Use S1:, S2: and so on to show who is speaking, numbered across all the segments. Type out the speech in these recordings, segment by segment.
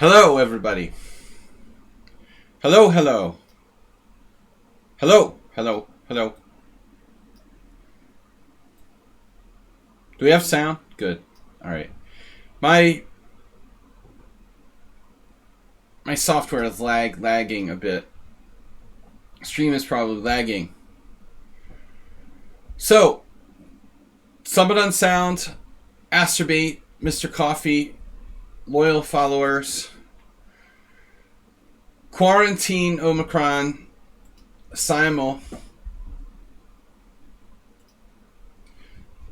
S1: Hello, everybody. Hello, hello. Hello, hello, hello. Do we have sound? Good. All right. My my software is lagging a bit. Stream is probably lagging. So, Summit on Sound, Astrobate, Mr. Coffee, loyal followers, Quarantine Omicron, Simul.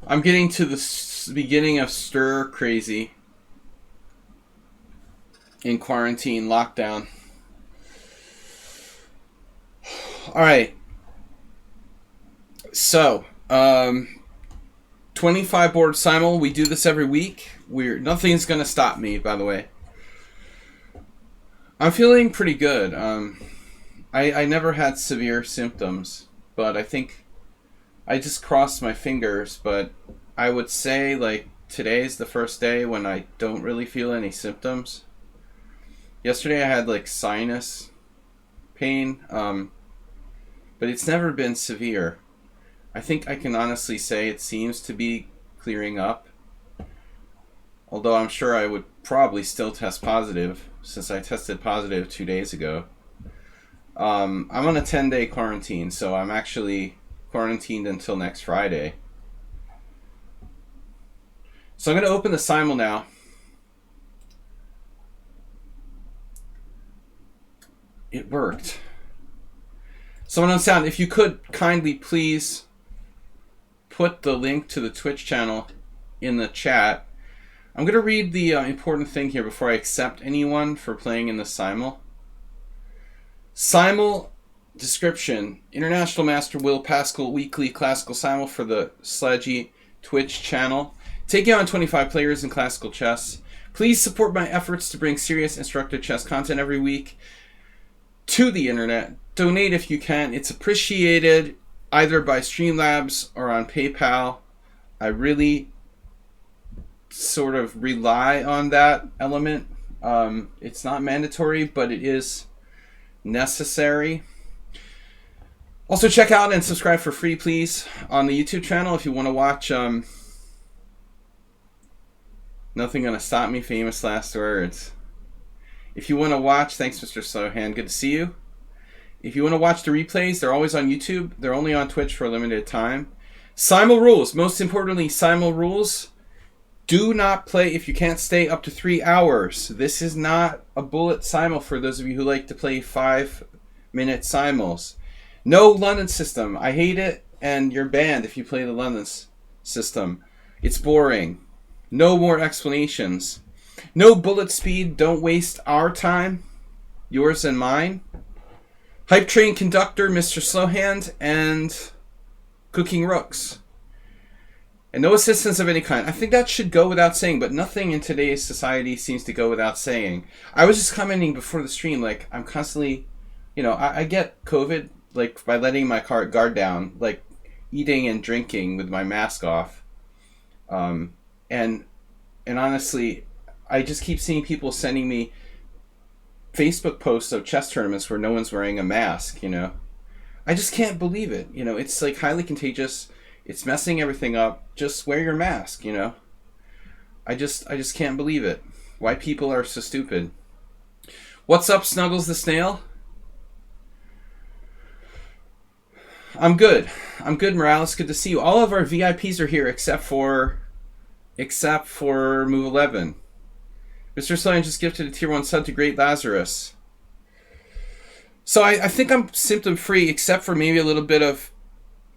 S1: I'm getting to the beginning of stir crazy in quarantine lockdown. All right. So, 25 board Simul. We do this every week. Nothing's gonna stop me, by the way. I'm feeling pretty good. I never had severe symptoms, but I think I just crossed my fingers. But I would say like today's the first day when I don't really feel any symptoms. Yesterday I had like sinus pain, but it's never been severe. I think I can honestly say it seems to be clearing up. Although I'm sure I would probably still test positive since I tested positive 2 days ago. I'm on a 10-day quarantine, so I'm actually quarantined until next Friday. So I'm going to open the Simul now. It worked. Someone on sound, if you could kindly please put the link to the Twitch channel in the chat. I'm going to read the important thing here before I accept anyone for playing in the Simul. Simul description. International Master Will Pascal weekly classical Simul for the Sladgie Twitch channel. Taking on 25 players in classical chess. Please support my efforts to bring serious instructive chess content every week to the internet. Donate if you can. It's appreciated either by Streamlabs or on PayPal. I really sort of rely on that element. It's not mandatory, but it is necessary. Also, check out and subscribe for free, please, on the YouTube channel if you want to watch Nothing Gonna Stop Me, famous last words. If you want to watch, thanks, Mr. Slowhand, good to see you. If you want to watch the replays, they're always on YouTube. They're only on Twitch for a limited time. Simul rules. Most importantly, Simul rules. Do not play if you can't stay up to 3 hours. This is not a bullet Simul for those of you who like to play 5-minute Simuls. No London system. I hate it, and you're banned if you play the London system. It's boring. No more explanations. No bullet speed. Don't waste our time. Yours and mine. Hype Train Conductor, Mr. Slowhand, and Cooking Rooks. And no assistance of any kind. I think that should go without saying, but nothing in today's society seems to go without saying. I was just commenting before the stream, like, I'm constantly, I get COVID, like, by letting my guard down, like, eating and drinking with my mask off. And honestly, I just keep seeing people sending me Facebook posts of chess tournaments where no one's wearing a mask, I just can't believe it. It's like highly contagious. It's messing everything up. Just wear your mask, I just can't believe it. Why people are so stupid. What's up, Snuggles the Snail? I'm good. Morales. Good to see you. All of our VIPs are here except for Move 11. Mr. Slime just gifted a tier 1 sub to Great Lazarus. So I think I'm symptom free except for maybe a little bit of,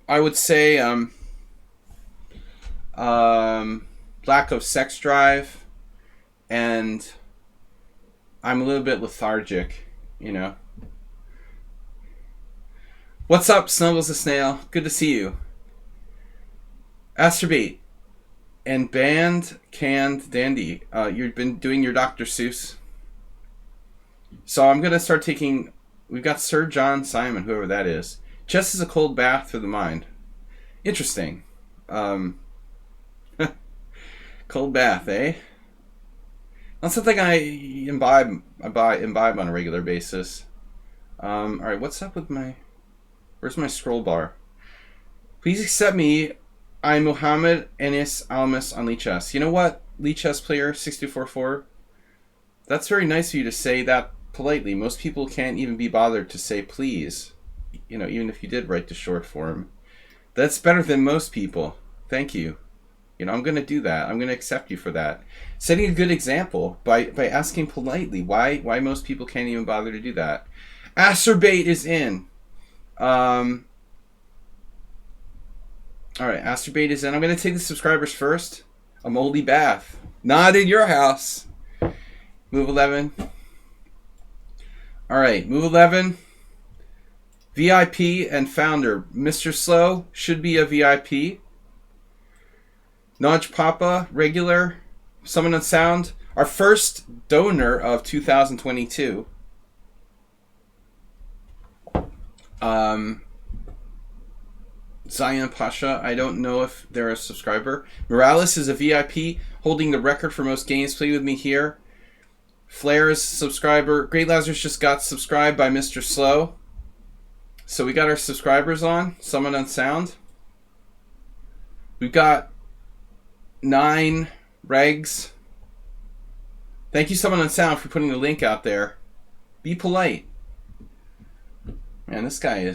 S1: I would say, lack of sex drive, and I'm a little bit lethargic, What's up, Snuggles the Snail? Good to see you. Astrobate and Band Canned Dandy. You've been doing your Dr. Seuss. So I'm going to start taking... We've got Sir John Simon, whoever that is. Chess is a cold bath for the mind. Interesting. Cold bath, eh? Not something I imbibe on a regular basis. All right, what's up with my? Where's my scroll bar? Please accept me. I'm Mohammed Enis Almas on lichess. You know what, lichess player 624. That's very nice of you to say that politely. Most people can't even be bothered to say please. You know, even if you did write the short form. That's better than most people. Thank you. You know, I'm going to do that. I'm going to accept you for that. Setting a good example by asking politely why most people can't even bother to do that. Acerbate is in. All right, Acerbate is in. I'm going to take the subscribers first. A moldy bath. Not in your house. Move 11. All right, move 11. VIP and founder. Mr. Slow should be a VIP. Nudge Papa, regular. Someone on sound. Our first donor of 2022. Zion Pasha, I don't know if they're a subscriber. Morales is a VIP, holding the record for most games played with me here. Flair's subscriber. Great Lazarus just got subscribed by Mr. Slow. So we got our subscribers on. Someone on sound. We've got 9 regs. Thank you, someone on sound, for putting the link out there. Be polite. Man, this guy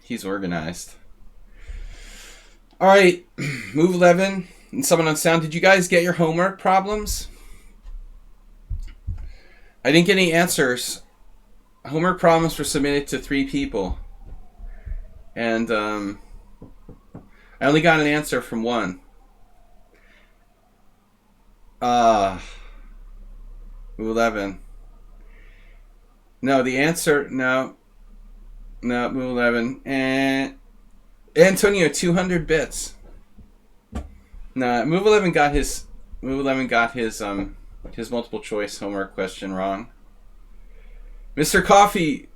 S1: he's organized. All right, move 11. And someone on sound, did you guys get your homework problems? I didn't get any answers. Homework problems were submitted to 3 people. And I only got an answer from 1. Move 11. No, the answer, no, move 11. And Antonio, 200 bits. No, move 11 got his multiple choice homework question wrong. Mr. Coffee,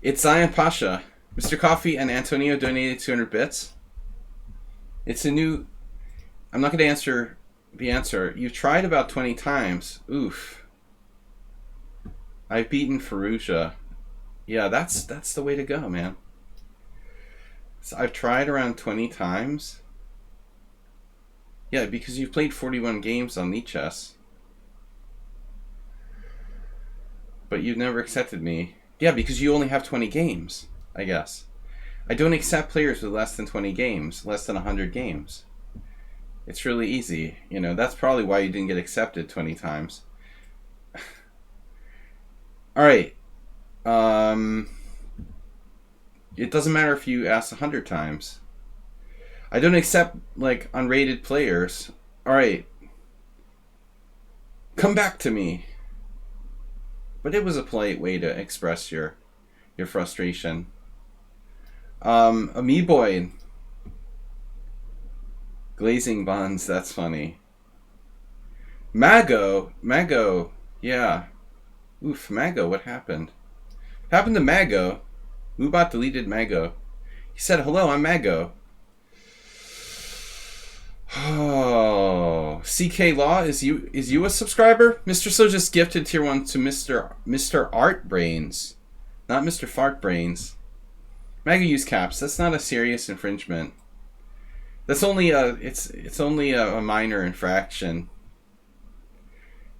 S1: it's Zion Pasha. Mr. Coffee and Antonio donated 200 bits. It's a new. I'm not going to answer the answer. You've tried about 20 times. Oof. I've beaten Faruja. Yeah, that's the way to go, man. So I've tried around 20 times. Yeah, because you've played 41 games on lichess. But you've never accepted me. Yeah, because you only have 20 games, I guess. I don't accept players with less than 20 games, less than 100 games. It's really easy. You know, that's probably why you didn't get accepted 20 times. All right. It doesn't matter if you ask 100 times. I don't accept, like, unrated players. All right. Come back to me. But it was a polite way to express your frustration. Amiiboy. Glazing buns, that's funny. Mago, yeah. Oof, Mago, what happened? What happened to Mago? Mubot deleted Mago. He said, hello, I'm Mago. Oh, CK Law, is you a subscriber? Mr. So just gifted tier 1 to Mr. Art Brains, not Mr. Fart Brains. Mago use caps. That's not a serious infringement. That's only it's only a minor infraction.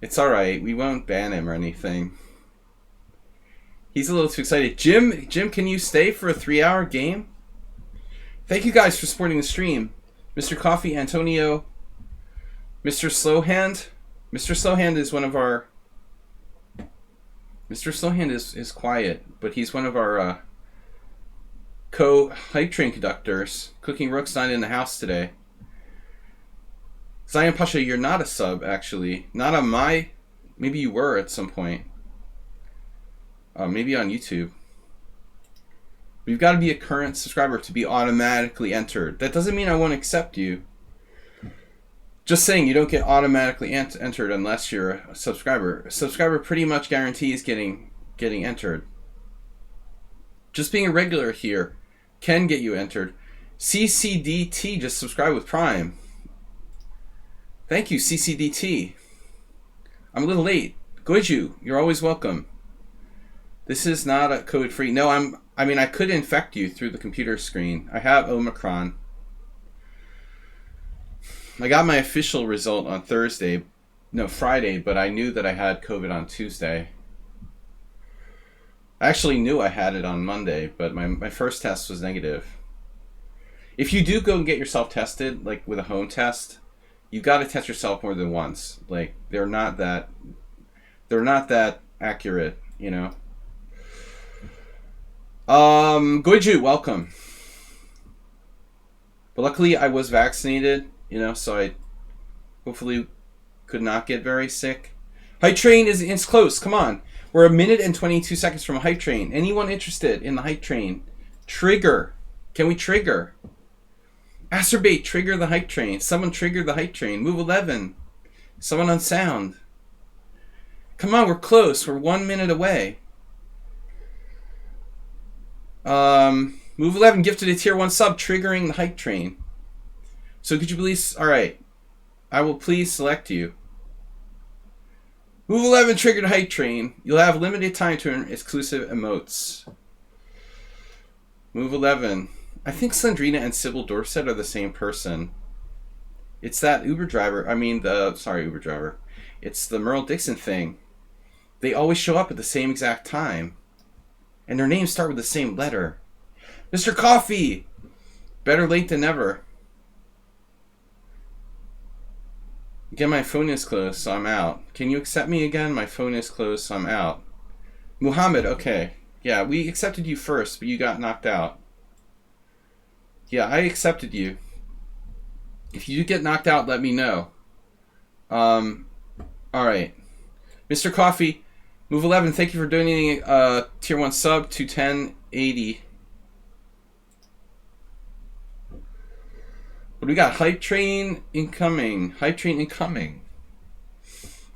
S1: It's all right. We won't ban him or anything. He's a little too excited. Jim, can you stay for a 3-hour game? Thank you guys for supporting the stream. Mr. Coffee, Antonio, Mr. Slowhand. Mr. Slowhand is one of our... Mr. Slowhand is quiet, but he's one of our co-hype train conductors. Cooking Rook's not in the house today. Zion Pasha, you're not a sub, actually. Not on my... Maybe you were at some point. Maybe on YouTube. We've got to be a current subscriber to be automatically entered. That doesn't mean I won't accept you. Just saying, you don't get automatically entered unless you're a subscriber. A subscriber pretty much guarantees getting entered. Just being a regular here can get you entered. CCDT just subscribed with Prime. Thank you, CCDT. I'm a little late. Goju, you're always welcome. This is not a COVID-free. No, I mean, I could infect you through the computer screen. I have Omicron. I got my official result on Friday, but I knew that I had COVID on Tuesday. I actually knew I had it on Monday, but my first test was negative. If you do go and get yourself tested, like with a home test, you got to test yourself more than once. Like they're not that accurate, you know. Goju, welcome. But luckily I was vaccinated, you know, so I hopefully could not get very sick. Hype train is close. Come on. We're 1 minute and 22 seconds from a hype train. Anyone interested in the hype train? Trigger. Can we trigger? Acerbate, trigger the hype train. Someone trigger the hype train. Move 11. Someone on sound. Come on, we're close. We're 1 minute away. Move 11 gifted a tier 1 sub, triggering the hype train. So could you please... Alright. I will please select you. Move 11 triggered hype train. You'll have limited time to earn exclusive emotes. Move 11. I think Slandrina and Simul Dorset are the same person. It's that Uber driver. Uber driver. It's the Merle Dixon thing. They always show up at the same exact time. And their names start with the same letter. Mr. Coffee! Better late than never. Again, my phone is closed, so I'm out. Can you accept me again? My phone is closed, so I'm out. Muhammad, okay. Yeah, we accepted you first, but you got knocked out. Yeah, I accepted you. If you get knocked out, let me know. Alright. Mr. Coffee, Move 11, thank you for donating a tier 1 sub to 1080. What do we got? Hype train incoming. Hype train incoming.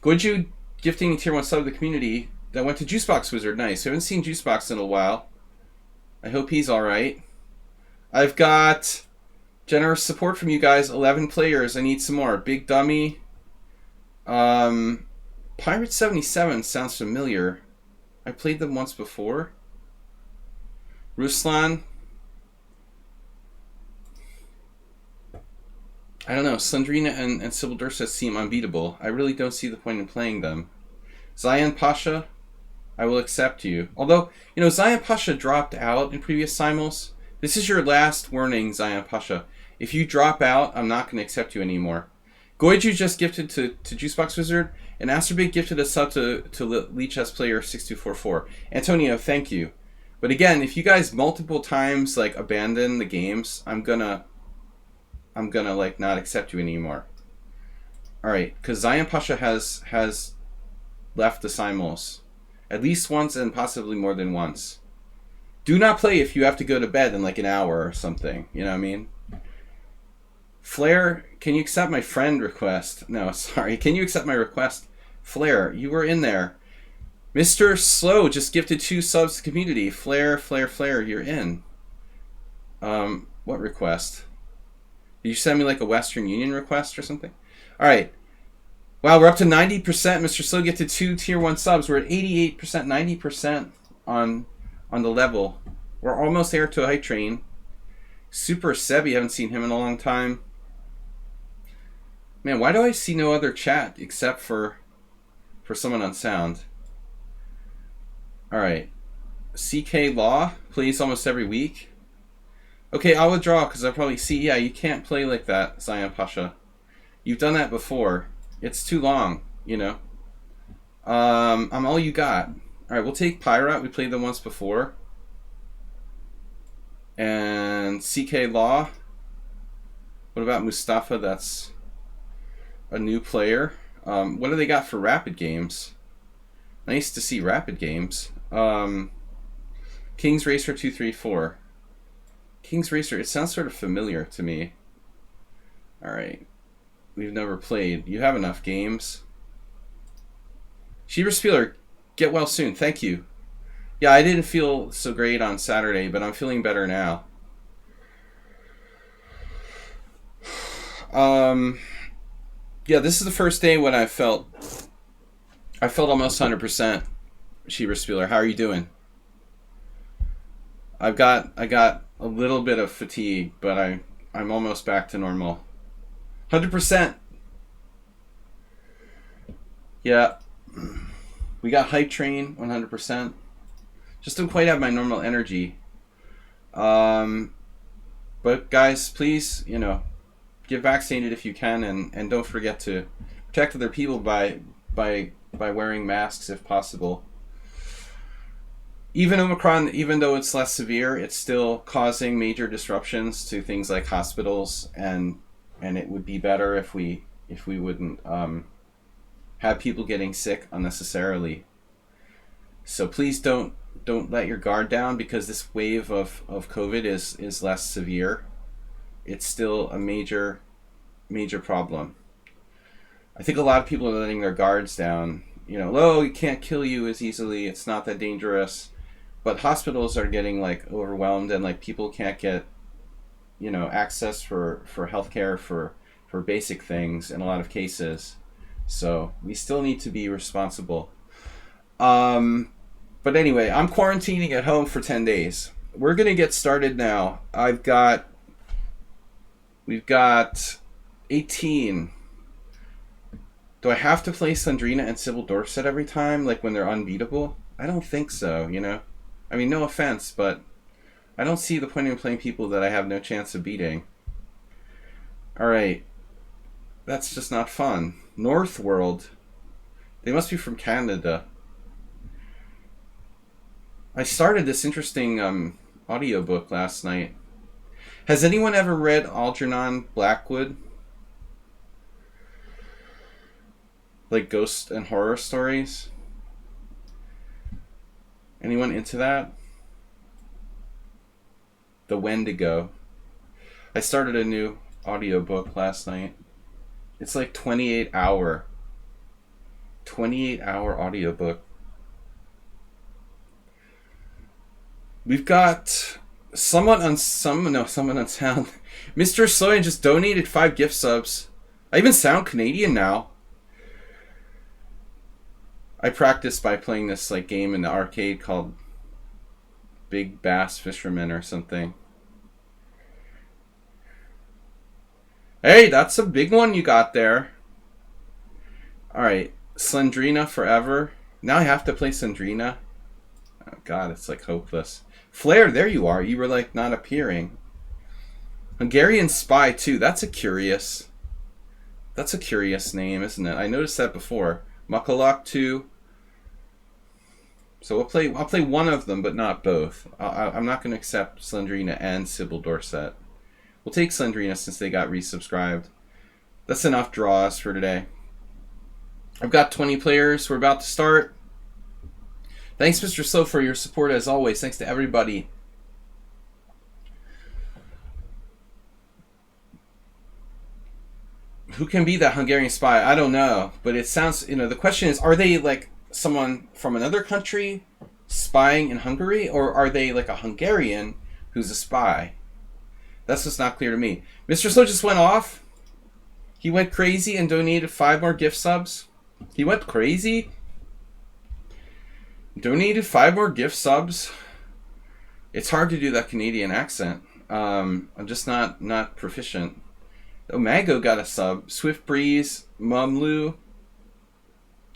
S1: Goju gifting a tier 1 sub to the community that went to Juicebox Wizard. Nice. I haven't seen Juicebox in a while. I hope he's alright. I've got generous support from you guys. 11 players. I need some more. Big Dummy. Pirate 77 sounds familiar. I played them once before. Ruslan. I don't know. Slandrina and Simul Dorset seem unbeatable. I really don't see the point in playing them. Zion Pasha, I will accept you. Although, you know, Zion Pasha dropped out in previous simuls. This is your last warning, Zion Pasha. If you drop out, I'm not going to accept you anymore. Goiju just gifted to Juicebox Wizard, and Asterbait gifted a sub to lichess player 6244. Antonio, thank you. But again, if you guys multiple times like abandon the games, I'm gonna like not accept you anymore. All right, because Zion Pasha has left the simuls at least once and possibly more than once. Do not play if you have to go to bed in like an hour or something. You know what I mean? Flair, can you accept my friend request? No, sorry. Can you accept my request? Flair, you were in there. Mr. Slow just gifted 2 subs to the community. Flair, you're in. What request? Did you send me like a Western Union request or something? All right. Wow, we're up to 90%. Mr. Slow gifted 2 tier 1 subs. We're at 88%, 90% on the level. We're almost there to a hype train. Super Sebi, haven't seen him in a long time. Man, why do I see no other chat except for someone on sound? Alright. CK Law plays almost every week. Okay, I'll withdraw because I probably see... Yeah, you can't play like that, Zion Pasha. You've done that before. It's too long, you know. I'm all you got. Alright, we'll take Pyrat. We played them once before. And CK Law. What about Mustafa? That's a new player. What do they got for rapid games? Nice to see rapid games. King's Racer 234. King's Racer, it sounds sort of familiar to me. Alright. We've never played. You have enough games. Shieber Spieler, get well soon. Thank you. Yeah, I didn't feel so great on Saturday, but I'm feeling better now. Yeah, this is the first day when I felt I felt almost 100%. Sheba Spieler, how are you doing? I got a little bit of fatigue, but I'm almost back to normal. 100%. Yeah. We got hype train 100%. Just don't quite have my normal energy. But guys, please, get vaccinated if you can, and don't forget to protect other people by wearing masks if possible. Even Omicron, even though it's less severe, it's still causing major disruptions to things like hospitals, and it would be better if we wouldn't have people getting sick unnecessarily. So please don't let your guard down, because this wave of COVID is less severe. It's still a major problem. I think a lot of people are letting their guards down. Oh, it can't kill you as easily. It's not that dangerous. But hospitals are getting overwhelmed, and people can't get access for healthcare for basic things in a lot of cases. So we still need to be responsible. But anyway, I'm quarantining at home for 10 days. We're gonna get started now. We've got 18. Do I have to play Sandrina and Sybil Dorset every time, when they're unbeatable? I don't think so, I mean, no offense, but I don't see the point in playing people that I have no chance of beating. Alright. That's just not fun. Northworld. They must be from Canada. I started this interesting audiobook last night. Has anyone ever read Algernon Blackwood? Ghost and horror stories? Anyone into that? The Wendigo. I started a new audiobook last night. It's 28-hour audiobook. We've got someone on sound. Mr. Soyan just donated 5 gift subs. I even sound Canadian now. I practiced by playing this game in the arcade called Big Bass Fisherman or something. Hey, that's a big one you got there. Alright, Slendrina forever. Now I have to play Slendrina. Oh god, it's hopeless. Flair, there you are. You were not appearing. Hungarian Spy 2. That's a curious name, isn't it? I noticed that before. Makalak 2. So I'll play one of them, but not both. I'm not going to accept Slendrina and Sybil Dorset. We'll take Slendrina since they got resubscribed. That's enough draws for today. I've got 20 players. We're about to start. Thanks, Mr. Slow, for your support as always. Thanks to everybody. Who can be that Hungarian Spy? I don't know. But it sounds, the question is, are they someone from another country spying in Hungary? Or are they a Hungarian who's a spy? That's just not clear to me. Mr. Slow just went off. He went crazy and donated 5 more gift subs. He went crazy? Donated 5 more gift subs? It's hard to do that Canadian accent. I'm just not proficient. Oh, Mago got a sub. Swift Breeze, Mumlu,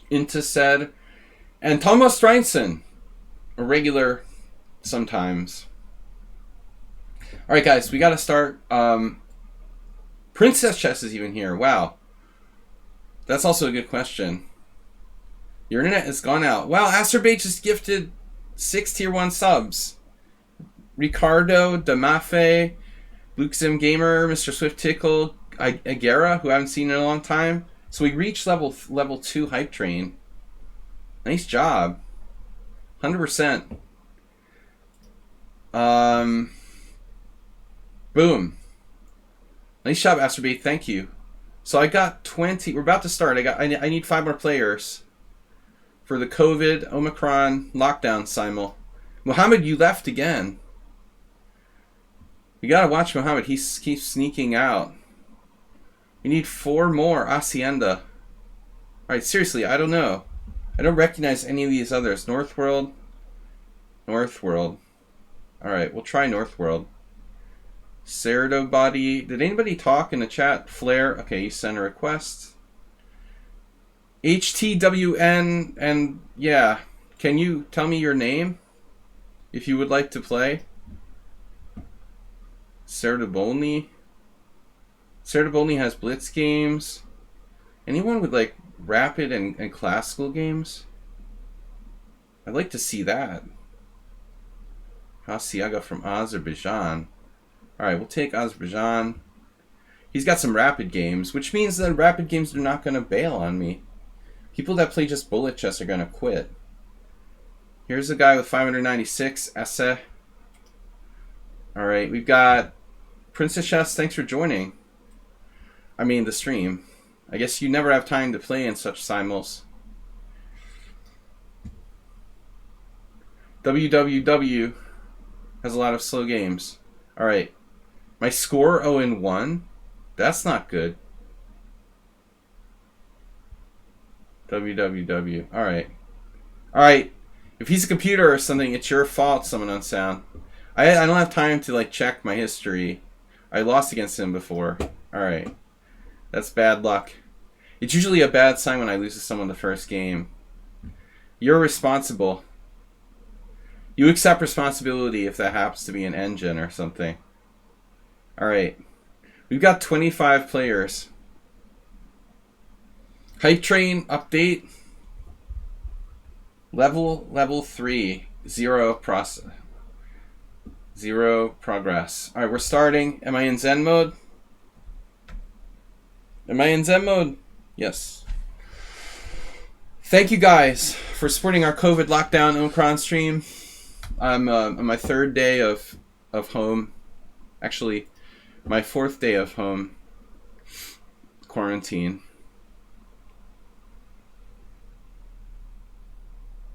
S1: Intased, and Thomas Streinson. A regular sometimes. Alright guys, we gotta start. Princess Chess is even here. Wow. That's also a good question. Your internet has gone out. Wow, Asterbait just gifted 6 tier 1 subs. Ricardo, Damafe, Luke Zim Gamer, Mr. Swift Tickle, Agera, who I haven't seen in a long time. So we reached level 2 hype train. Nice job. 100%. Boom. Nice job, Asterbait. Thank you. So I got 20. We're about to start. I need 5 more players for the COVID Omicron lockdown simul. Mohammed, you left again. We gotta watch Mohammed. He keeps sneaking out. We need 4 more. Hacienda. Alright, seriously, I don't know. I don't recognize any of these others. Northworld. Northworld. Alright, we'll try Northworld. Cerdo Body. Did anybody talk in the chat? Flare. Okay, you sent a request. HTWN. And yeah. Can you tell me your name? If you would like to play. Cerdobolny. Cerdobolny has blitz games. Anyone with like rapid and classical games? I'd like to see that. Hasiaga from Azerbaijan. Alright, we'll take Azerbaijan. He's got some rapid games, which means that rapid games are not going to bail on me. People that play just bullet chess are going to quit. Here's a guy with 596, Esse. Alright, we've got Princess Chess, thanks for joining. I mean, the stream. I guess you never have time to play in such simuls. WWW has a lot of slow games. Alright. My score 0-1? That's not good. WWW. Alright. Alright. If he's a computer or something, it's your fault, Summon Unsound. I don't have time to like check my history. I lost against him before. Alright. That's bad luck. It's usually a bad sign when I lose to someone the first game. You're responsible. You accept responsibility if that happens to be an engine or something. Alright. We've got 25 players. Hype Train update. Level 3. Zero progress. Alright, we're starting. Am I in Zen mode? Am I in Zen mode? Yes. Thank you guys for supporting our COVID lockdown Omicron stream. I'm on my third day of home. Actually, my fourth day of home quarantine.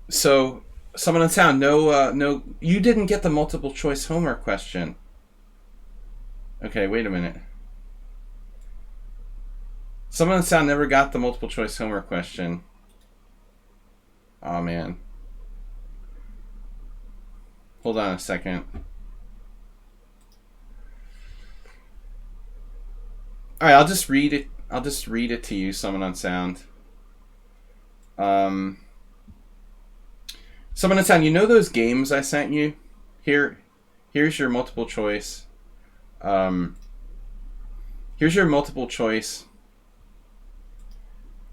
S1: So, someone in town, no, you didn't get the multiple choice homework question. Okay, wait a minute. Someone in town never got the multiple choice homework question. Oh man. Hold on a second. Alright, I'll just read it. I'll just read it to you, someone on sound. Someone on sound, you know those games I sent you? Here's your multiple choice. Here's your multiple choice.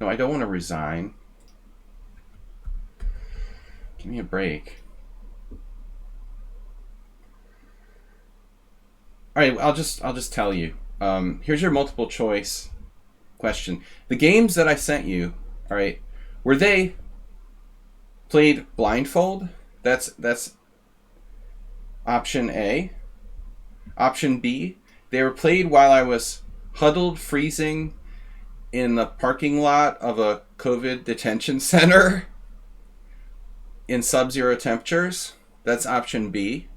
S1: No, I don't want to resign. Give me a break. Alright, I'll just tell you. Here's your multiple choice question. The games that I sent you, alright, were they played blindfold? That's option A. Option B, they were played while I was huddled, freezing in the parking lot of a COVID detention center in sub-zero temperatures. That's option B.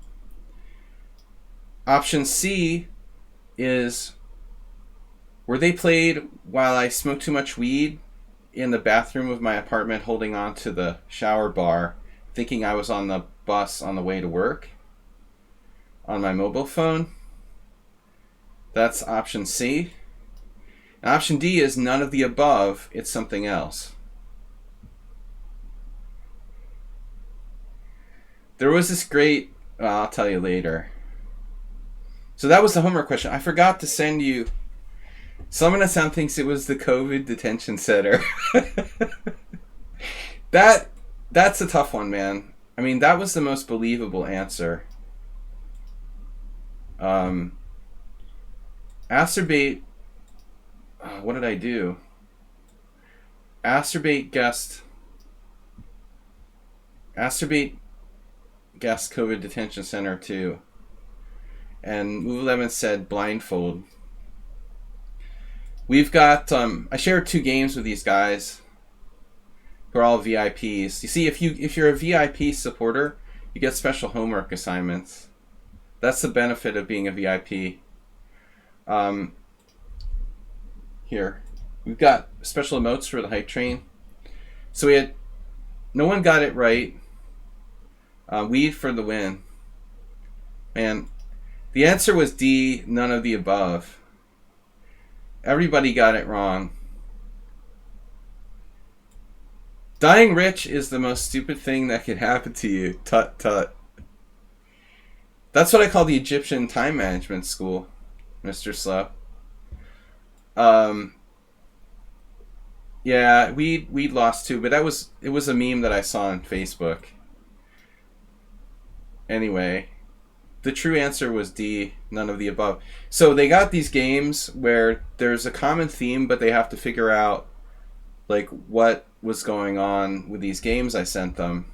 S1: Option C is, were they played while I smoked too much weed in the bathroom of my apartment holding on to the shower bar, thinking I was on the bus on the way to work on my mobile phone? That's option C. And option D is none of the above, it's something else. There was this great, I'll tell you later. So that was the homework question. I forgot to send you. Someone at Sound thinks it was the COVID detention center. That's a tough one, man. I mean, that was the most believable answer. Acerbate. What did I do? Acerbate guessed COVID detention center too. And Move 11 said blindfold. We've got, I shared 2 games with these guys who are all VIPs. You see, if you're a VIP supporter, you get special homework assignments. That's the benefit of being a VIP. Here, we've got special emotes for the hype train. So we had No one got it right. Weed for the win. Man, the answer was D, none of the above. Everybody got it wrong. Dying rich is the most stupid thing that could happen to you. Tut tut. That's what I call the Egyptian time management school, Mr. Slow. Yeah, we lost too, but it was a meme that I saw on Facebook. Anyway, the true answer was D, none of the above. So they got these games where there's a common theme, but they have to figure out like what was going on with these games I sent them.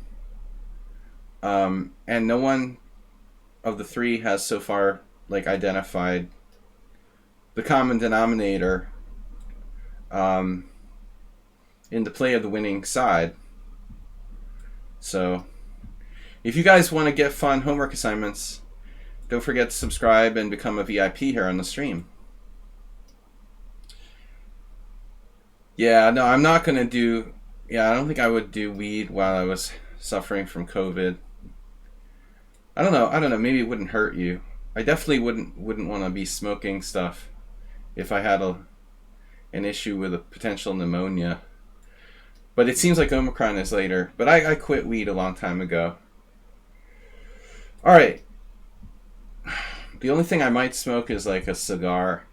S1: And no one of the three has so far like identified the common denominator in the play of the winning side. So if you guys want to get fun homework assignments, don't forget to subscribe and become a VIP here on the stream. Yeah, no, I'm not going to do... Yeah, I don't think I would do weed while I was suffering from COVID. I don't know. Maybe it wouldn't hurt you. I definitely wouldn't want to be smoking stuff if I had an issue with a potential pneumonia. But it seems like Omicron is later. But I quit weed a long time ago. Alright. The only thing I might smoke is like a cigar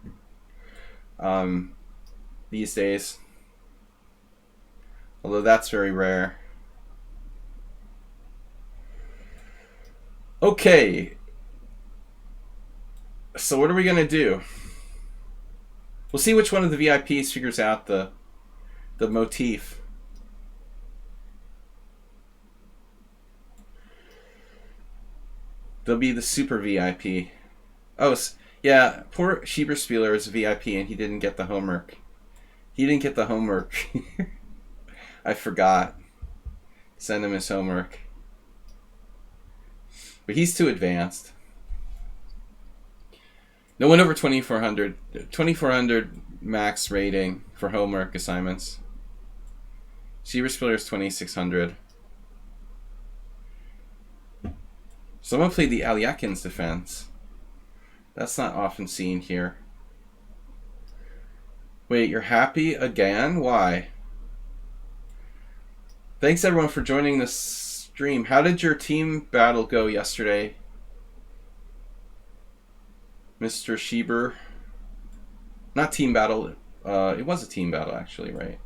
S1: these days. Although that's very rare. Okay. So what are we going to do? We'll see which one of the VIPs figures out the motif. They'll be the super VIP. Oh, yeah, poor Schieberspieler is a VIP and he didn't get the homework. I forgot. Send him his homework. But he's too advanced. No one over 2400. 2400 max rating for homework assignments. Schieberspieler is 2600. Someone played the Alyakin's defense. That's not often seen here. Wait, you're happy again? Why? Thanks everyone for joining this stream. How did your team battle go yesterday, Mr. Schieber? Not team battle. It was a team battle actually, right?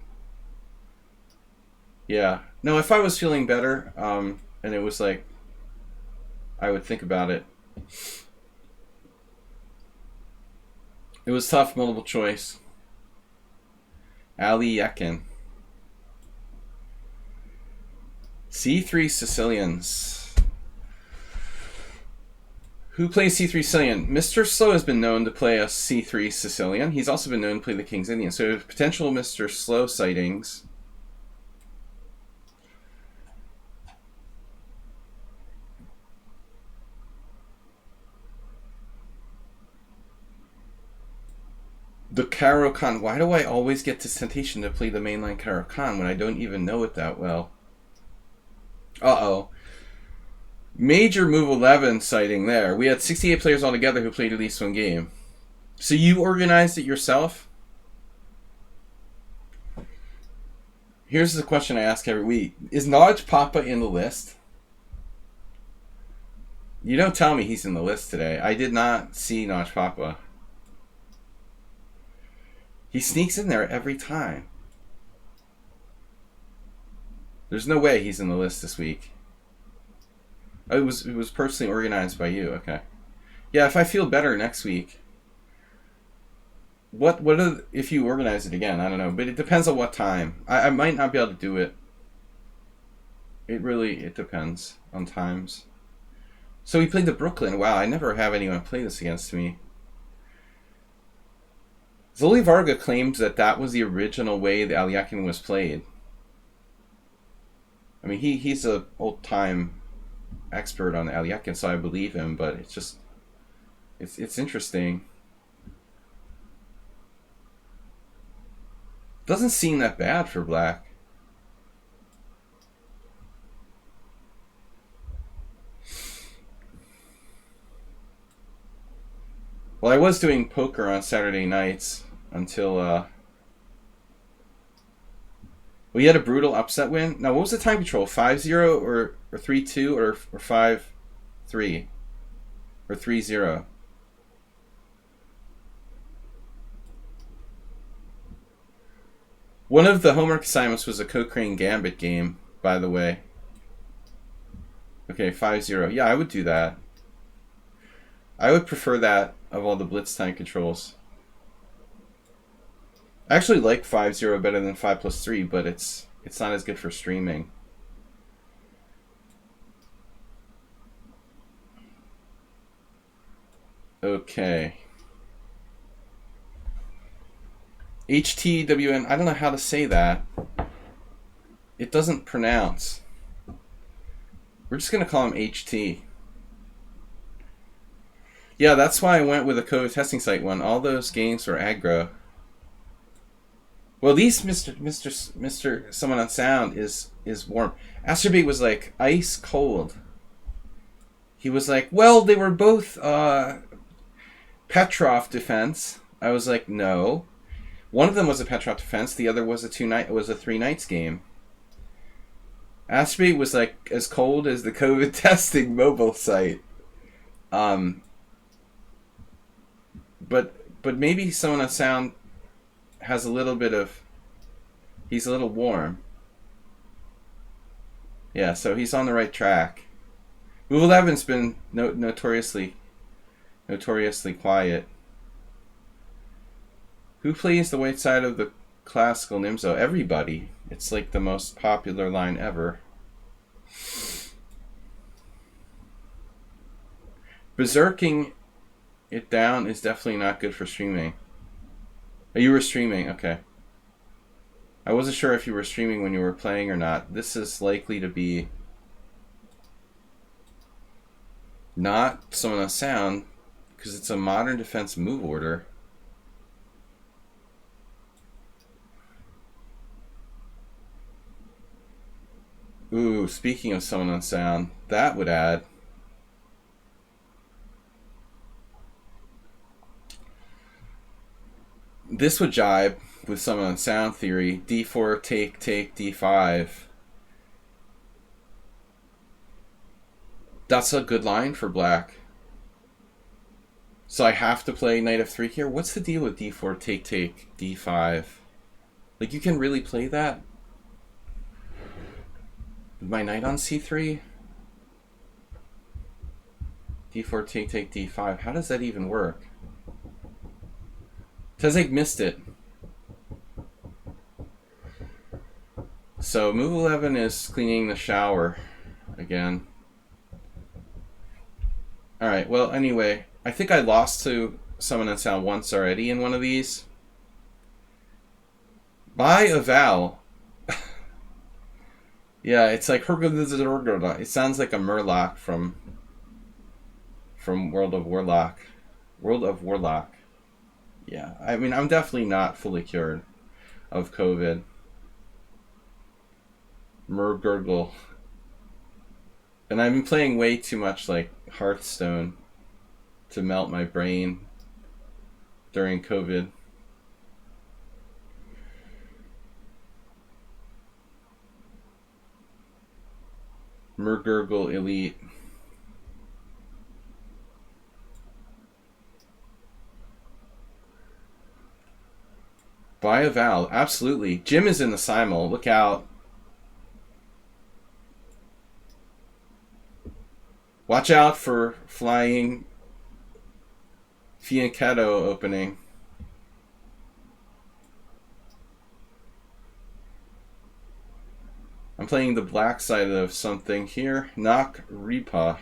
S1: Yeah. No, if I was feeling better, and it was like, I would think about it. It was tough, multiple choice. Ali Yakin. C3 Sicilians. Who plays C3 Sicilian? Mr. Slow has been known to play a C3 Sicilian. He's also been known to play the King's Indian. So potential Mr. Slow sightings. The Caro-Kann. Why do I always get this temptation to play the mainline Caro-Kann when I don't even know it that well? Uh-oh. Major move 11 sighting there. We had 68 players altogether who played at least one game. So you organized it yourself? Here's the question I ask every week. Is Naj Papa in the list? You don't tell me he's in the list today. I did not see Naj Papa. He sneaks in there every time. There's no way he's in the list this week. Oh, it was personally organized by you. Okay. Yeah, if I feel better next week. If you organize it again? I don't know, but it depends on what time. I might not be able to do it. It depends on times. So we played the Brooklyn. Wow, I never have anyone play this against me. Zoli Varga claimed that was the original way the Alyakin was played. I mean, he's an old-time expert on the Alyakin, so I believe him, but it's interesting. Doesn't seem that bad for black. Well, I was doing poker on Saturday nights until we had a brutal upset win. Now, what was the time control? 5-0 or 3-2 or 5-3 or 3-0? One of the homework assignments was a Cochrane Gambit game, by the way. Okay, 5-0. Yeah, I would do that. I would prefer that of all the blitz time controls. I actually like 5-0 better than 5+3, but it's not as good for streaming. Okay. HTWN, I don't know how to say that. It doesn't pronounce. We're just going to call him HT. Yeah, that's why I went with a COVID testing site one. All those games were aggro. Well, these Mr. Someone on Sound is warm. Asterbeat was like ice cold. He was like, well, they were both Petrov defense. I was like, no. One of them was a Petrov defense. The other was a 3 nights game. Asterbeat was like as cold as the COVID testing mobile site. But maybe Someone on Sound has a little bit of... He's a little warm. Yeah, so he's on the right track. Move 11's been notoriously quiet. Who plays the white side of the classical Nimzo? Everybody. It's like the most popular line ever. Berserking it down is definitely not good for streaming. Oh, you were streaming, okay. I wasn't sure if you were streaming when you were playing or not. This is likely to be not Someone on Sound because it's a modern defense move order. Ooh, speaking of Someone on Sound, that would add. This would jibe with Someone on Sound theory. D4, take, D5. That's a good line for black. So I have to play Knight f3 here? What's the deal with D4, take, D5? Like, you can really play that? With my knight on C3? D4, take, D5. How does that even work? Tezek missed it. So move 11 is cleaning the shower again. Alright, well, anyway, I think I lost to Someone on Sound once already in one of these. Buy a vowel. Yeah, it's like it sounds like a Murloc from World of Warlock. World of Warlock. Yeah, I mean, I'm definitely not fully cured of COVID. Murgurgle. And I've been playing way too much like Hearthstone to melt my brain during COVID. Murgurgle Elite. Buy a vowel. Absolutely. Jim is in the Simul. Look out. Watch out for flying Fianchetto opening. I'm playing the black side of something here. Knock Repa.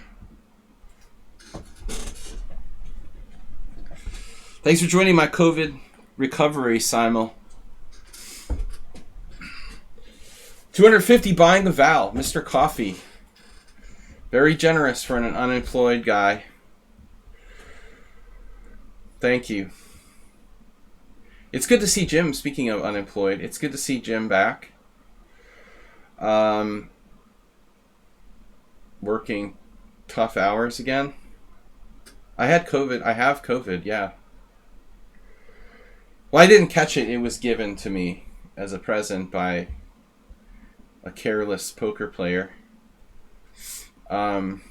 S1: Thanks for joining my COVID recovery, Simul. 250 buying the Val, Mr. Coffee. Very generous for an unemployed guy. Thank you. It's good to see Jim, speaking of unemployed, it's good to see Jim back. Working tough hours again. I had COVID. I have COVID, yeah. Well, I didn't catch it. It was given to me as a present by a careless poker player. Um,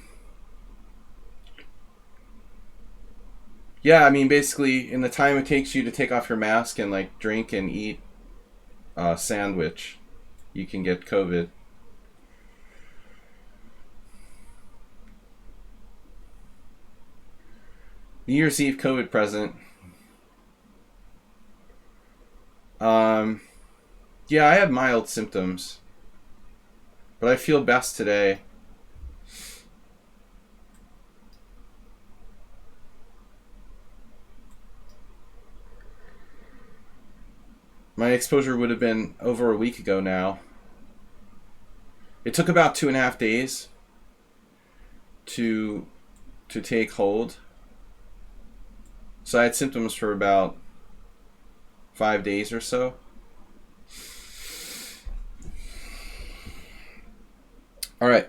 S1: yeah, I mean, basically, in the time it takes you to take off your mask and like drink and eat a sandwich, you can get COVID. New Year's Eve COVID present. Yeah, I have mild symptoms, but I feel best today. My exposure would have been over a week ago now. It took about 2.5 days to take hold. So I had symptoms for about 5 days or so. All right.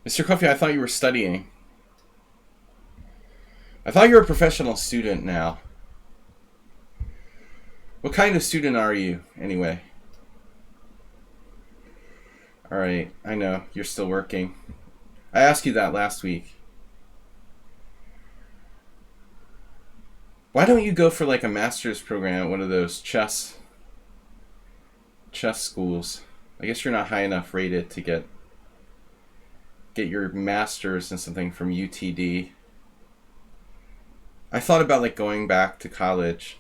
S1: Mr. Coffey, I thought you were studying. I thought you were a professional student now. What kind of student are you, anyway? Alright, I know, you're still working. I asked you that last week. Why don't you go for like a master's program at one of those chess schools? I guess you're not high enough rated to get your master's in something from UTD. I thought about like going back to college,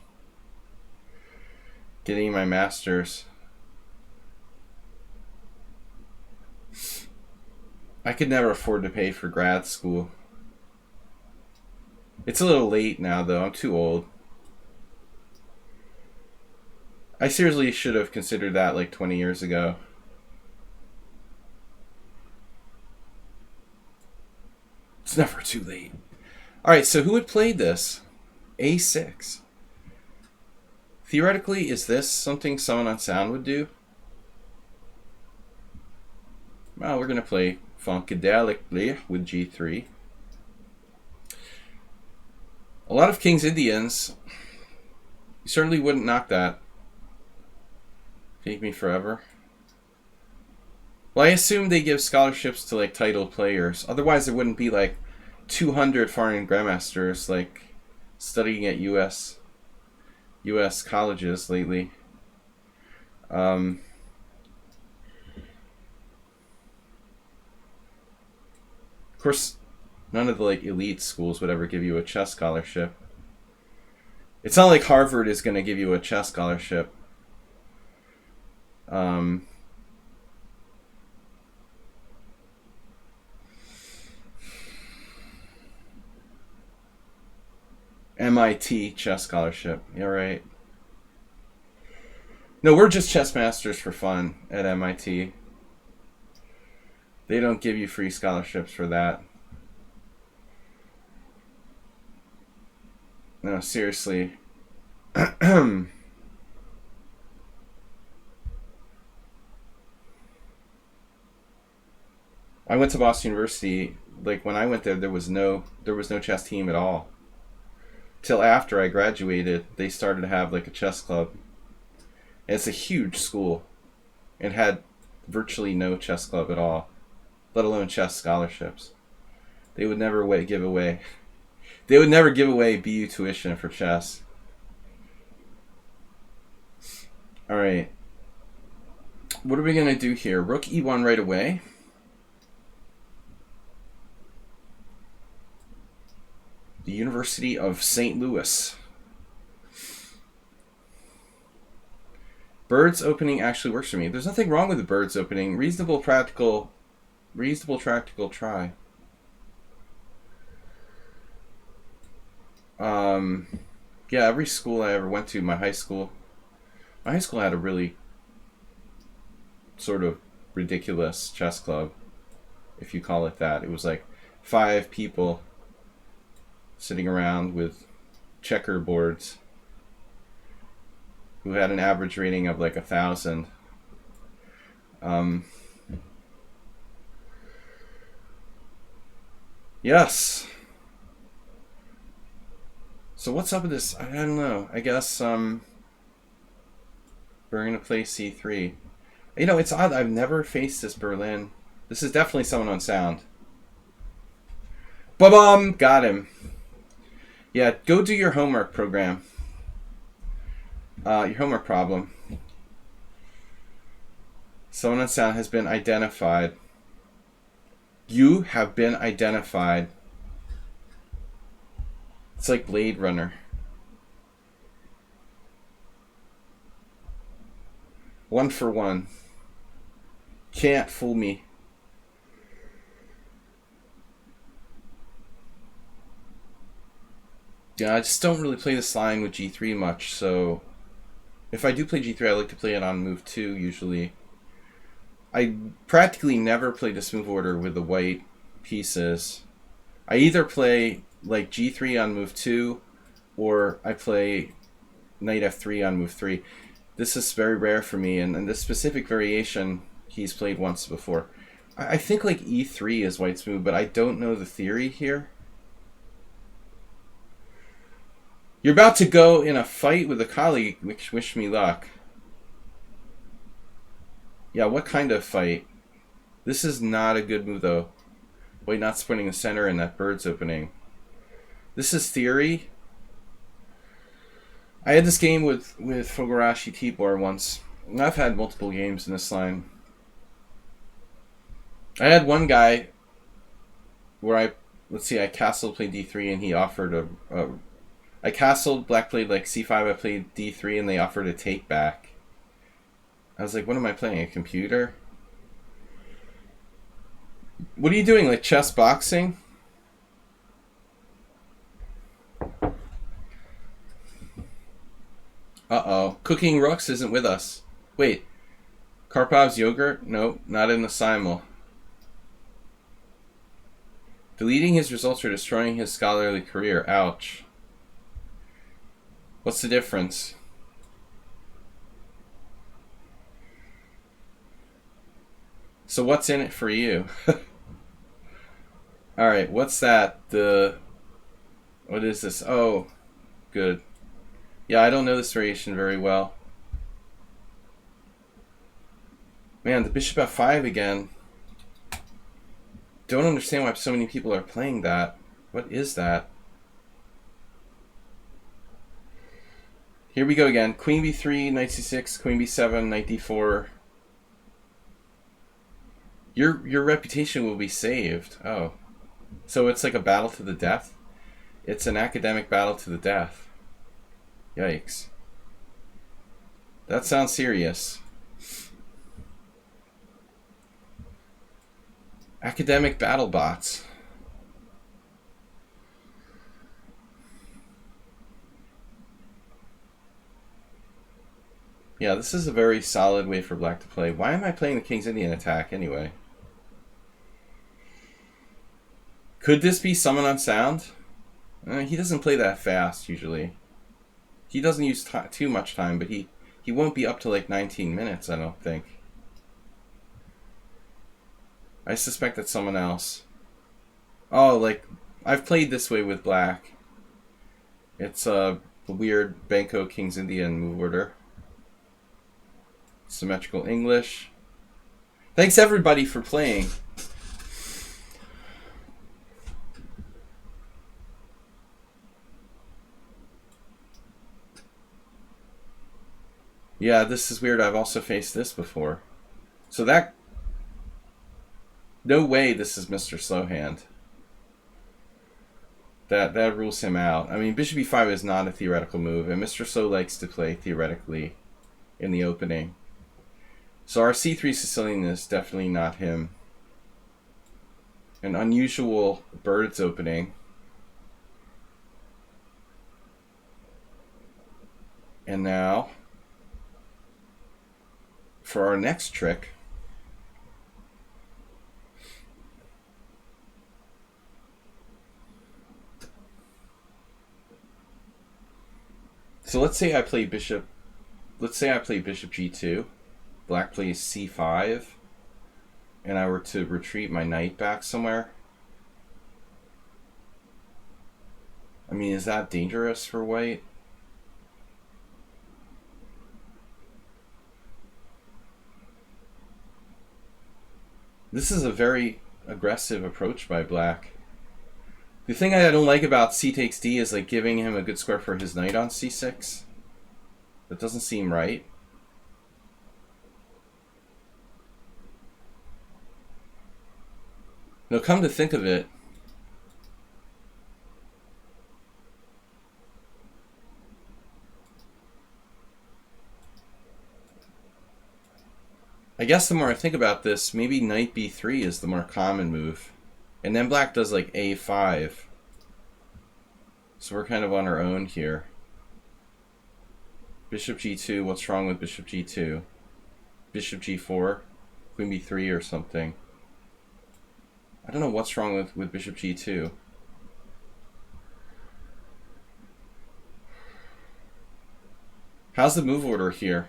S1: getting my master's. I could never afford to pay for grad school. It's a little late now, though. I'm too old. I seriously should have considered that like 20 years ago. It's never too late. Alright, so who had played this? A6. Theoretically, is this something someone on sound would do? Well, we're going to play Funkadelically with G3. A lot of King's Indians. You certainly wouldn't knock that. Take me forever. Well, I assume they give scholarships to like titled players. Otherwise, there wouldn't be like 200 foreign grandmasters like studying at U.S. colleges lately. Of course, none of the like elite schools would ever give you a chess scholarship. It's not like Harvard is going to give you a chess scholarship. MIT chess scholarship. Yeah, right. No, we're just chess masters for fun at MIT. They don't give you free scholarships for that. No, seriously. I went to Boston University. Like when I went there, there was no chess team at all. Till after I graduated, they started to have like a chess club. And it's a huge school. It had virtually no chess club at all, let alone chess scholarships. They would never give away. They would never give away BU tuition for chess. All right. What are we gonna do here? Rook E1 right away. The University of St. Louis. Birds opening actually works for me. There's nothing wrong with the birds opening. Reasonable practical try. Yeah, every school I ever went to, my high school had a really sort of ridiculous chess club, if you call it that. It was like 5 people sitting around with checkerboards who had an average rating of like 1,000. Yes. So what's up with this? I don't know. I guess we're gonna play c3. You know, it's odd. I've never faced this Berlin. This is definitely someone on sound. Ba-bum! Got him. Yeah, go do your homework program. Your homework problem. Someone on sound has been identified. You have been identified. It's like Blade Runner. One for one. Can't fool me. Yeah, I just don't really play this line with g3 much, so if I do play g3, I like to play it on move 2 usually. I practically never play this move order with the white pieces. I either play like g3 on move 2 or I play knight f3 on move 3. This is very rare for me, and this specific variation he's played once before. I think like e3 is white's move, but I don't know the theory here. You're about to go in a fight with a colleague, which wish me luck. Yeah, what kind of fight? This is not a good move, though. White not splitting the center and that bird's opening. This is theory. I had this game with Fogarashi Tibor once. And I've had multiple games in this line. I had one guy where I castled, played d3, and he offered I castled, black played like c5, I played d3, and they offered a take back. I was like, what am I playing, a computer? What are you doing, like chess boxing? Uh-oh. Cooking Rooks isn't with us. Wait. Karpov's yogurt? Nope, not in the Simul. Deleting his results or destroying his scholarly career. Ouch. What's the difference? So what's in it for you? Alright, what's that? What is this? Oh, good. Yeah, I don't know this variation very well. Man, the bishop f5 again. Don't understand why so many people are playing that. What is that? Here we go again. Queen b3, knight c6, queen b7, knight d4. Your reputation will be saved. Oh. So it's like a battle to the death? It's an academic battle to the death. Yikes. That sounds serious. Academic battle bots. Yeah, this is a very solid way for black to play. Why am I playing the King's Indian attack anyway? Could this be someone on sound? He doesn't play that fast usually. He doesn't use too much time, but he won't be up to like 19 minutes, I don't think. I suspect that's someone else. Oh, like, I've played this way with black. It's a weird Banco King's Indian move order. Symmetrical English. Thanks everybody for playing. Yeah, this is weird. I've also faced this before. So that... No way this is Mr. Slowhand. That rules him out. I mean, bishop e5 is not a theoretical move, and Mr. Slow likes to play theoretically in the opening. So our c3 Sicilian is definitely not him. An unusual bird's opening. And now, for our next trick, so let's say I play bishop g2, black plays c5 and I were to retreat my knight back somewhere, I mean, is that dangerous for white? This is a very aggressive approach by black. The thing I don't like about c takes d is like giving him a good square for his knight on c6. That doesn't seem right. Now, come to think of it, I guess the more I think about this, maybe knight b3 is the more common move. And then black does like a5. So we're kind of on our own here. Bishop g2, what's wrong with bishop g2? Bishop g4, queen b3 or something. I don't know what's wrong with bishop g2. How's the move order here?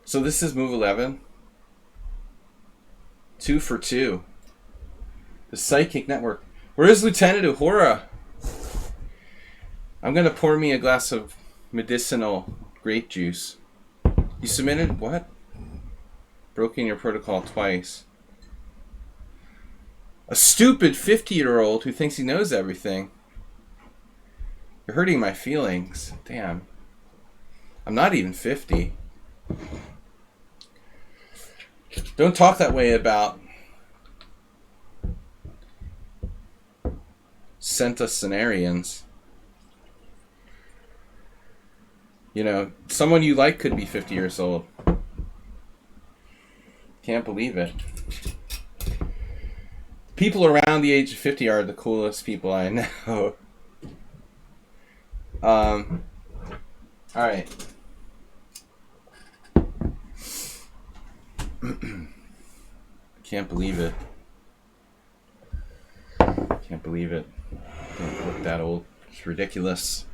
S1: So this is move 11. 2 for 2. The psychic network. Where is Lieutenant Uhura? I'm gonna pour me a glass of medicinal grape juice. You submitted what? Broken your protocol twice. A stupid 50-year-old who thinks he knows everything. You're hurting my feelings. Damn. I'm not even 50. Don't talk that way about centenarians. You know, someone you like could be 50 years old. Can't believe it. People around the age of 50 are the coolest people I know. Alright. Can't believe it. Can't believe it. Don't look that old. It's ridiculous.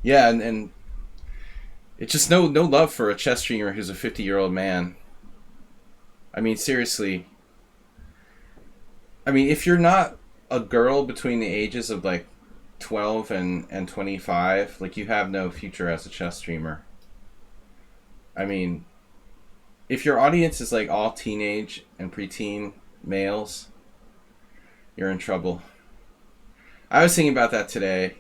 S1: Yeah, and it's just no love for a chess streamer who's a 50-year-old man. I mean, seriously. I mean, if you're not a girl between the ages of like 12 and 25, like, you have no future as a chess streamer. I mean, if your audience is like all teenage and preteen males, you're in trouble. I was thinking about that today.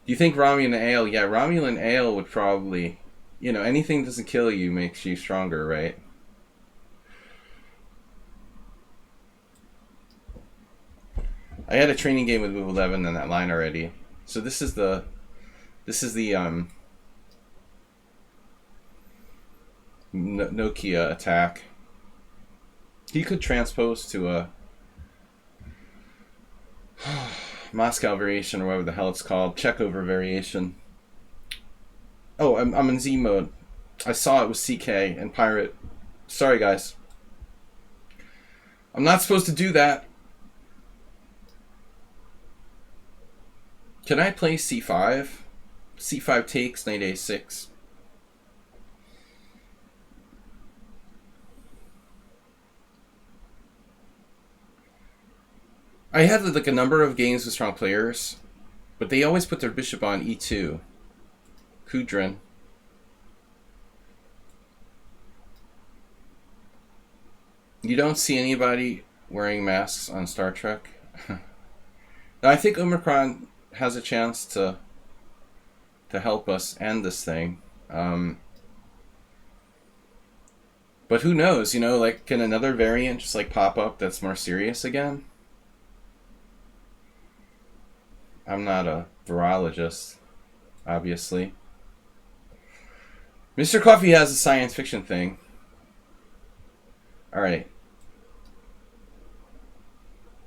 S1: Do you think Romulan ale? Yeah, Romulan ale would probably, you know, anything doesn't kill you makes you stronger, right? I had a training game with move 11 on that line already. So this is the Nokia attack. He could transpose to a Moscow variation, or whatever the hell it's called. Checkover variation. Oh, I'm in Z mode. I saw it was CK and Pirate. Sorry, guys. I'm not supposed to do that. Can I play C5? C5 takes, knight A6. I had like a number of games with strong players, but they always put their bishop on E2. Kudrin. You don't see anybody wearing masks on Star Trek? Now, I think Omicron has a chance to help us end this thing. But who knows, you know, like, can another variant just like pop up that's more serious again? I'm not a virologist, obviously. Mr. Coffee has a science fiction thing. Alright.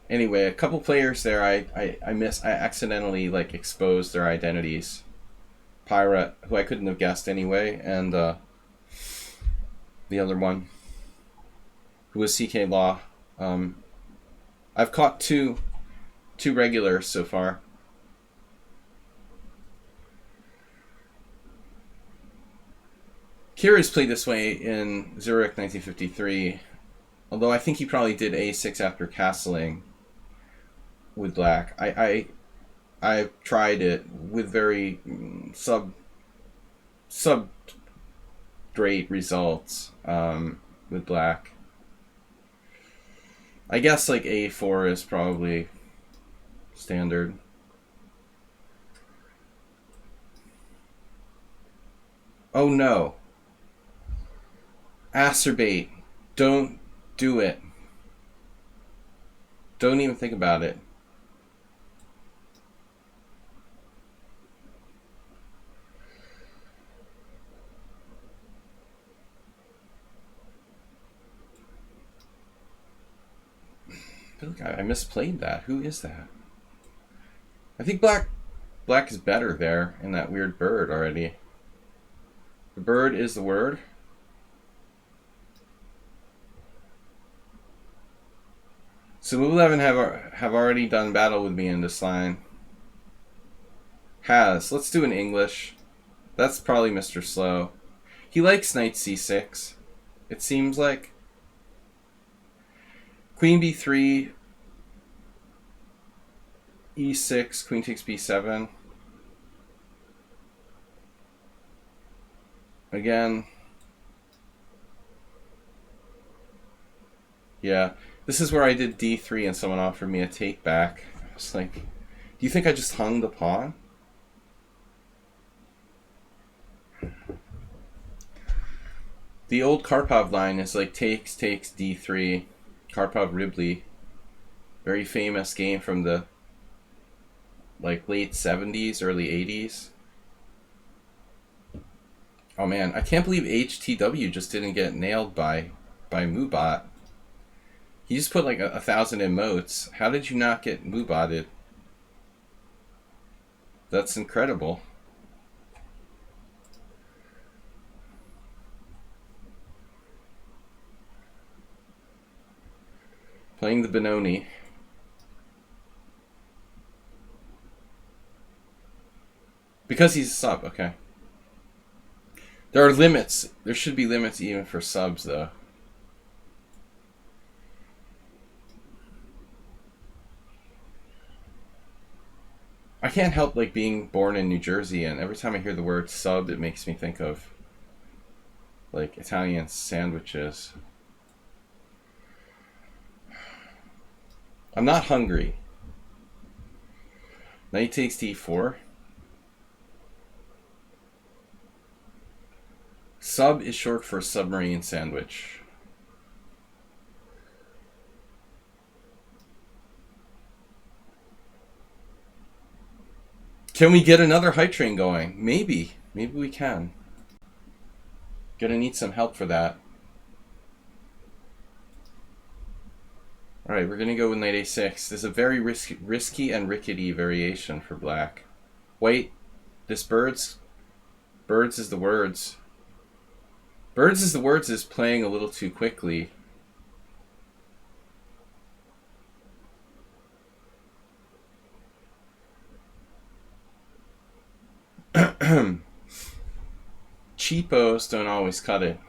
S1: Anyway, a couple players there I accidentally like exposed their identities. Pirate, who I couldn't have guessed anyway, and the other one, who was CK Law. I've caught two regulars so far. Kyrgios played this way in Zurich 1953, although I think he probably did a6 after castling with black. I've tried it with very sub great results with black. I guess like a4 is probably standard. Oh no. Acerbate. Don't do it. Don't even think about it. I feel like I misplayed that. Who is that? I think black is better there in that weird bird already. The bird is the word. So Move 11 have already done battle with me in this line. Has. Let's do an English. That's probably Mr. Slow. He likes knight c6. It seems like. Queen b3. e6. Queen takes b7. Again. Yeah. This is where I did d3 and someone offered me a take back. I was like, do you think I just hung the pawn? The old Karpov line is like takes, d3. Karpov-Ribley. Very famous game from the like late 70s, early 80s. Oh man, I can't believe HTW just didn't get nailed by Mubot. He just put like 1,000 emotes. How did you not get Mubotted? That's incredible. Playing the Benoni. Because he's a sub, okay. There are limits. There should be limits even for subs, though. I can't help like being born in New Jersey, and every time I hear the word sub, it makes me think of like Italian sandwiches. I'm not hungry. Knight takes d4. Sub is short for submarine sandwich. Can we get another hype train going? Maybe. Maybe we can. Gonna need some help for that. Alright, we're gonna go with knight a6. There's a very risky and rickety variation for black. White, this birds is the words. Birds is the words is playing a little too quickly. Cheapos don't always cut it.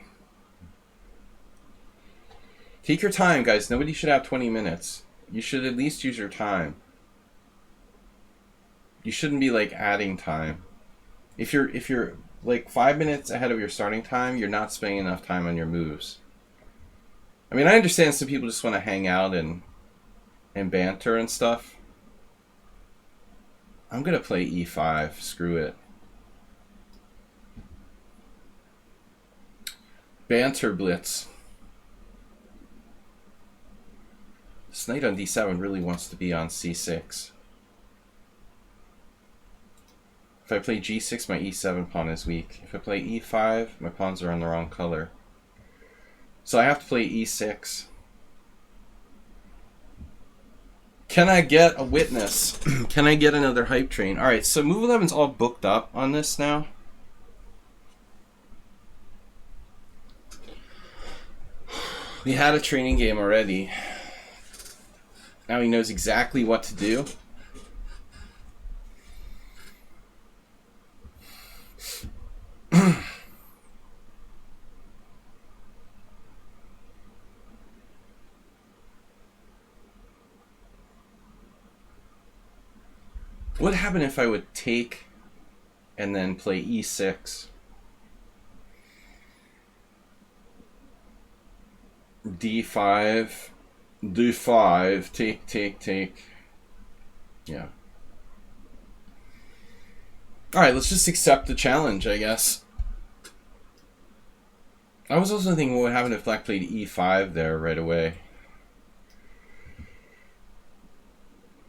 S1: Take your time, guys. Nobody should have 20 minutes. You should at least use your time. You shouldn't be like adding time. If you're like 5 minutes ahead of your starting time, you're not spending enough time on your moves. I mean, I understand some people just want to hang out and banter and stuff. I'm gonna play e5. Screw it. Banter blitz. This knight on d7 really wants to be on c6. If I play g6, my e7 pawn is weak. If I play e5, my pawns are on the wrong color. So I have to play e6. Can I get a witness? Can I get another hype train? Alright, so Move 11's all booked up on this now. We had a training game already. Now he knows exactly what to do. What would happen if I would take and then play e6? d5, d5, take. Yeah. Alright, let's just accept the challenge, I guess. I was also thinking what would happen if black played e5 there right away.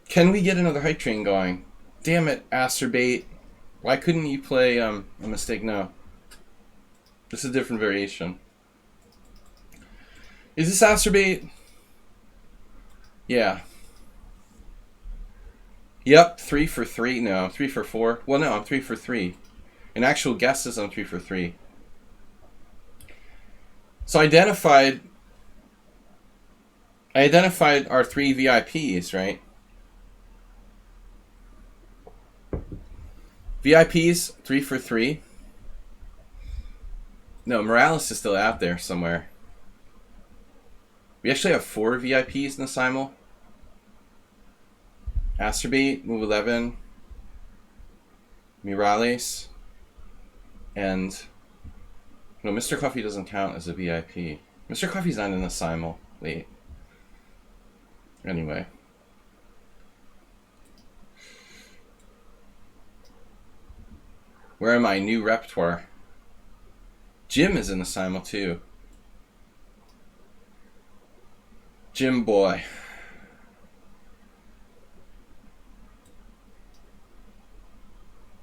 S1: Can we get another height train going? Damn it, Acerbate. Why couldn't you play a mistake? No. This is a different variation. Is this Acerbate? Yeah. Yep, 3 for 3. No, 3 for 4. Well, no, I'm 3 for 3. In actual guesses, I'm 3 for 3. So I identified our 3 VIPs, right? VIPs, 3 for 3. No, Morales is still out there somewhere. We actually have 4 VIPs in the Simul. Acerbate, move 11. Morales. And... no, Mr. Coffee doesn't count as a VIP. Mr. Coffee's not in the Simul. Wait. Anyway. Where am I? New repertoire. Jim is in the Simul too. Jim boy.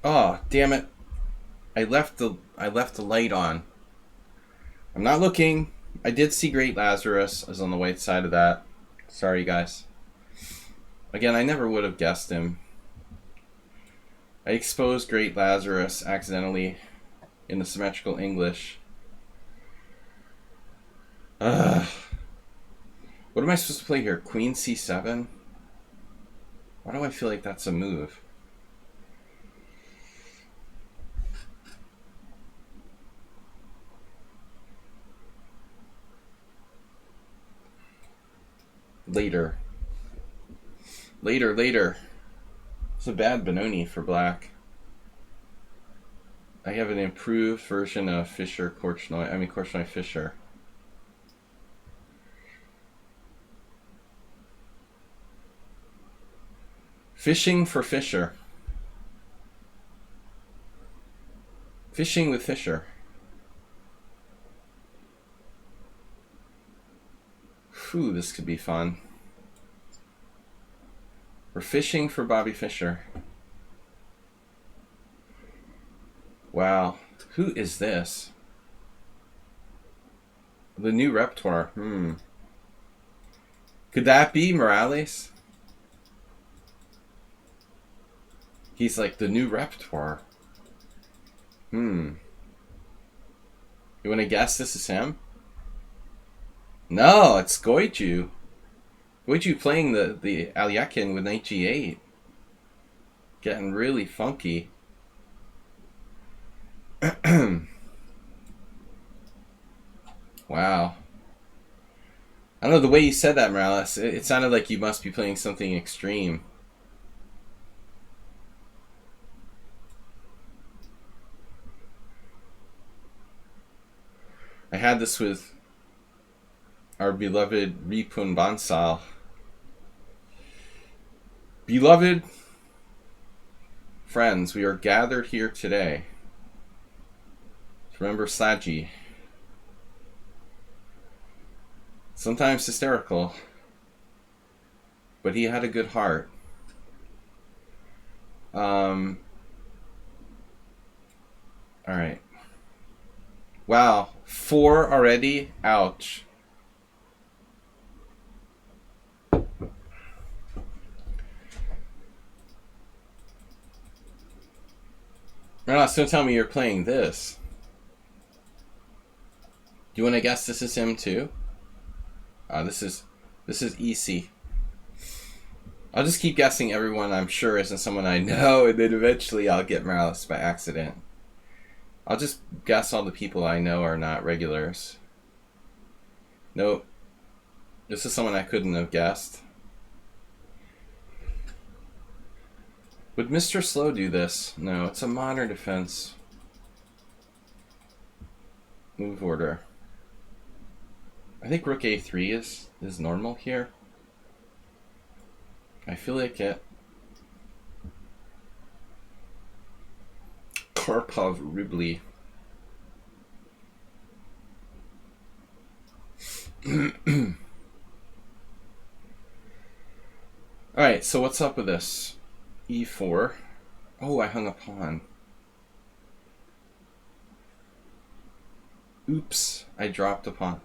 S1: Oh, damn it. I left the light on. I'm not looking. I did see Great Lazarus. I was on the white side of that. Sorry, guys. Again, I never would have guessed him. I exposed Great Lazarus accidentally in the symmetrical English. What am I supposed to play here? Queen c7? Why do I feel like that's a move? Later. It's a bad Benoni for black. I have an improved version of Korchnoi Fischer. Fishing for Fischer. Fishing with Fischer. Whew, this could be fun. We're fishing for Bobby Fischer. Wow. Who is this? The new repertoire. Could that be Morales? He's like the new repertoire. You want to guess this is him? No, it's Goiju. Goiju playing the Alyakin with knight g8. Getting really funky. Wow. I don't know, the way you said that, Morales, it sounded like you must be playing something extreme. I had this with our beloved Ripun Bansal. Beloved friends, we are gathered here today to remember Sladgie. Sometimes hysterical, but he had a good heart. All right. Wow, 4 already? Ouch. Ross, don't tell me you're playing this. Do you want to guess this is him too? This is EC. I'll just keep guessing everyone I'm sure isn't someone I know, and then eventually I'll get Morales by accident. I'll just guess all the people I know are not regulars. Nope. This is someone I couldn't have guessed. Would Mr. Slow do this? No, it's a modern defense. Move order. I think rook a3 is normal here. I feel like it. Karpov Rubly. Alright, so what's up with this? E4. Oh, I hung a pawn. Oops, I dropped a pawn.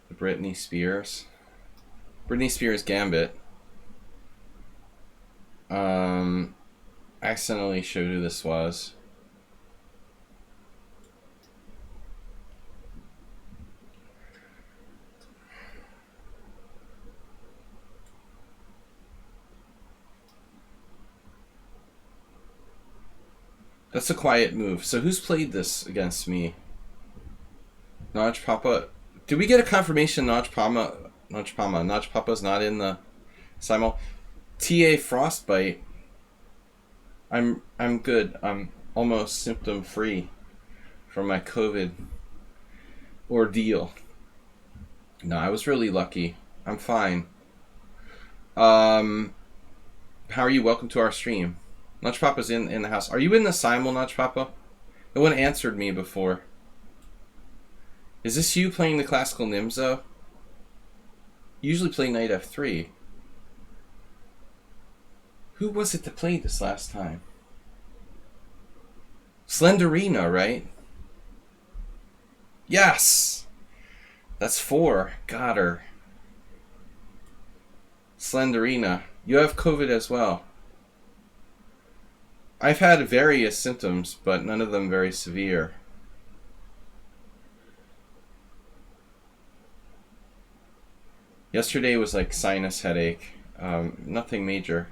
S1: The Britney Spears. Britney Spears Gambit. I accidentally showed who this was. That's a quiet move. So who's played this against me? Notch Papa. Did we get a confirmation Notch Papa's not in the Simul? TA Frostbite. I'm good. I'm almost symptom free from my COVID ordeal. No, I was really lucky. I'm fine. How are you? Welcome to our stream. Notch Papa's in the house. Are you in the Simul, Notch Papa? No one answered me before. Is this you playing the classical Nimzo? You usually play knight f3. Who was it that played this last time? Slenderina, right? Yes! That's 4. Got her. Slenderina. You have COVID as well. I've had various symptoms, but none of them very severe. Yesterday was like sinus headache. Nothing major.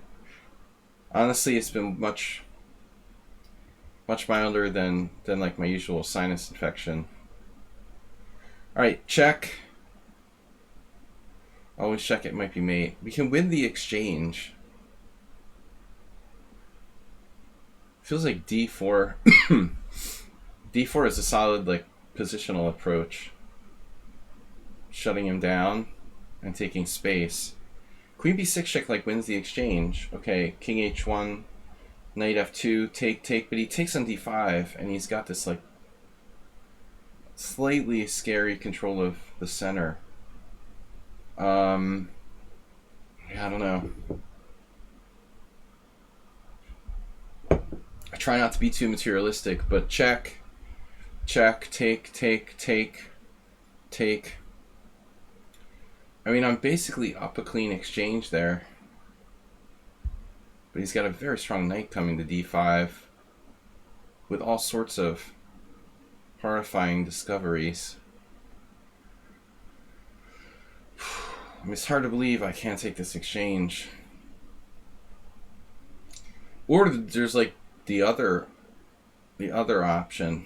S1: Honestly, it's been much milder than like my usual sinus infection. Alright, check. Always check it might be mate. We can win the exchange. Feels like d4. d4 is a solid like positional approach. Shutting him down and taking space. Queen b6 check like wins the exchange. Okay, king h1, knight f2, take, but he takes on d5, and he's got this like slightly scary control of the center. Yeah, I don't know. I try not to be too materialistic, but check, take. I mean, I'm basically up a clean exchange there. But he's got a very strong knight coming to d5 with all sorts of horrifying discoveries. I mean, it's hard to believe I can't take this exchange. Or there's like the other option.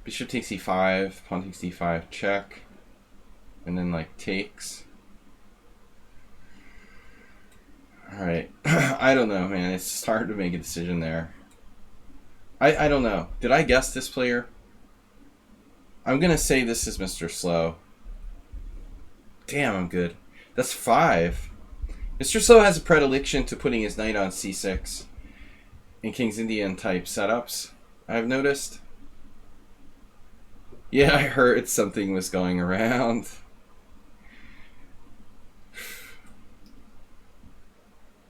S1: Bishop takes e5, pawn takes d5, check, and then like takes. Alright, I don't know, man. It's hard to make a decision there. I don't know. Did I guess this player? I'm gonna say this is Mr. Slow. Damn, I'm good. That's 5. Mr. Slow has a predilection to putting his knight on c6 in King's Indian type setups, I've noticed. Yeah, I heard something was going around.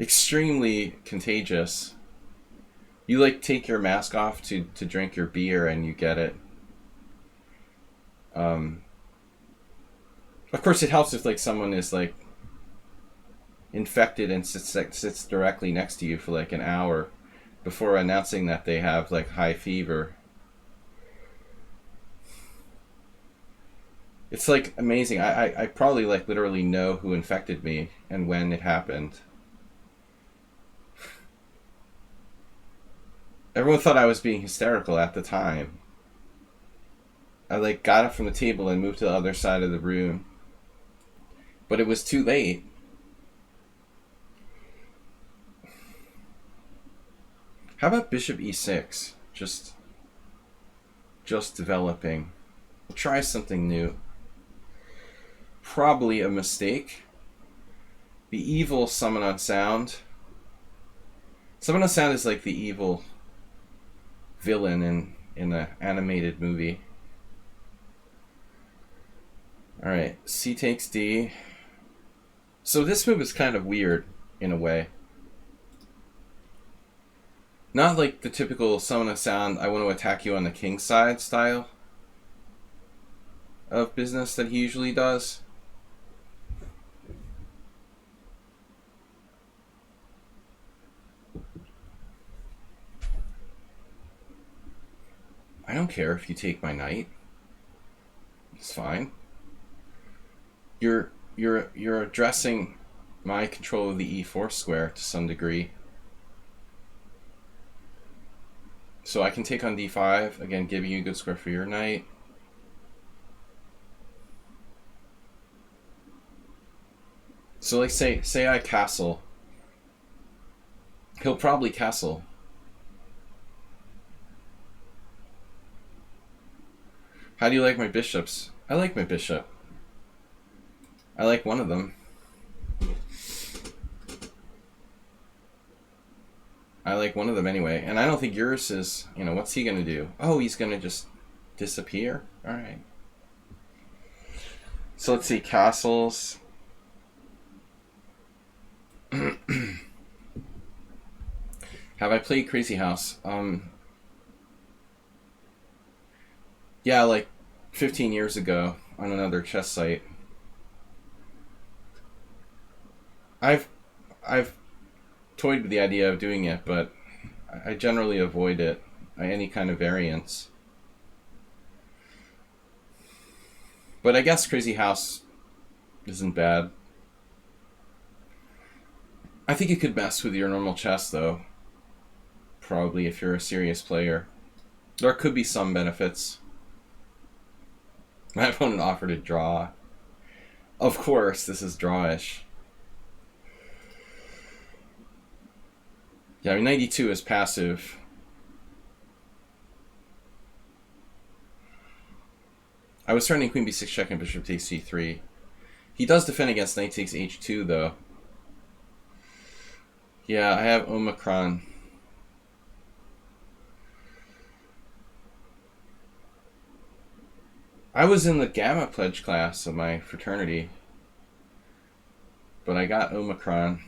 S1: Extremely contagious. You like take your mask off to drink your beer and you get it. Of course it helps if like someone is like infected and sits directly next to you for like an hour before announcing that they have like high fever. It's like amazing. I probably like literally know who infected me and when it happened. Everyone thought I was being hysterical at the time. I like got up from the table and moved to the other side of the room. But it was too late. How about bishop e6? Just developing. We'll try something new. Probably a mistake. The evil summon on sound. Summon on sound is like the evil villain in an animated movie. Alright, c takes d. So this move is kind of weird in a way. Not like the typical summon a sound, I want to attack you on the king side style of business that he usually does. I don't care if you take my knight. It's fine. You're addressing my control of the e4 square to some degree. So I can take on d5, again giving you a good square for your knight. So like say I castle. He'll probably castle. How do you like my bishops? I like my bishop. I like one of them. I like one of them anyway. And I don't think yours is, you know, what's he going to do? Oh, he's going to just disappear? Alright. So let's see, castles. Have I played Crazy House? Yeah, like 15 years ago on another chess site. I've toyed with the idea of doing it, but I generally avoid it, any kind of variance. But I guess Crazy House isn't bad. I think it could mess with your normal chess, though. Probably if you're a serious player. There could be some benefits. My opponent offered a draw. Of course, this is drawish. Yeah, I mean, 92 is passive. I was threatening queen b6 check and bishop takes c3. He does defend against knight takes h2, though. Yeah, I have Omicron. I was in the Gamma Pledge class of my fraternity, but I got Omicron.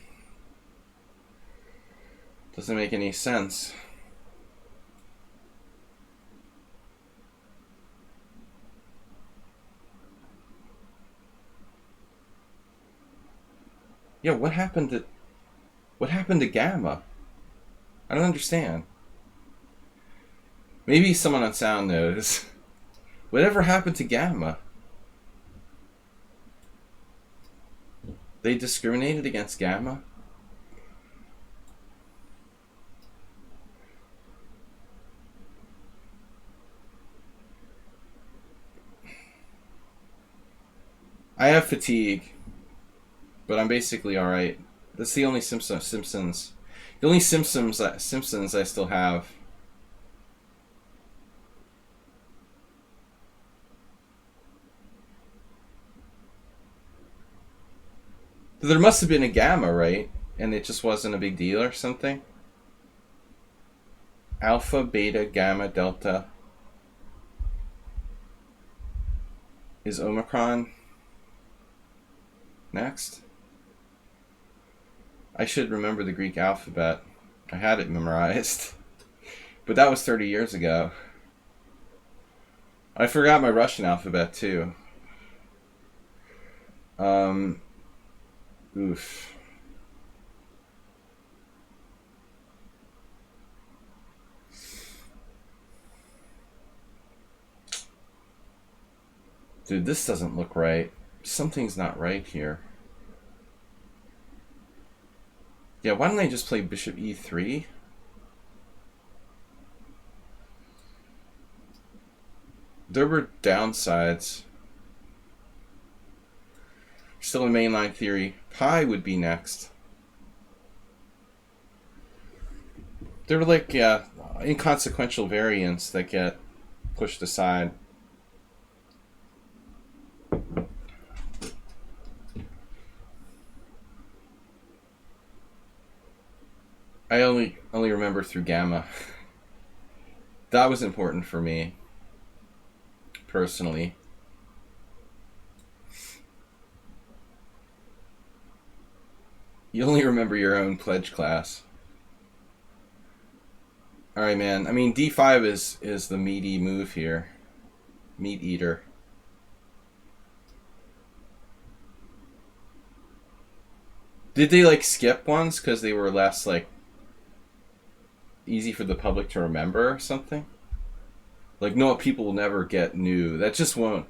S1: Doesn't make any sense. Yeah, what happened to Gamma? I don't understand. Maybe someone on sound knows. Whatever happened to Gamma? They discriminated against Gamma? I have fatigue, but I'm basically alright. That's the only Simpsons. The only Simpsons I still have. There must have been a Gamma, right? And it just wasn't a big deal or something? Alpha, beta, gamma, delta. Is Omicron next? I should remember the Greek alphabet. I had it memorized. But that was 30 years ago. I forgot my Russian alphabet too. Oof. Dude, this doesn't look right. Something's not right here. Yeah, why don't I just play bishop e3? There were downsides. Still in mainline theory. Pi would be next. There were like, yeah, inconsequential variants that get pushed aside. I only remember through gamma. That was important for me, personally. You only remember your own pledge class. Alright, man. I mean, d5 is the meaty move here. Meat eater. Did they, like, skip ones because they were less, like, easy for the public to remember or something? Like, no, people will never get new. That just won't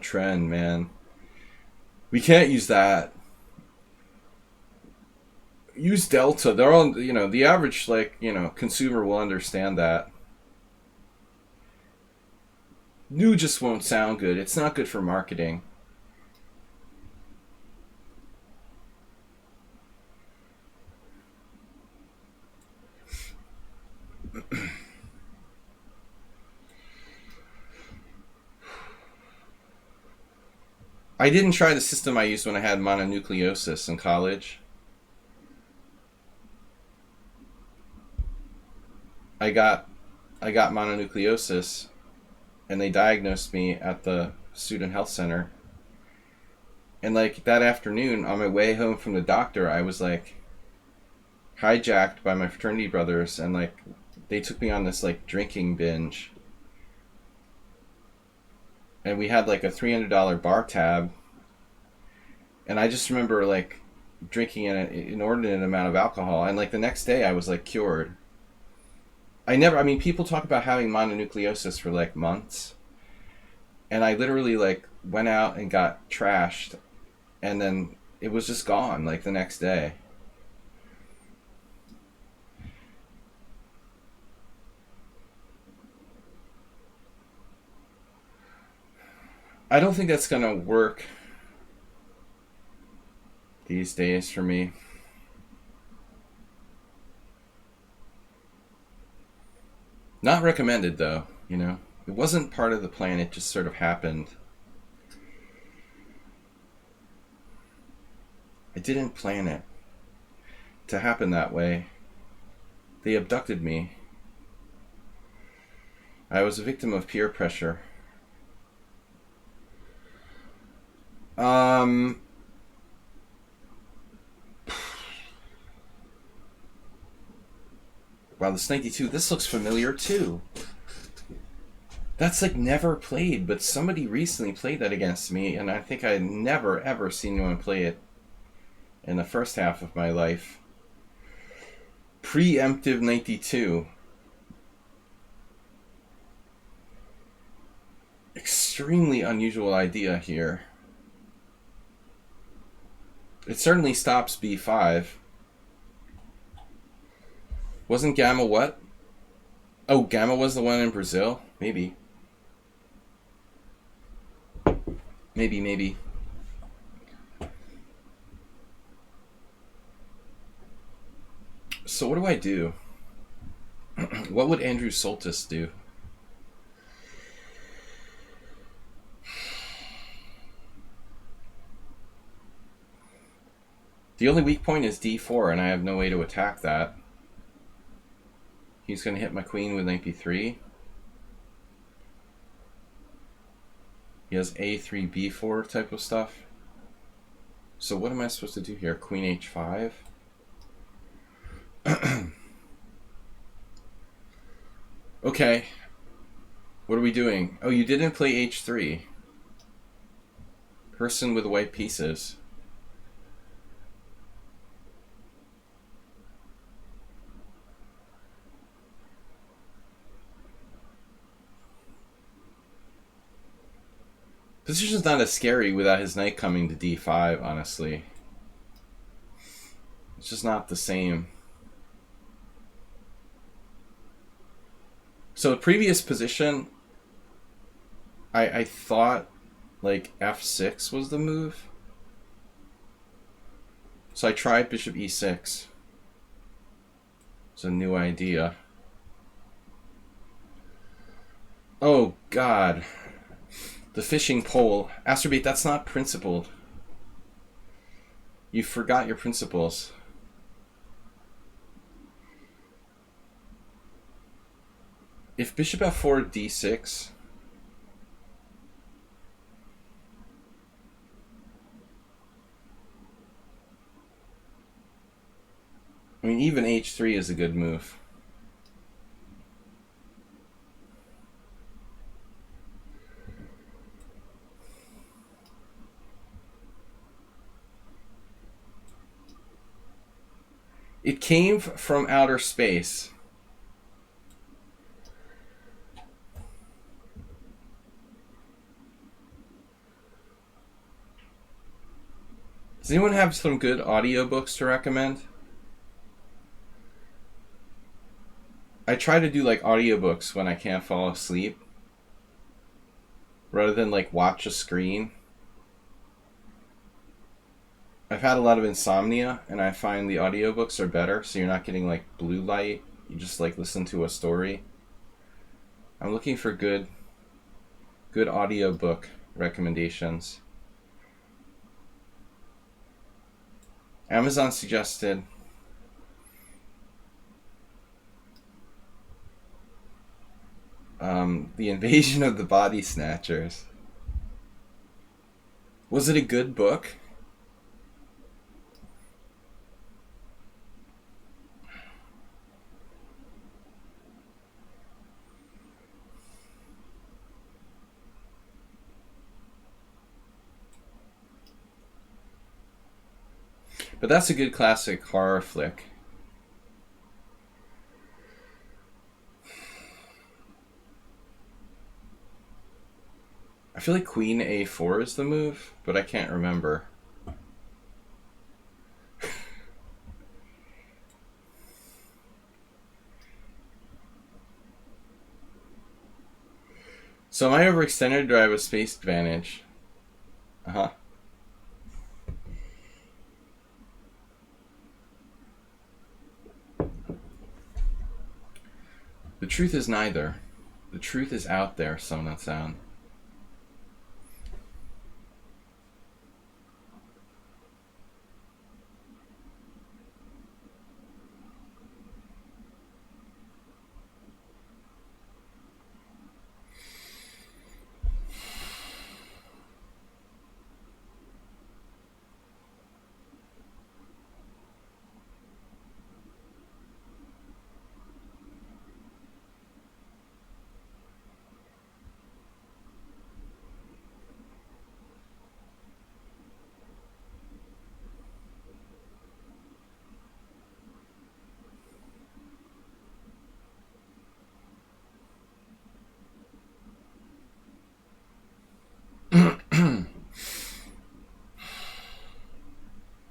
S1: trend, man. We can't use that. Use delta. They're all, the average, like, consumer will understand that. New just won't sound good. It's not good for marketing. I didn't try the system I used when I had mononucleosis in college. I got mononucleosis, and they diagnosed me at the student health center. And like that afternoon, on my way home from the doctor, I was like hijacked by my fraternity brothers, and like they took me on this like drinking binge. And we had like a $300 bar tab, and I just remember like drinking an inordinate amount of alcohol, and like the next day I was like cured. People talk about having mononucleosis for like months, and I literally like went out and got trashed, and then it was just gone like the next day. I don't think that's gonna work these days for me. Not recommended though, It wasn't part of the plan, it just sort of happened. I didn't plan it to happen that way. They abducted me. I was a victim of peer pressure. Wow, this 92, this looks familiar too. That's like never played, but somebody recently played that against me, and I think I had never ever seen anyone play it in the first half of my life. Preemptive 92. Extremely unusual idea here. It certainly stops b5. Wasn't Gamma what? Oh, Gamma was the one in Brazil? Maybe. Maybe. So what do I do? What would Andrew Soltis do? The only weak point is d4, and I have no way to attack that. He's going to hit my queen with knight b3. He has a3, b4 type of stuff. So what am I supposed to do here? Queen h5? Okay. What are we doing? Oh, you didn't play h3. Person with white pieces. Position's not as scary without his knight coming to d5, honestly. It's just not the same. So the previous position, I thought like f6 was the move. So I tried bishop e6. It's a new idea. Oh, God. The fishing pole. Astrobate, that's not principled. You forgot your principles. If bishop f4, d6... I mean, even h3 is a good move. It came from outer space. Does anyone have some good audiobooks to recommend? I try to do like audiobooks when I can't fall asleep, rather than like watch a screen. I've had a lot of insomnia, and I find the audiobooks are better, so you're not getting like blue light. You just like listen to a story. I'm looking for good audiobook recommendations. Amazon suggested The Invasion of the Body Snatchers. Was it a good book? But that's a good classic horror flick. I feel like Queen A4 is the move, but I can't remember. So am I overextended or do I have a space advantage? Uh-huh. The truth is neither. The truth is out there, Sona Sound.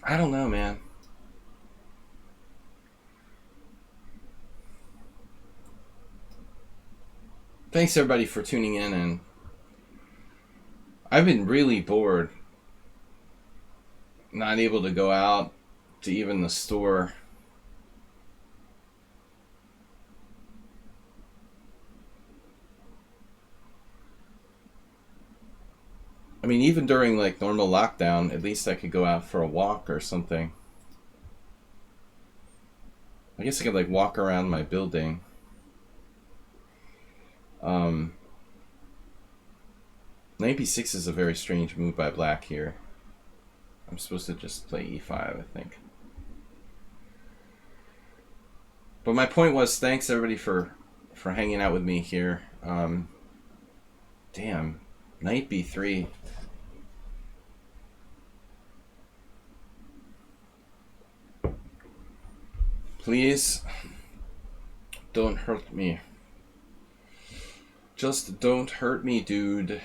S1: I don't know, man. Thanks everybody for tuning in, and I've been really bored. Not able to go out to even the store. I mean, even during like normal lockdown, at least I could go out for a walk or something. I guess I could like walk around my building. Knight b6 is a very strange move by black here. I'm supposed to just play e5, I think. But my point was, thanks everybody for hanging out with me here. Damn, Knight b3. Please don't hurt me. Just don't hurt me, dude.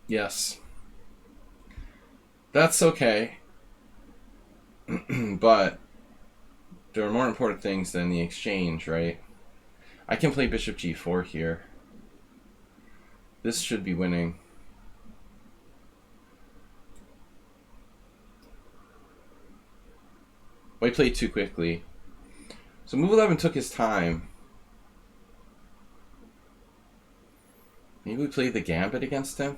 S1: Yes. That's okay. But there are more important things than the exchange, right? I can play bishop g4 here. This should be winning. White played too quickly. So move 11 took his time. Maybe we play the gambit against him?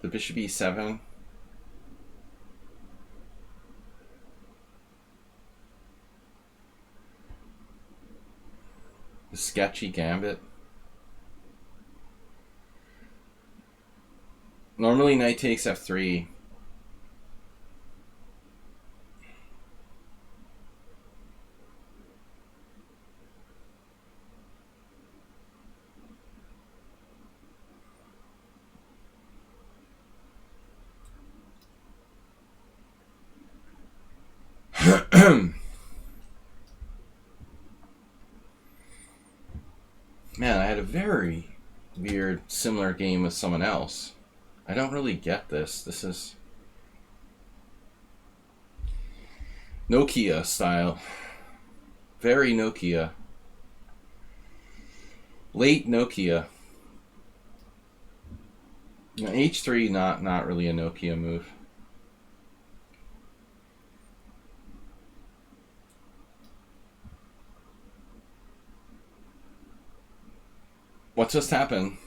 S1: The bishop e7. The sketchy gambit. Normally knight takes f3. Man, I had a very weird, similar game with someone else. I don't really get this. This is Nokia style. Very Nokia. Late Nokia. Now, H3, not really a Nokia move. What just happened?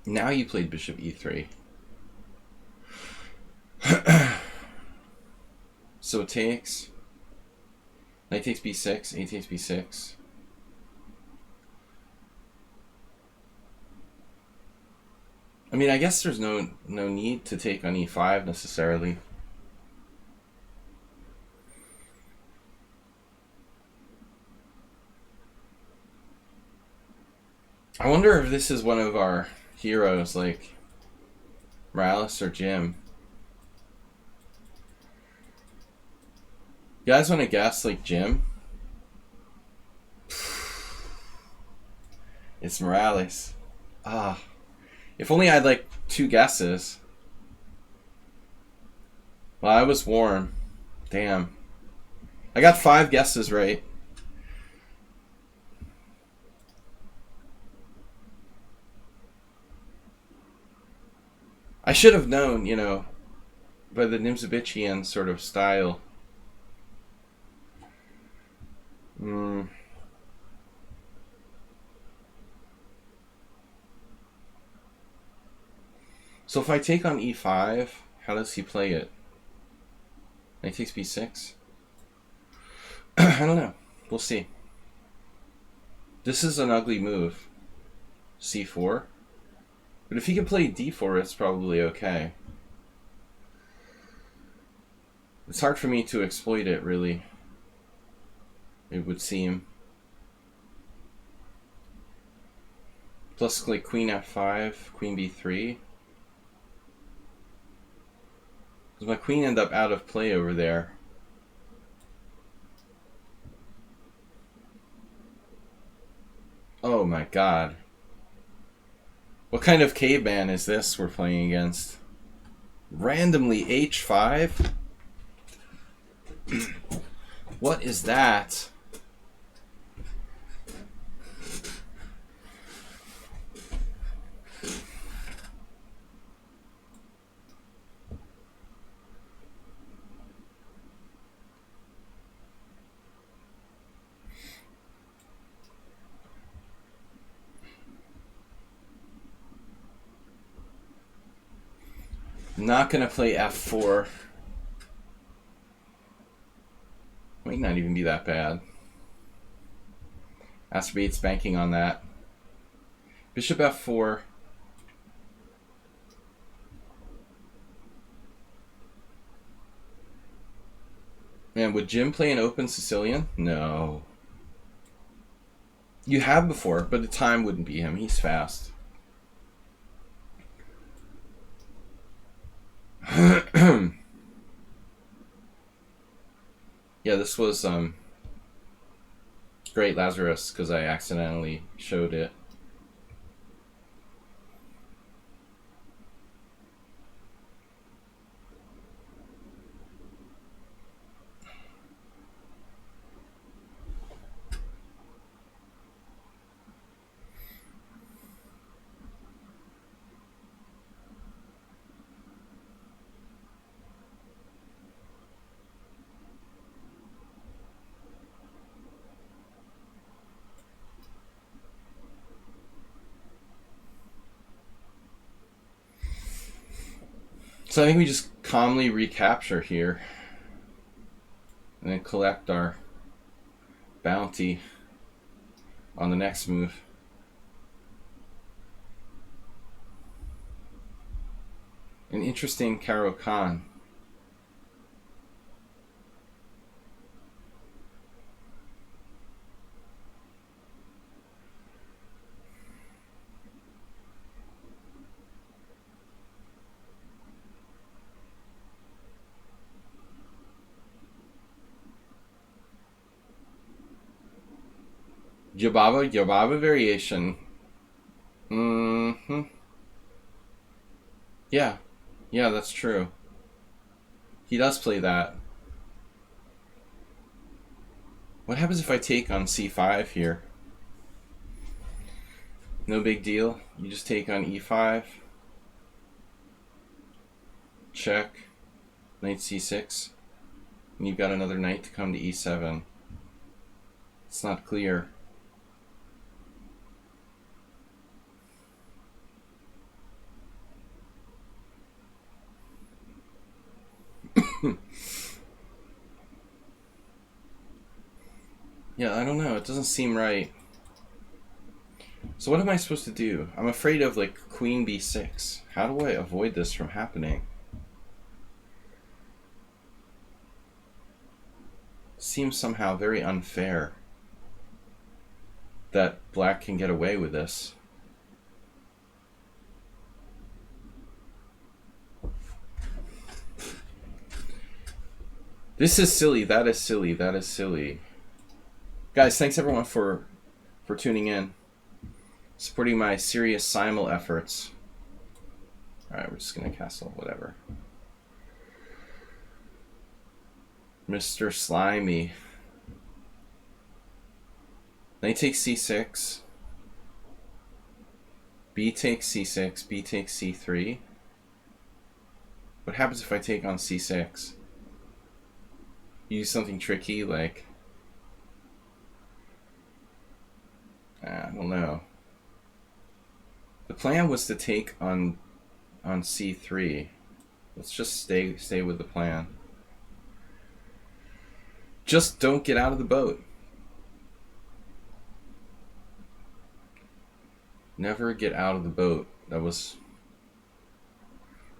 S1: Now you played bishop e3. So it takes. Knight takes b6, a takes b6. I mean, I guess there's no need to take on e5 necessarily. I wonder if this is one of our heroes, like Morales or Jim. You guys want to guess, like Jim? It's Morales. Ah. If only I had like 2 guesses. Well, I was warm. Damn. I got 5 guesses right. I should have known, you know, by the Nimzovician sort of style. So if I take on e5, how does he play it? Knight takes b6? I don't know. We'll see. This is an ugly move. c4. But if he can play d4, it's probably okay. It's hard for me to exploit it, really. It would seem. Plus, like, queen f5, queen b3. Does my queen end up out of play over there? Oh my god. What kind of caveman is this we're playing against? Randomly h5? What is that? Not gonna play f4. Might not even be that bad. Astrobate's banking on that. Bishop f4. Man, would Jim play an open Sicilian? No. You have before, but the time wouldn't be him. He's fast. Yeah, this was great, Lazarus, because I accidentally showed it. So I think we just calmly recapture here and then collect our bounty on the next move. An interesting Caro-Kann. Yobaba variation. Yeah. Yeah, that's true. He does play that. What happens if I take on c5 here? No big deal. You just take on e5. Check. Knight c6. And you've got another knight to come to e7. It's not clear. Yeah, I don't know. It doesn't seem right. So what am I supposed to do? I'm afraid of like queen b6. How do I avoid this from happening? Seems somehow very unfair that black can get away with this. This is silly. That is silly. That is silly. Guys, thanks everyone for tuning in, supporting my serious Simul efforts. All right, we're just gonna castle whatever. Mr. Slimy. Knight takes c6. B takes c6. B takes c3. What happens if I take on c6? Use something tricky like... I don't know. The plan was to take on c3. Let's just stay with the plan. Just don't get out of the boat. Never get out of the boat. That was...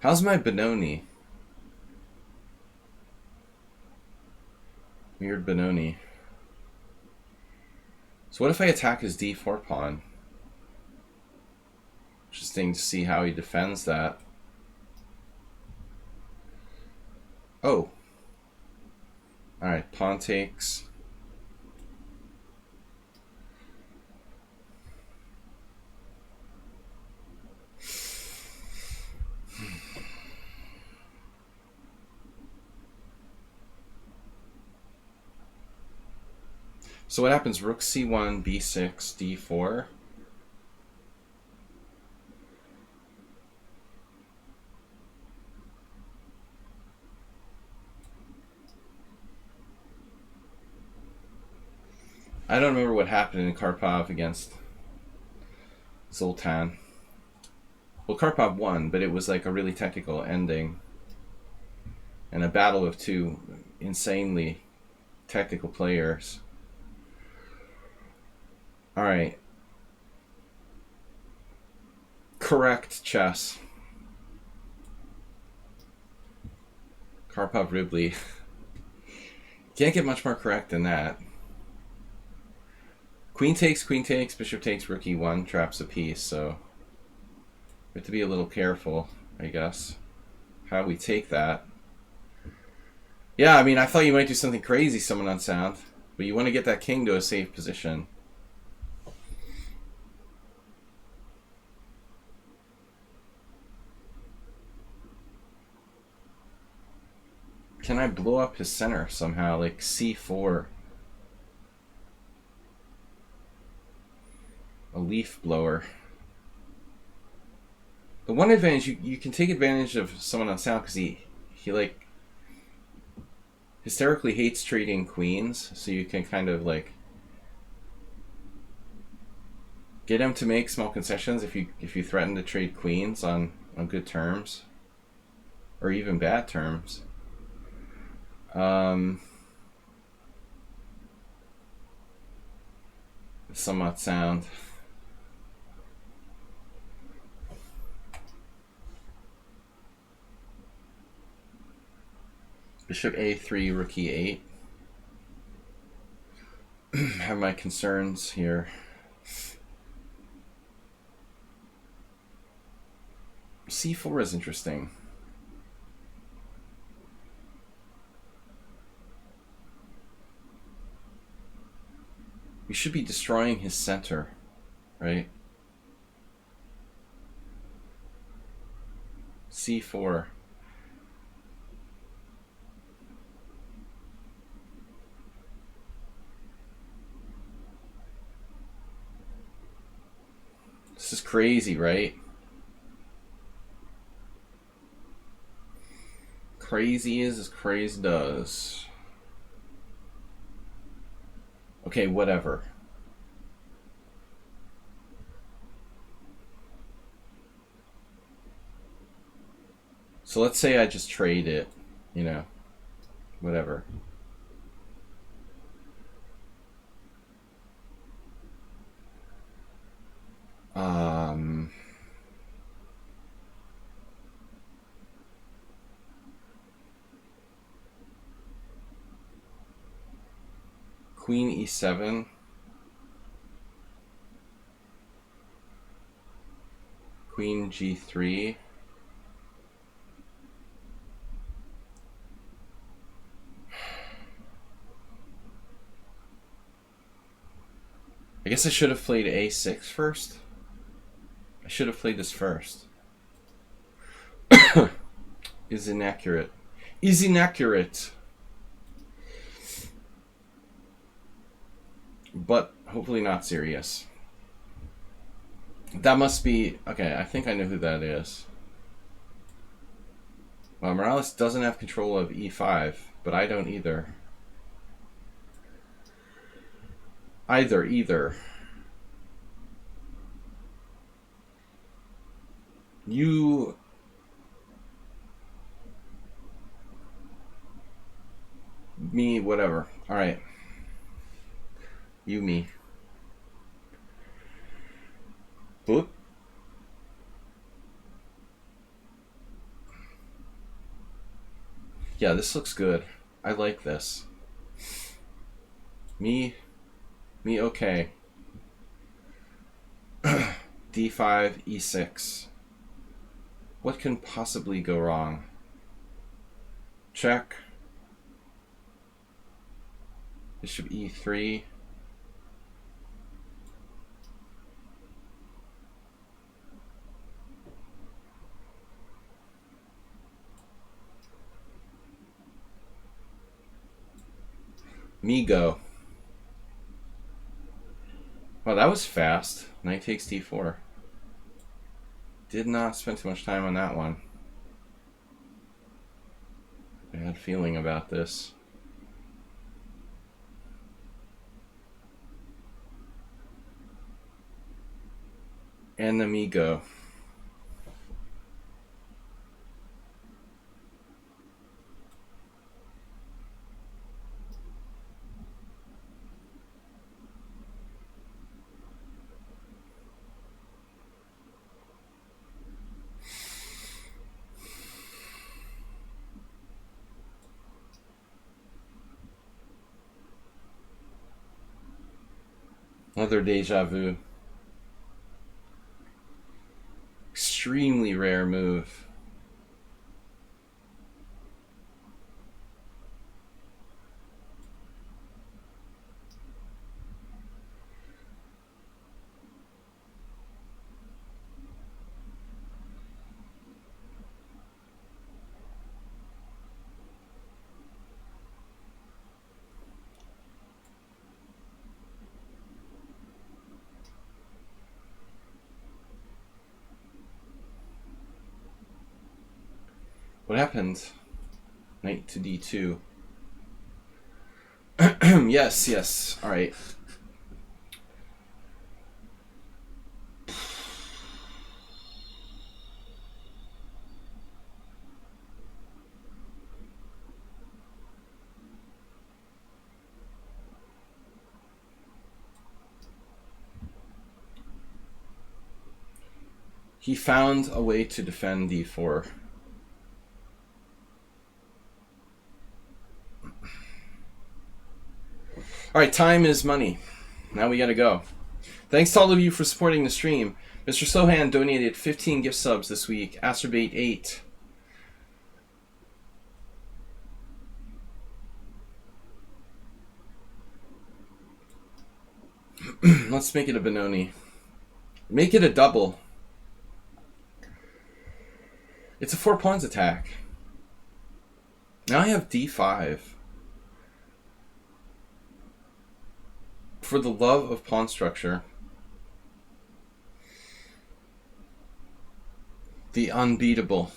S1: How's my Benoni? Weird Benoni. So what if I attack his d4 pawn? Interesting to see how he defends that. Oh. Alright, pawn takes. So what happens? Rook c1, b6, d4. I don't remember what happened in Karpov against Zoltan. Well, Karpov won, but it was like a really technical ending. And a battle of two insanely technical players. Alright. Correct chess. Karpov Ridley. Can't get much more correct than that. Queen takes, bishop takes, rook e1, traps a piece, so we have to be a little careful, I guess, how we take that. Yeah, I mean, I thought you might do something crazy, someone on sound, but you want to get that king to a safe position. Can I blow up his center somehow, like c4? A leaf blower. The one advantage, you can take advantage of someone on sound because he like hysterically hates trading queens, so you can kind of like get him to make small concessions if you threaten to trade queens on good terms. or even bad terms. Somewhat sound. Bishop A3, rook E8. Have my concerns here. C4 is interesting. We should be destroying his center, right? C4. This is crazy, right? Crazy is as crazy does. Okay, whatever. So let's say I just trade it, you know, whatever. Queen E7. Queen G3. I guess I should have played A6 first. I should have played this first. Is inaccurate. Is inaccurate. But hopefully not serious. That must be... Okay, I think I know who that is. Well, Morales doesn't have control of E5, but I don't either. Either. You... Me, whatever. Alright. You, me. Boop. Yeah, this looks good. I like this. Me, okay. D5, E6. What can possibly go wrong? Check. Bishop E3. Me go. Wow, that was fast. Knight takes D4. Did not spend too much time on that one. Bad feeling about this. And the me go. Another deja vu. Extremely rare move. What happened? Knight to D2. Yes. All right. He found a way to defend d4. Alright, time is money. Now we gotta go. Thanks to all of you for supporting the stream. Mr. Sohan donated 15 gift subs this week. Astrobate 8. Let's make it a Benoni. Make it a double. It's a 4 pawns attack. Now I have d5. For the love of pawn structure. The unbeatable.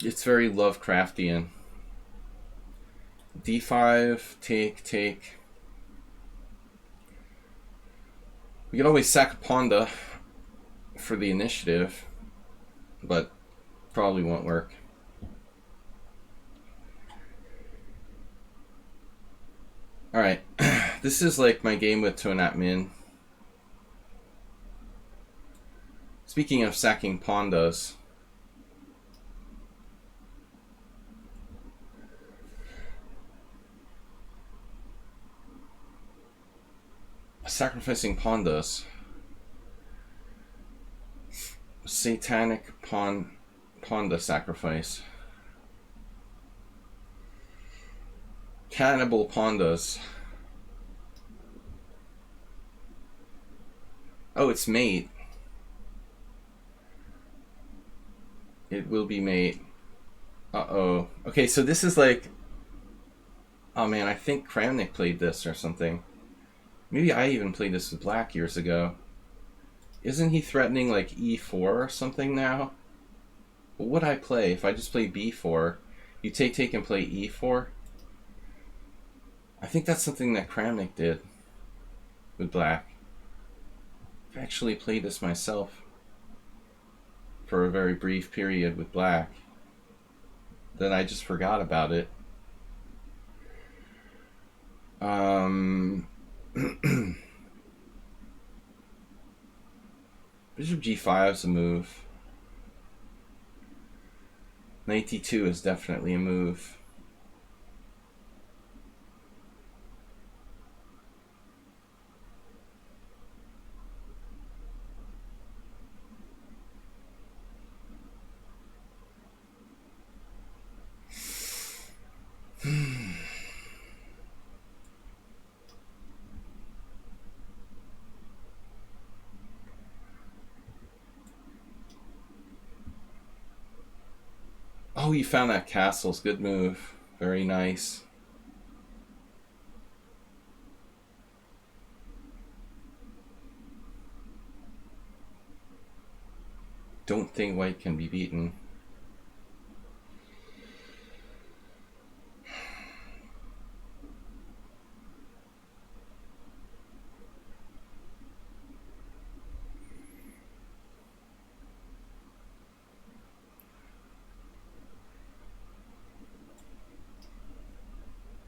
S1: It's very Lovecraftian. d5, take. We can always sack Ponda for the initiative, but probably won't work. Alright, this is like my game with Tonat Min. Speaking of sacking Pondas, sacrificing Pondas. Satanic Ponda sacrifice. Cannibal Pondas. Oh, it's mate. It will be mate. Uh-oh. Okay, so this is like... Oh man, I think Kramnik played this or something. Maybe I even played this with Black years ago. Isn't he threatening like e4 or something now? What would I play if I just play b4? You take and play e4? I think that's something that Kramnik did with Black. I've actually played this myself for a very brief period with Black. Then I just forgot about it. Bishop g5 is a move. Knight d2 is definitely a move. Oh, you found that castles. Good move. Very nice. Don't think white can be beaten.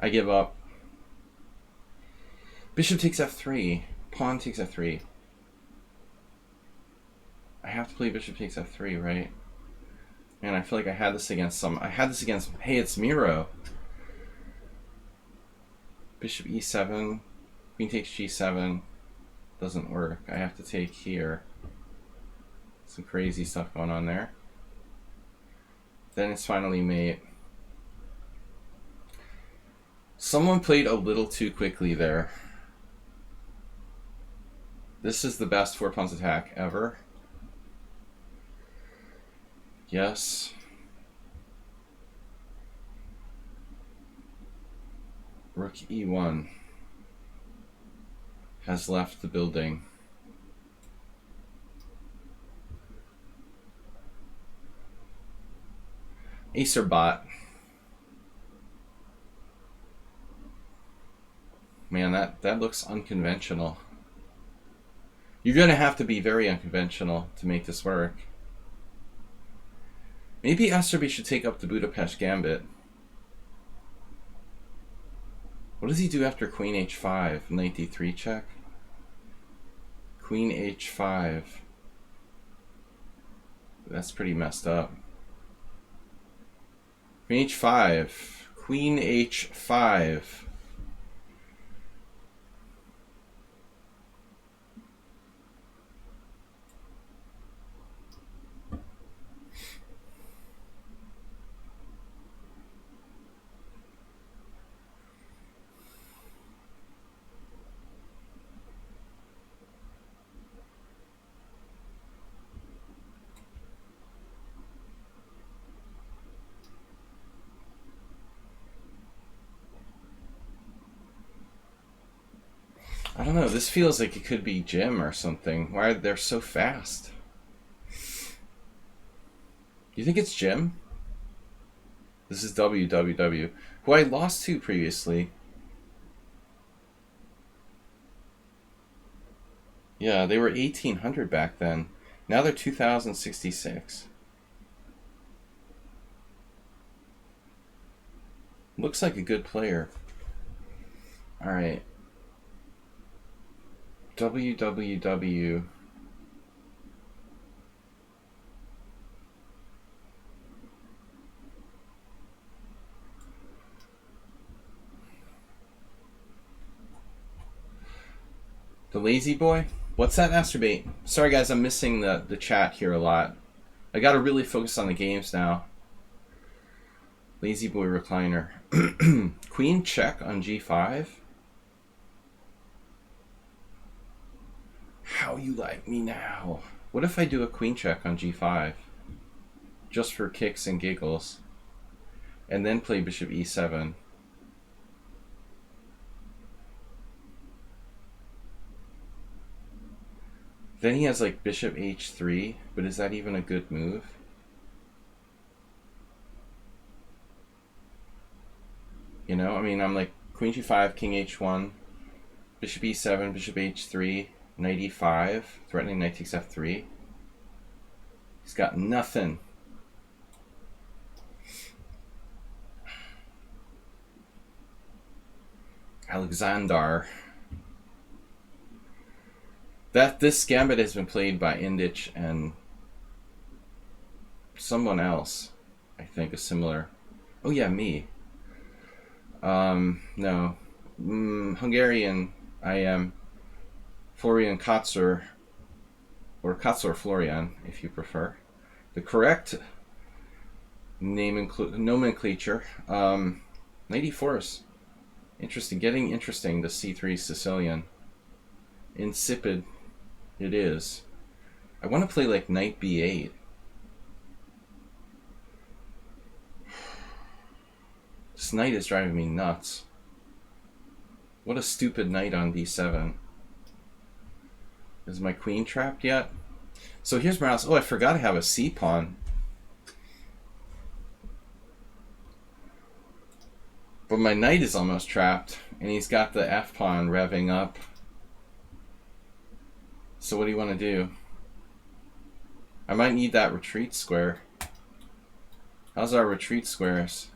S1: I give up. Bishop takes f3. Pawn takes f3. I have to play bishop takes f3, right? Man, I feel like I had this against some... I had this against... Hey, it's Miro. Bishop e7. Queen takes g7. Doesn't work. I have to take here. Some crazy stuff going on there. Then it's finally mate. Someone played a little too quickly there. This is the best 4 pawns attack ever. Yes. Rook e1 has left the building. Acer bot. Man, that looks unconventional. You're going to have to be very unconventional to make this work. Maybe Acerbi should take up the Budapest Gambit. What does he do after queen h5? Knight d3 check? Queen h5. That's pretty messed up. Queen h5. Queen h5. I don't know, this feels like it could be Jim or something. Why are they so fast? You think it's Jim? This is WWW, who I lost to previously. Yeah, they were 1800 back then. Now they're 2066. Looks like a good player. Alright. WWW. The Lazy Boy? What's that, Masturbate? Sorry guys, I'm missing the chat here a lot. I gotta really focus on the games now. Lazy Boy Recliner. Queen check on g5? How you like me now? What if I do a queen check on g5? Just for kicks and giggles. And then play bishop e7. Then he has like bishop h3, but is that even a good move? You know, I mean, I'm like queen g5, king h1, bishop e7, bishop h3, knight e5, threatening knight takes f3. He's got nothing. Alexander. This gambit has been played by Indich and someone else, I think, a similar. Oh yeah, me. No. Hungarian, I am Florian Kotzer, or Kotzer Florian, if you prefer. The correct nomenclature. Knight e4 is interesting, getting interesting, the c3 Sicilian. Insipid it is. I want to play like knight b8. This knight is driving me nuts. What a stupid knight on d7. Is my queen trapped yet? So here's my house. Oh, I forgot to have a c-pawn. But my knight is almost trapped, and he's got the f-pawn revving up. So what do you want to do? I might need that retreat square. How's our retreat squares?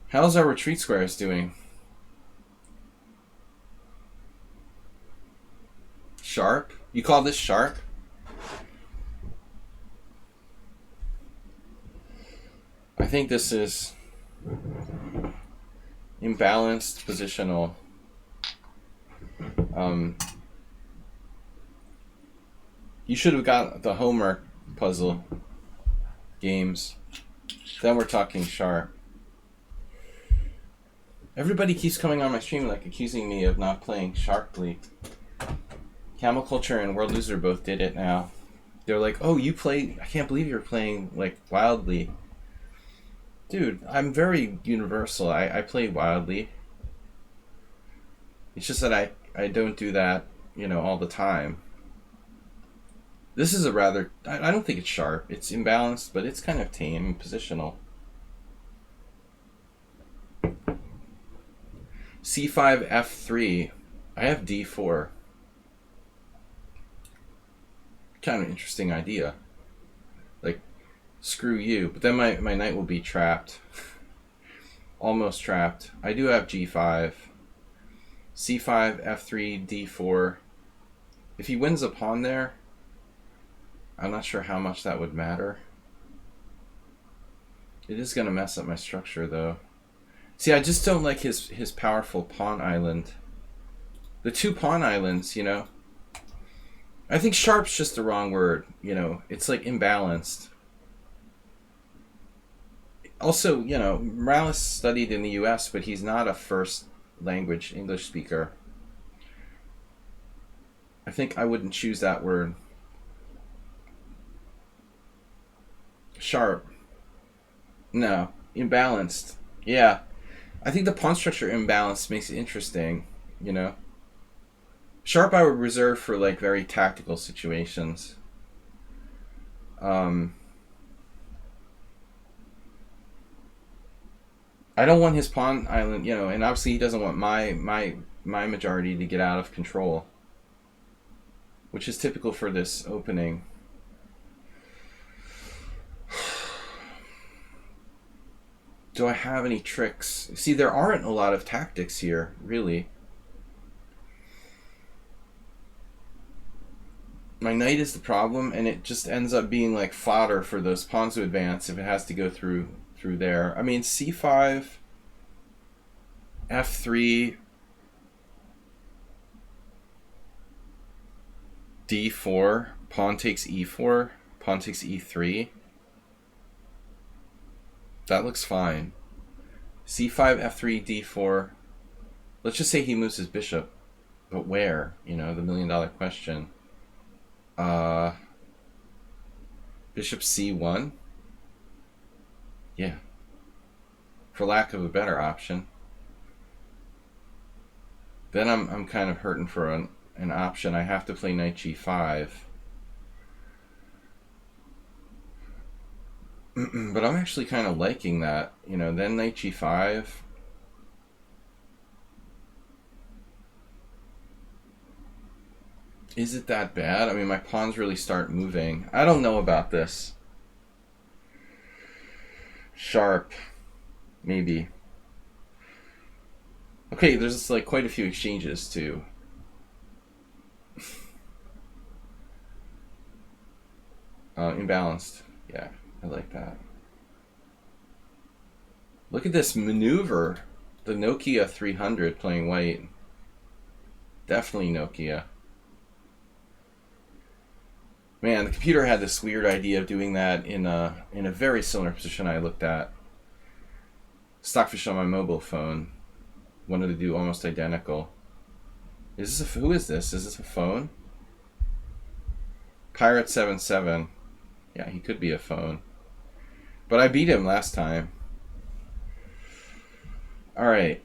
S1: How's our retreat squares doing? Sharp? You call this sharp? I think this is imbalanced positional. You should have got the homework puzzle games. Then we're talking sharp. Everybody keeps coming on my stream like accusing me of not playing sharply. Camel Culture and World Loser both did it now. They're like, oh, you play, I can't believe you're playing like wildly. Dude, I'm very universal. I play wildly. It's just that I don't do that, you know, all the time. This is a rather, I don't think it's sharp. It's imbalanced, but it's kind of tame and positional. C5, F3. I have D4. Kind of interesting idea. Like, screw you. But then my knight will be trapped. Almost trapped. I do have g5. c5, f3, d4. If he wins a pawn there, I'm not sure how much that would matter. It is going to mess up my structure, though. See, I just don't like his powerful pawn island. The two pawn islands, you know. I think sharp's just the wrong word, you know. It's like imbalanced. Also, you know, Morales studied in the US, but he's not a first language English speaker. I think I wouldn't choose that word. Sharp. No. Imbalanced. Yeah. I think the pawn structure imbalance makes it interesting, you know. Sharp I would reserve for like very tactical situations. I don't want his pawn island, you know, and obviously he doesn't want my majority to get out of control, which is typical for this opening. Do I have any tricks? See, there aren't a lot of tactics here, really. My knight is the problem, and it just ends up being like fodder for those pawns to advance if it has to go through there. I mean, c5, f3, d4, pawn takes e4, pawn takes e3. That looks fine. c5, f3, d4. Let's just say he moves his bishop. But where? You know, the $1,000,000 question. Bishop c1? Yeah. For lack of a better option. Then I'm kind of hurting for an option. I have to play knight g5. But I'm actually kind of liking that. You know, then knight g5. Is it that bad? I mean, my pawns really start moving. I don't know about this. Sharp. Maybe. Okay, there's like quite a few exchanges too. Imbalanced. Yeah, I like that. Look at this maneuver. The Nokia 300 playing white. Definitely Nokia. Man, the computer had this weird idea of doing that in a very similar position I looked at. Stockfish on my mobile phone wanted to do almost identical. Who is this? Is this a phone? Pirate77. Yeah, he could be a phone. But I beat him last time. Alright.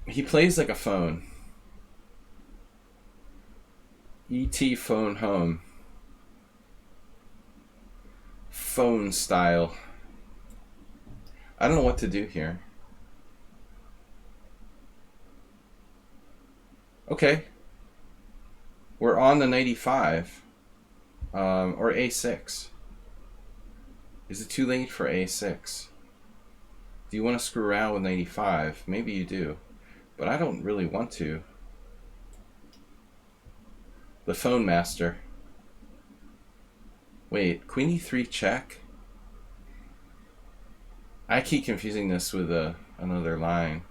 S1: He plays like a phone. ET phone home. Phone style. I don't know what to do here. Okay. We're on the 95. Or a6. Is it too late for a6? Do you want to screw around with 95? Maybe you do. But I don't really want to. The phone master. Wait, queen e3 check? I keep confusing this with another line.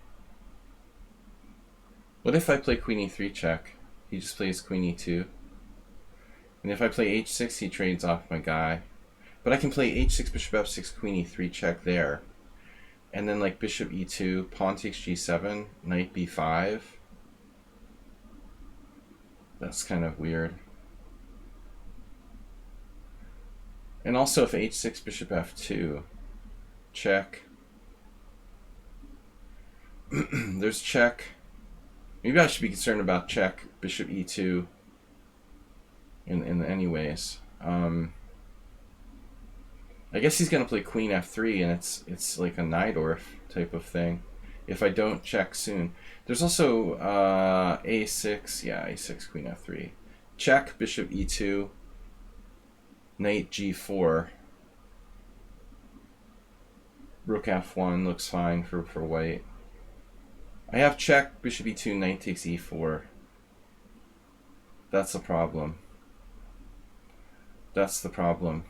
S1: What if I play queen e3 check? He just plays queen e2. And if I play h6, he trades off my guy. But I can play h6, bishop f6, queen e3 check there. And then like bishop e2, pawn takes g7, knight b5. That's kind of weird. And also if h6, bishop f2, check. There's check. Maybe I should be concerned about check, bishop e2 in anyways. I guess he's going to play queen f3, and it's like a Najdorf type of thing if I don't check soon. There's also a6, yeah, a6, queen f3. Check, bishop e2, knight g4. Rook f1 looks fine for white. I have check, bishop e2, knight takes e4. That's the problem. That's the problem.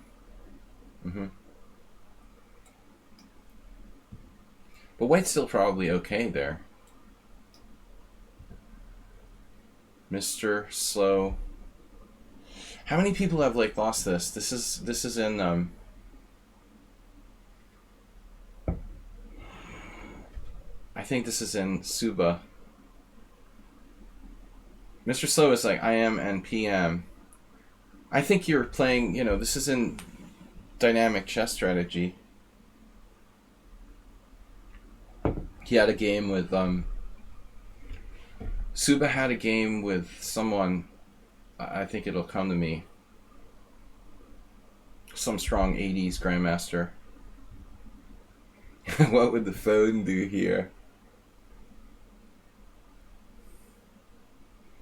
S1: But white's still probably okay there. Mr. Slow. How many people have like lost this? This is in I think this is in Suba. Mr. Slow is like IM and PM. I think you're playing, you know, this is in dynamic chess strategy. He had a game with Suba had a game with someone, I think it'll come to me, some strong 80s grandmaster. What would the phone do here?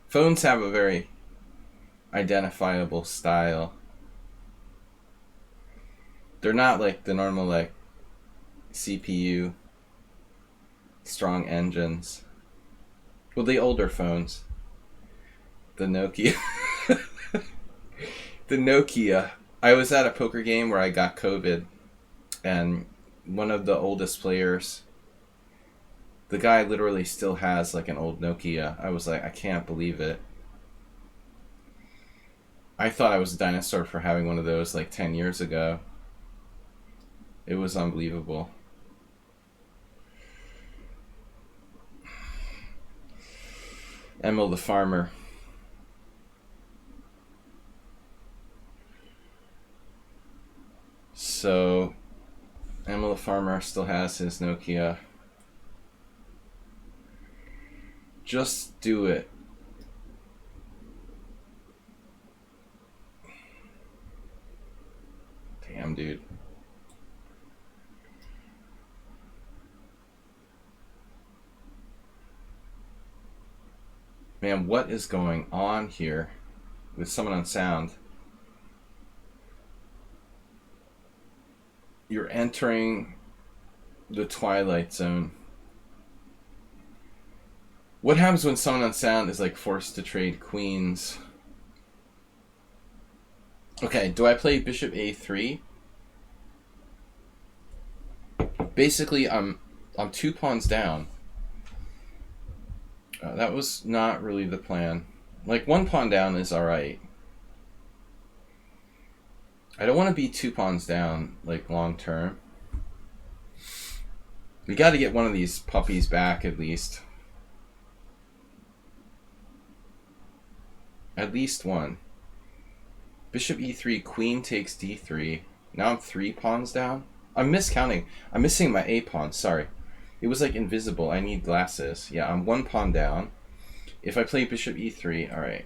S1: Phones have a very identifiable style. They're not like the normal like CPU strong engines. Well, the older phones. The Nokia. The Nokia. I was at a poker game where I got COVID, and one of the oldest players, the guy literally still has like an old Nokia. I was like, I can't believe it. I thought I was a dinosaur for having one of those like 10 years ago. It was unbelievable. Emil the farmer. So, Emil the farmer still has his Nokia. Just do it. Damn, dude. Man, what is going on here with someone on sound? You're entering the twilight zone. What happens when someone on sound is like forced to trade queens? Okay, do I play bishop a3? Basically, I'm 2 pawns down. That was not really the plan. Like 1 pawn down is alright. I don't want to be 2 pawns down like long term. We got to get one of these puppies back at least. At least one. Bishop e3, queen takes d3. Now I'm 3 pawns down. I'm miscounting. I'm missing my a pawn, sorry. It was like invisible. I need glasses. Yeah, I'm 1 pawn down. If I play bishop e3, alright.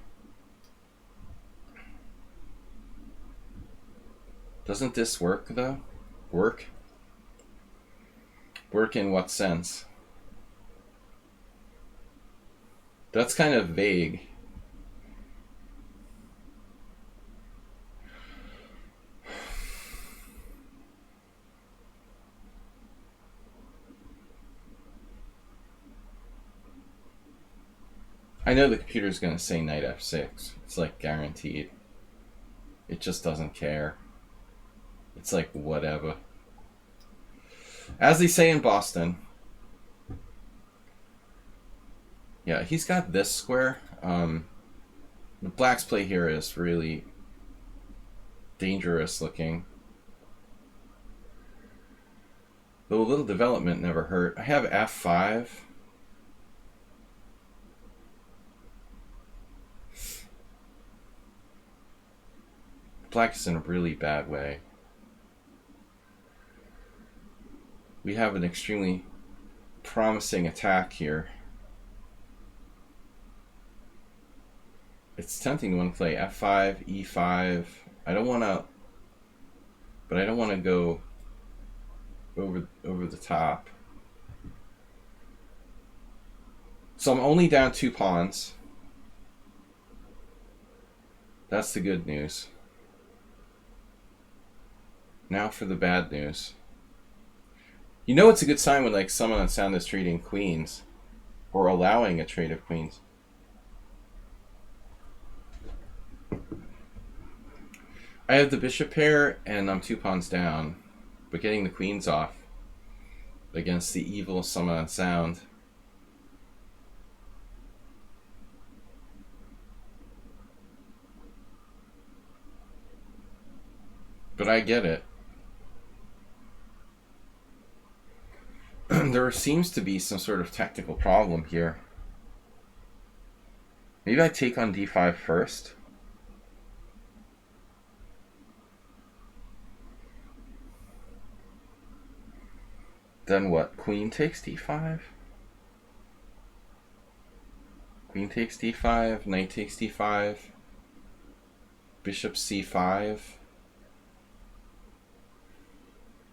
S1: Doesn't this work though? Work? Work in what sense? That's kind of vague. I know the computer's going to say knight f6. It's like guaranteed. It just doesn't care. It's like whatever. As they say in Boston. Yeah, he's got this square. The black's play here is really dangerous looking. Though a little development never hurt. I have f5. Black is in a really bad way. We have an extremely promising attack here. It's tempting to want to play f5, e5. I don't want to, but I don't want to go over the top. So I'm only down 2 pawns. That's the good news. Now for the bad news. You know it's a good sign when like someone on sound is trading queens or allowing a trade of queens. I have the bishop pair and I'm 2 pawns down, but getting the queens off against the evil someone on sound. But I get it. There seems to be some sort of technical problem here. Maybe I take on d5 first. Then what? Queen takes d5? Queen takes d5, knight takes d5, bishop c5,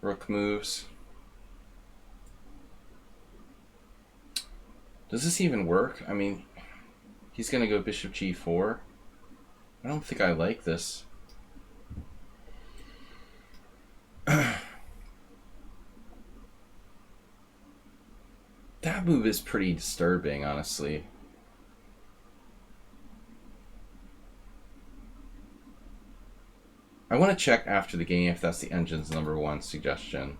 S1: rook moves. Does this even work? I mean, he's going to go bishop g4. I don't think I like this. That move is pretty disturbing, honestly. I want to check after the game if that's the engine's #1 suggestion.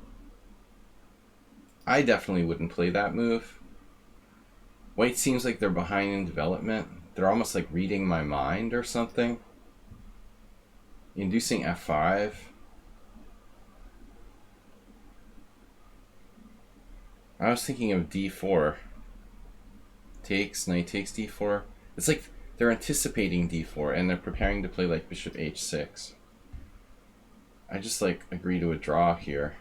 S1: I definitely wouldn't play that move. White seems like they're behind in development. They're almost like reading my mind or something. Inducing f5. I was thinking of d4. Takes, knight takes d4. It's like they're anticipating d4 and they're preparing to play like bishop h6. I just like agree to a draw here.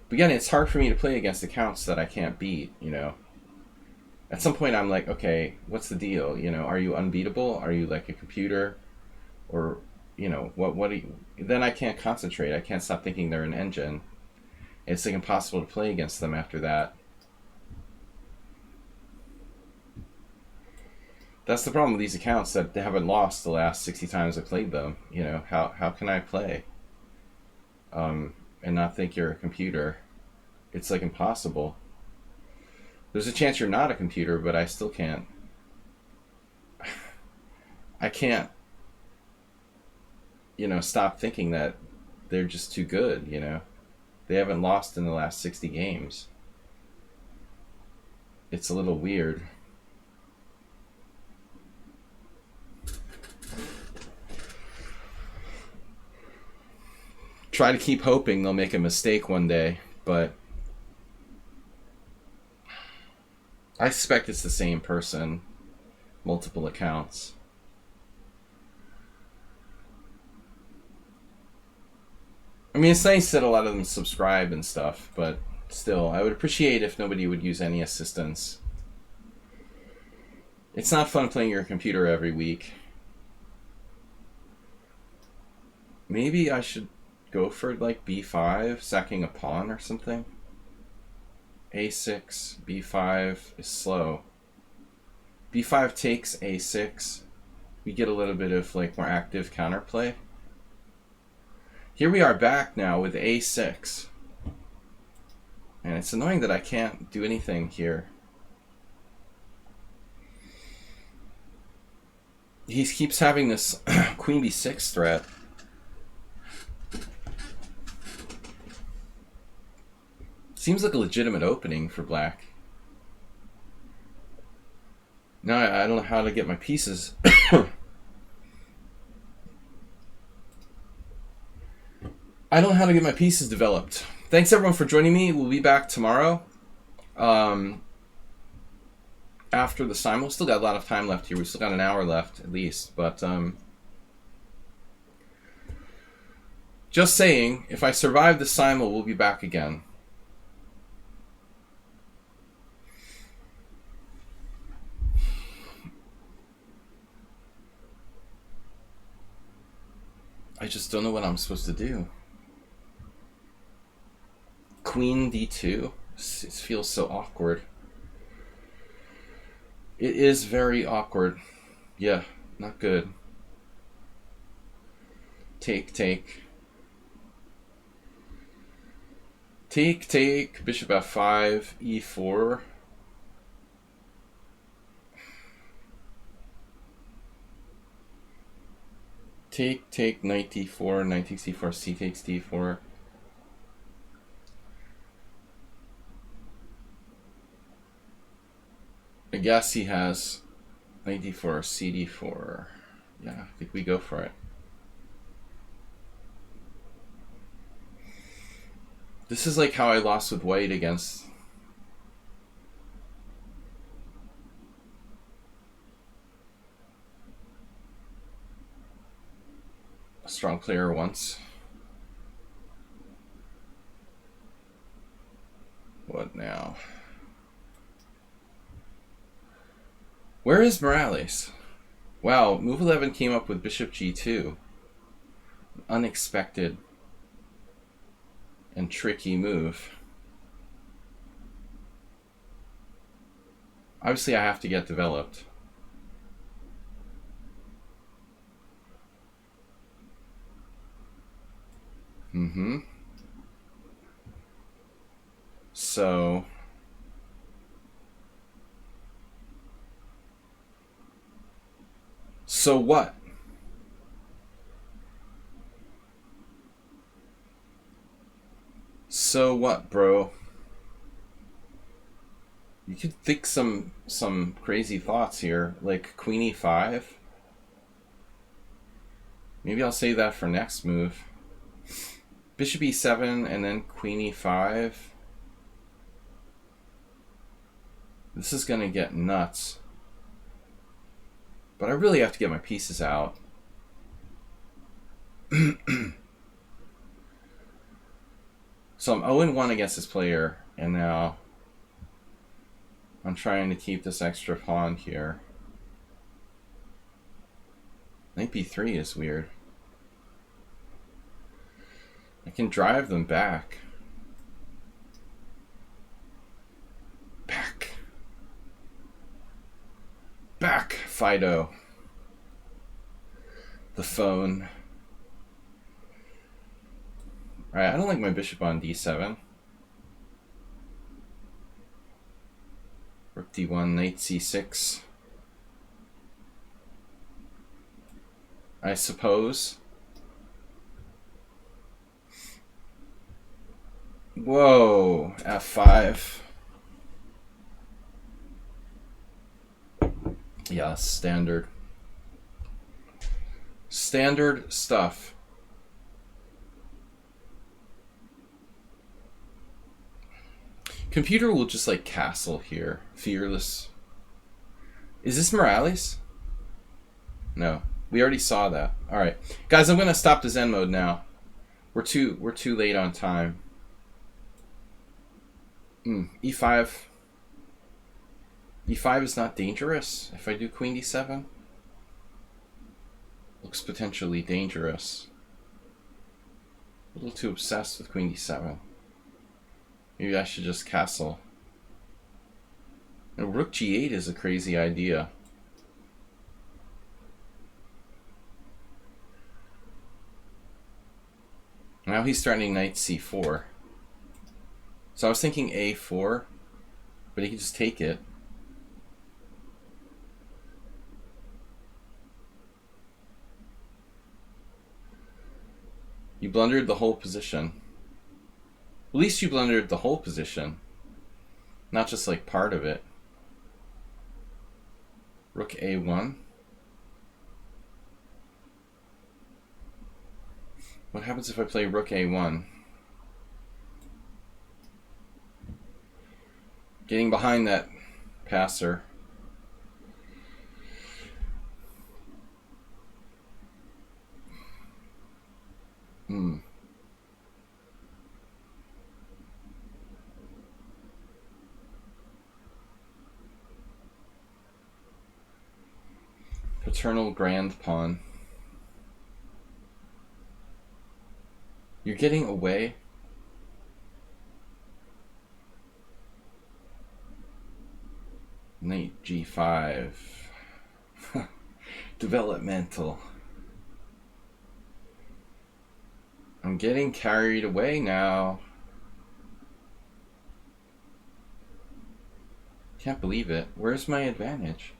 S1: But again, it's hard for me to play against accounts that I can't beat, you know. At some point I'm like, okay, what's the deal? You know, are you unbeatable? Are you like a computer? Or, you know, what do you... Then I can't concentrate. I can't stop thinking they're an engine. It's like impossible to play against them after that. That's the problem with these accounts, that they haven't lost the last 60 times I played them. You know, how can I play? And not think you're a computer? It's like impossible. There's a chance you're not a computer, but I still can't. I can't, you know, stop thinking that they're just too good, you know. They haven't lost in the last 60 games. It's a little weird. Try to keep hoping they'll make a mistake one day, but I suspect it's the same person, multiple accounts. I mean, it's nice that a lot of them subscribe and stuff, but still, I would appreciate if nobody would use any assistance. It's not fun playing your computer every week. Maybe I should go for like b5, sacking a pawn or something. a6, b5 is slow. b5 takes a6. We get a little bit of like more active counterplay. Here we are back now with a6. And it's annoying that I can't do anything here. He keeps having this queen b6 threat. Seems like a legitimate opening for black. Now I don't know how to get my pieces. I don't know how to get my pieces developed. Thanks everyone for joining me. We'll be back tomorrow. After the Simul. Still got a lot of time left here. We still got an hour left at least. But just saying, if I survive the Simul, we'll be back again. I just don't know what I'm supposed to do. Queen d2. It feels so awkward. It is very awkward. Yeah, not good. Take, take. Take, bishop f5, e4. Take, knight d4, knight takes d4, c takes d4. I guess he has knight d4, c d4. Yeah, I think we go for it. This is like how I lost with white against a strong player once. What now? Where is Morales? Wow, move 11 came up with bishop g2. Unexpected and tricky move. Obviously, I have to get developed. So what? So what, bro? You could think some crazy thoughts here, like queen e5. Maybe I'll save that for next move. Bishop e7 and then queen e5. This is gonna get nuts. But I really have to get my pieces out. So I'm 0-1 against this player, and now I'm trying to keep this extra pawn here. Knight b3 is weird. I can drive them back. Back, Fido. The phone. Alright, I don't like my bishop on d7. Rook d1, knight c6. I suppose. Whoa, f5. Yeah, standard. Standard stuff. Computer will just like castle here. Fearless. Is this Morales? No. We already saw that. Alright. Guys, I'm gonna stop the Zen mode now. We're too late on time. E5. E5 is not dangerous if I do queen d7. Looks potentially dangerous. A little too obsessed with queen d7. Maybe I should just castle. And rook g8 is a crazy idea. Now he's threatening knight c4. So I was thinking a4, but he can just take it. You blundered the whole position. At least you blundered the whole position, not just like part of it. Rook a1. What happens if I play rook a1? Getting behind that passer. Paternal grand pawn. You're getting away. Knight g5. Developmental. I'm getting carried away now. Can't believe it. Where's my advantage?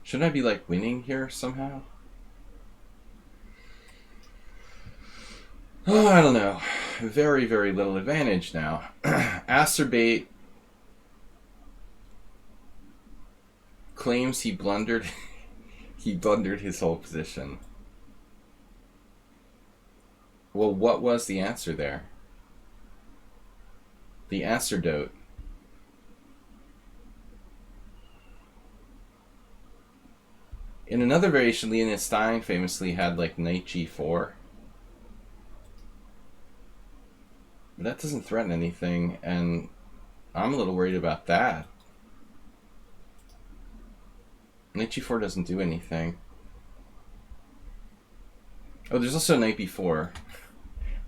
S1: Shouldn't I be like winning here somehow? Oh, I don't know. Very, very little advantage now. Acerbate claims he blundered his whole position. Well, what was the answer there? The antidote. In another variation, Leonid Stein famously had like knight g4. But that doesn't threaten anything, and I'm a little worried about that. Knight g4 doesn't do anything. Oh, there's also knight b4.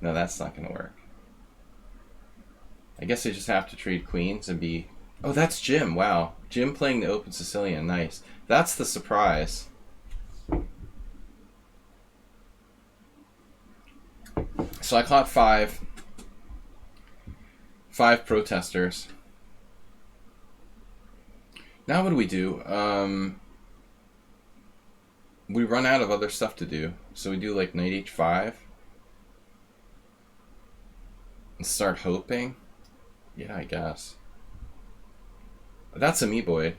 S1: No, that's not going to work. I guess I just have to trade queens and be... Oh, that's Jim. Wow. Jim playing the Open Sicilian. Nice. That's the surprise. So I caught five protesters. Now what do? We run out of other stuff to do. So we do like knight h5. And start hoping. Yeah, I guess. That's amoeboid.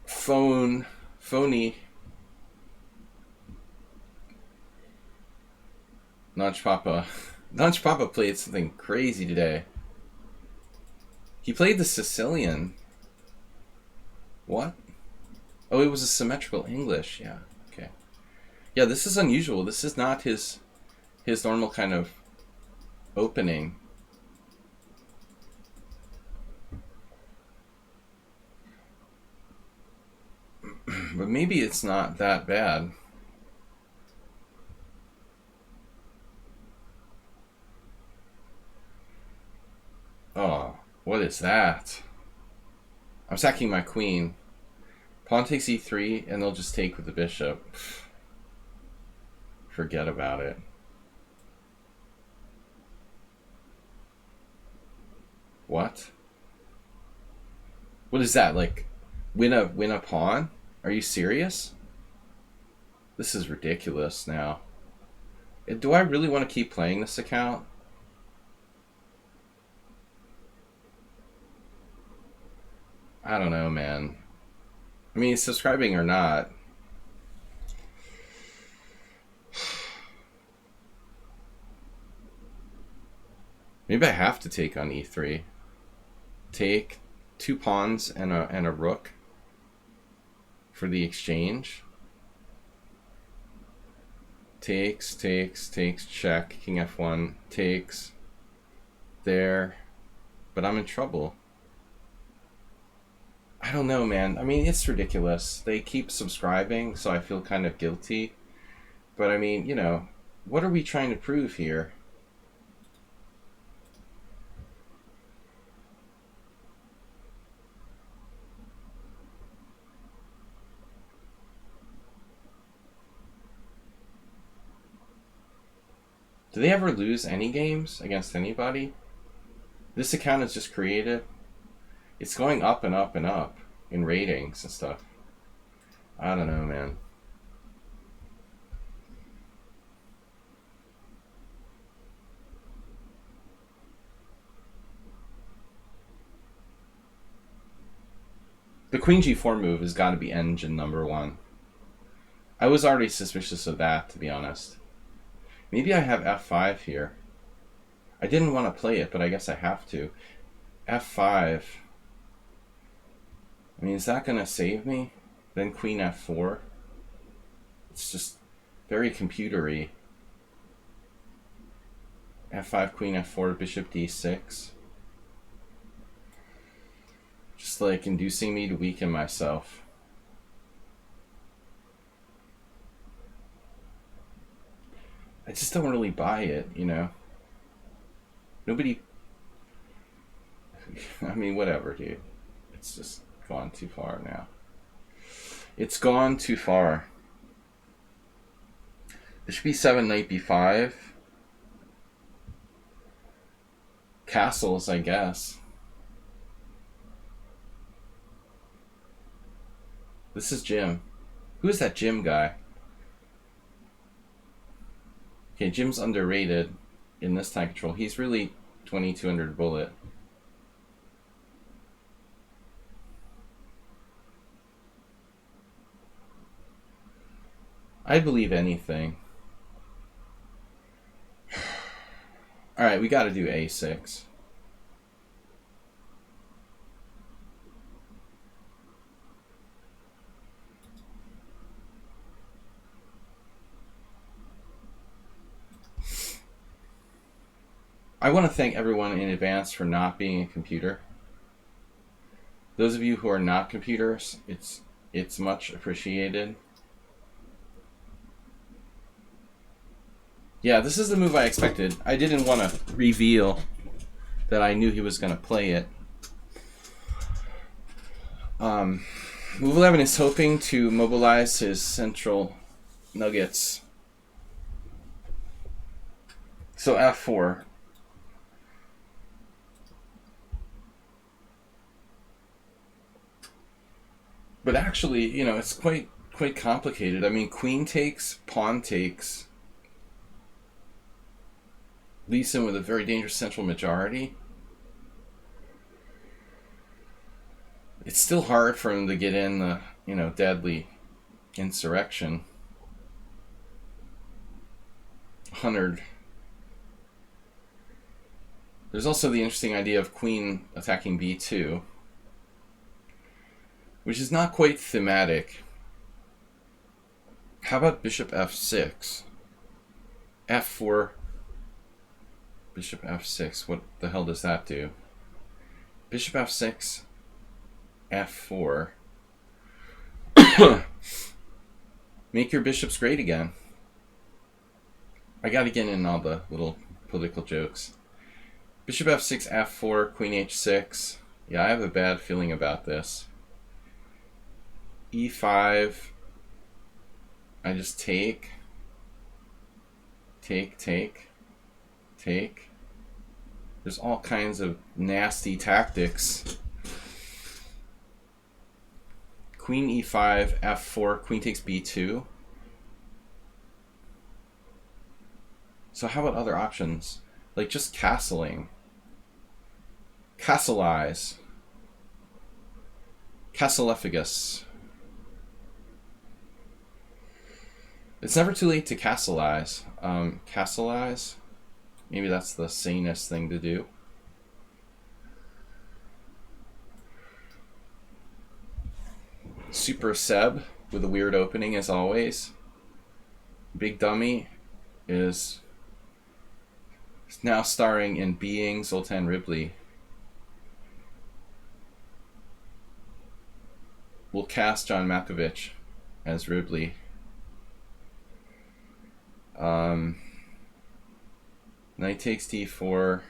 S1: Phony. Notch Papa played something crazy today. He played the Sicilian. What? Oh, it was a symmetrical English. Yeah, okay. Yeah, this is unusual. This is not his normal kind of opening. But maybe it's not that bad. Oh, what is that? I'm sacking my queen. Pawn takes e3, and they'll just take with the bishop. Forget about it. What? What is that, like, win a pawn? Are you serious? This is ridiculous now. Do I really want to keep playing this account? I don't know, man. I mean, subscribing or not. Maybe I have to take on e3. Take 2 pawns and a rook for the exchange. Takes, check, king f1, takes, there, but I'm in trouble. I don't know, man. I mean, it's ridiculous. They keep subscribing, so I feel kind of guilty. But I mean, you know, what are we trying to prove here? Do they ever lose any games against anybody? This account is just created. It's going up and up and up in ratings and stuff. I don't know, man. The queen g4 move has got to be engine number 1. I was already suspicious of that, to be honest. Maybe I have f5 here. I didn't want to play it, but I guess I have to. f5. I mean, is that going to save me? Then queen f4. It's just very computery. f5, queen f4, bishop d6. Just like inducing me to weaken myself. I just don't really buy it, you know. Nobody... I mean, whatever, dude. It's just gone too far now. It's gone too far. Bishop b7, knight b5. Castles, I guess. This is Jim. Who is that Jim guy? Okay, Jim's underrated in this time control. He's really 2200 bullet. I believe anything. Alright, we gotta do A6. I want to thank everyone in advance for not being a computer. Those of you who are not computers, it's much appreciated. Yeah, this is the move I expected. I didn't want to reveal that I knew he was going to play it. Move 11 is hoping to mobilize his central nuggets. So F4. But actually, you know, it's quite complicated. I mean, queen takes, pawn takes, leaves him with a very dangerous central majority. It's still hard for him to get in the, you know, deadly insurrection. 100. There's also the interesting idea of queen attacking b2, which is not quite thematic. How about bishop f6? f4, bishop f6. What the hell does that do? Bishop f6, f4. Make your bishops great again. I gotta get in all the little political jokes. Bishop f6, f4, queen h6. Yeah, I have a bad feeling about this. e5. I just take. There's all kinds of nasty tactics. Queen e5, f4, queen takes b2. So how about other options? Like just castling. Castleize. Castlephagus. It's never too late to castleize. Castleize. Maybe that's the sanest thing to do. Super Seb with a weird opening as always. Big Dummy is now starring in Being Zoltan Ribley. We'll cast John Malkovich as Ribley. Knight takes d4.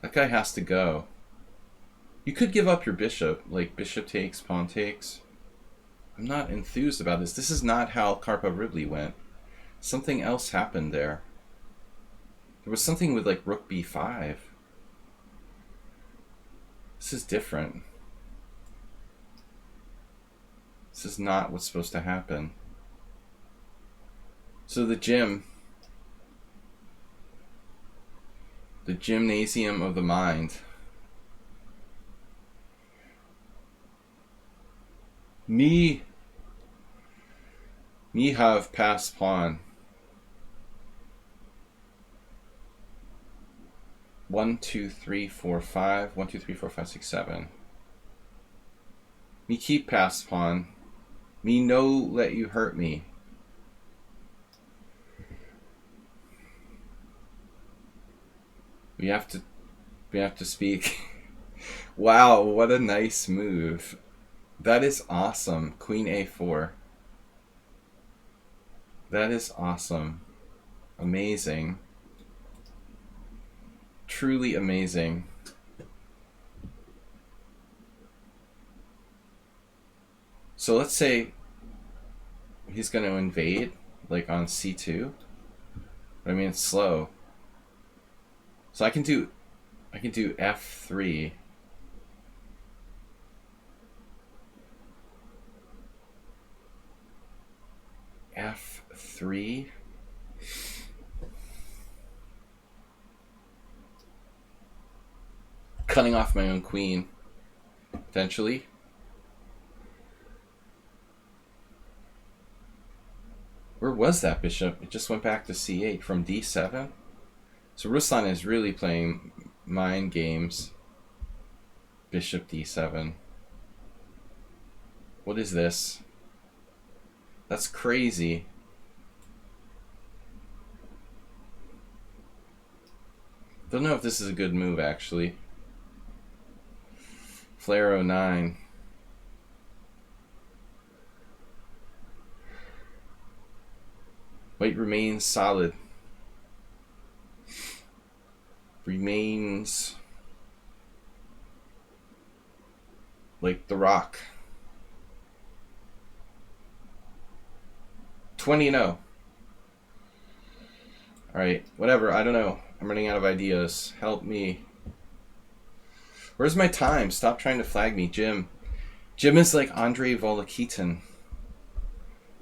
S1: That guy has to go. You could give up your bishop, like bishop takes, pawn takes. I'm not enthused about this. This is not how Karpov Ribley went. Something else happened there. There was something with like rook b5. This is different. This is not what's supposed to happen. So the gymnasium of the mind. Me have passed pawn. 1, 2, 3, 4, 5. 1, 2, 3, 4, 5, 6, 7. Me keep passed pawn. Me no let you hurt me. We have to speak. Wow, what a nice move. That is awesome. Queen a4. That is awesome. Amazing. Truly amazing. So let's say he's going to invade, like on c2. I mean, it's slow. So I can do f3. f3. Cutting off my own queen, potentially. Where was that bishop? It just went back to c8 from d7. So Ruslan is really playing mind games. Bishop d7. What is this? That's crazy. Don't know if this is a good move, actually. Flare 09. White remains solid. Remains like the rock. 20-0. Alright, whatever, I don't know. I'm running out of ideas. Help me. Where's my time? Stop trying to flag me, Jim. Jim is like Andrei Volokitin.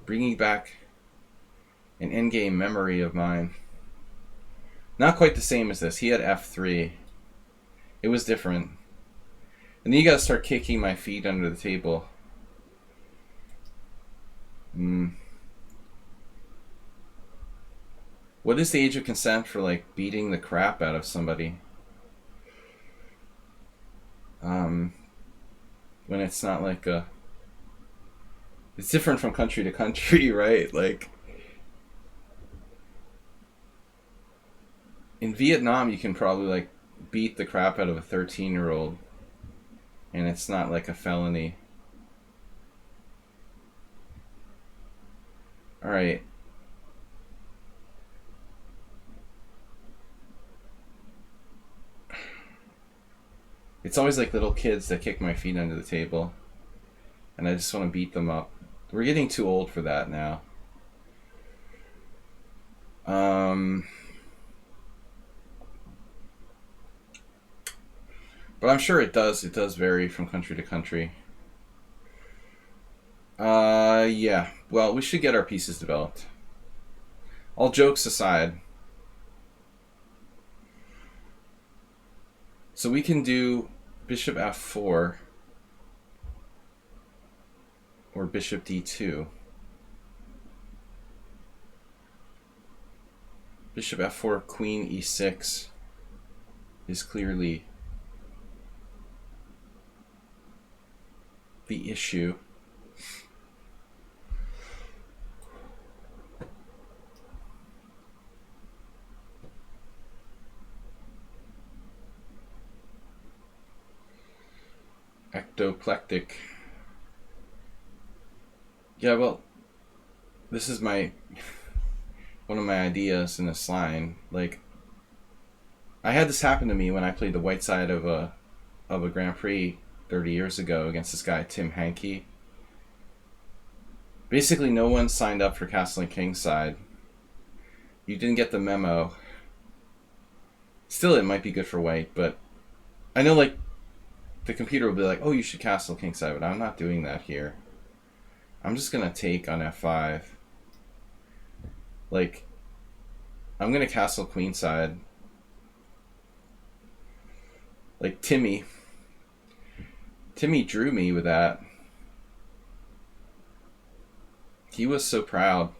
S1: Bringing back an endgame memory of mine. Not quite the same as this. He had f3. It was different. And then you gotta start kicking my feet under the table. What is the age of consent for, like, beating the crap out of somebody? When it's not like a... It's different from country to country, right? Like... In Vietnam, you can probably, like, beat the crap out of a 13-year-old. And it's not like a felony. Alright. It's always like little kids that kick my feet under the table. And I just want to beat them up. We're getting too old for that now. But I'm sure it does vary from country to country. Yeah. Well, we should get our pieces developed. All jokes aside. So we can do bishop f4 or bishop d2. Bishop f4, queen e6 is clearly the issue. Ectoplectic. Yeah, well, this is my one of my ideas in this line. Like, I had this happen to me when I played the white side of a Grand Prix 30 years ago against this guy Tim Hankey. Basically, no one signed up for Castle and King side. You didn't get the memo. Still, it might be good for white, but I know, like, the computer will be like, oh, you should Castle King side, but I'm not doing that here. I'm just gonna take on f5. Like, I'm gonna Castle Queen side. Like, Timmy drew me with that. He was so proud.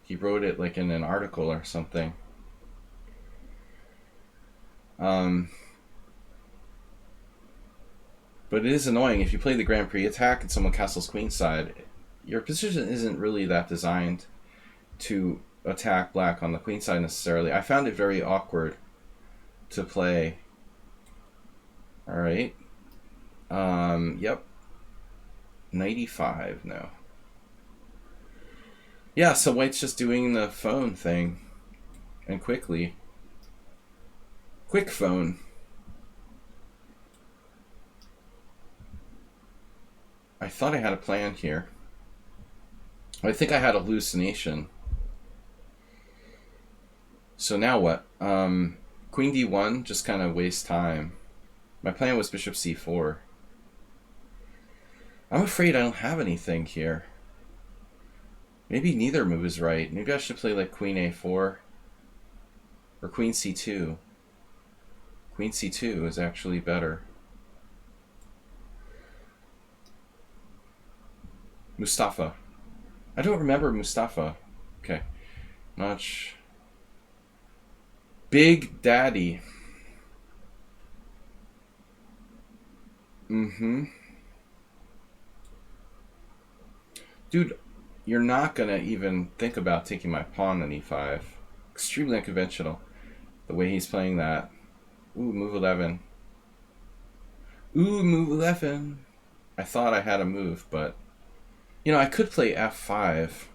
S1: He wrote it like in an article or something. But it is annoying if you play the Grand Prix attack and someone castles queenside. Your position isn't really that designed to attack black on the queen side necessarily. I found it very awkward to play. Alright. Yep. 95, no. Yeah, so white's just doing the phone thing. And quickly. Quick phone. I thought I had a plan here. I think I had a hallucination. So now what? Queen d1 just kind of wastes time. My plan was bishop c4. I'm afraid I don't have anything here. Maybe neither move is right. Maybe I should play like queen a4 or queen c2. Queen c2 is actually better. Mustafa. I don't remember Mustafa. Okay. Notch. Big Daddy. Mm-hmm. Dude, you're not gonna even think about taking my pawn on e5. Extremely unconventional. The way he's playing that. Ooh, move 11. Ooh, move 11. I thought I had a move, but... You know, I could play f5.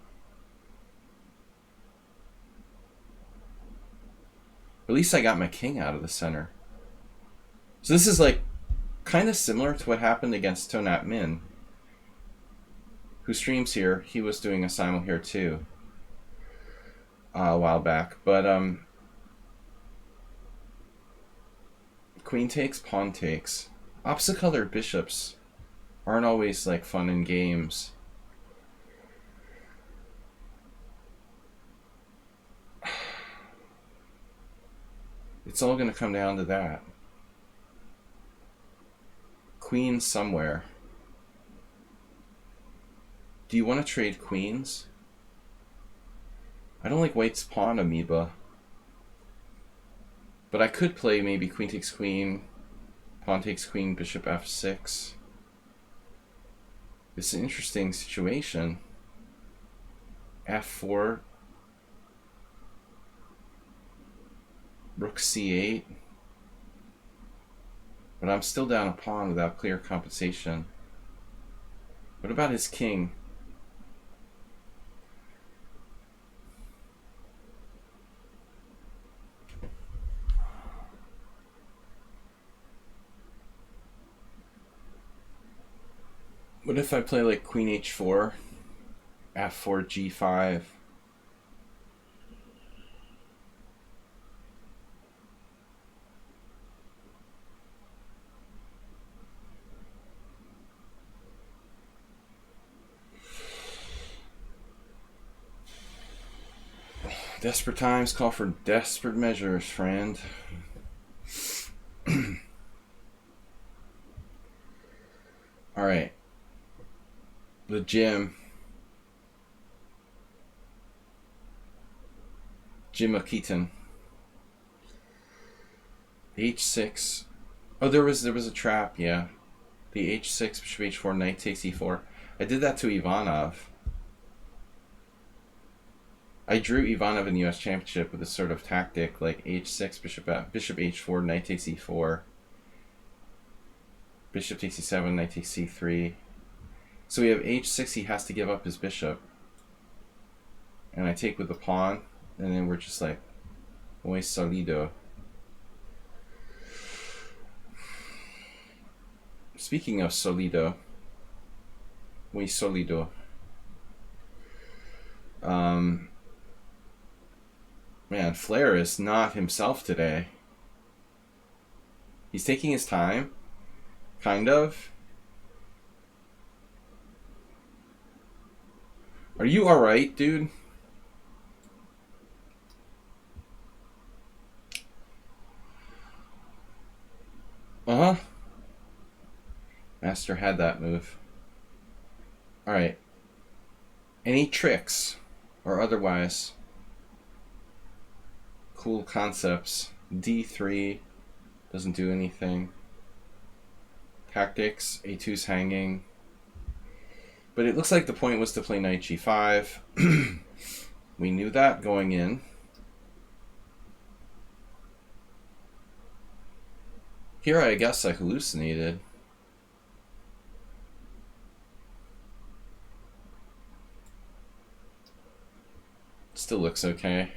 S1: At least I got my king out of the center. So this is like kind of similar to what happened against Tonat Min, who streams here. He was doing a simul here too a while back. But queen takes, pawn takes. Opposite colored bishops aren't always like fun in games. It's all going to come down to that. Queen somewhere. Do you want to trade queens? I don't like white's pawn amoeba. But I could play maybe queen takes queen, pawn takes queen, bishop f6. It's an interesting situation. f4. Rook c8. But I'm still down a pawn without clear compensation. What about his king? What if I play like queen h4, f4 g5? Desperate times call for desperate measures, friend. All right. The Jim Akitan. h6. Oh, there was a trap, yeah. The h6, bishop h4, knight takes e4. I did that to Ivanov. I drew Ivanov in the US Championship with this sort of tactic, like h6, bishop h4, knight takes e4. Bishop takes e7, knight takes c3. So we have h6, he has to give up his bishop. And I take with the pawn, and then we're just like, muy solido. Speaking of solido, muy solido. Man, Flair is not himself today. He's taking his time, kind of. Are you alright, dude? Uh-huh. Master had that move. Alright. Any tricks, or otherwise, cool concepts? d3 doesn't do anything. Tactics, a2's hanging. But it looks like the point was to play knight g5. We knew that going in. Here I guess I hallucinated. Still looks okay.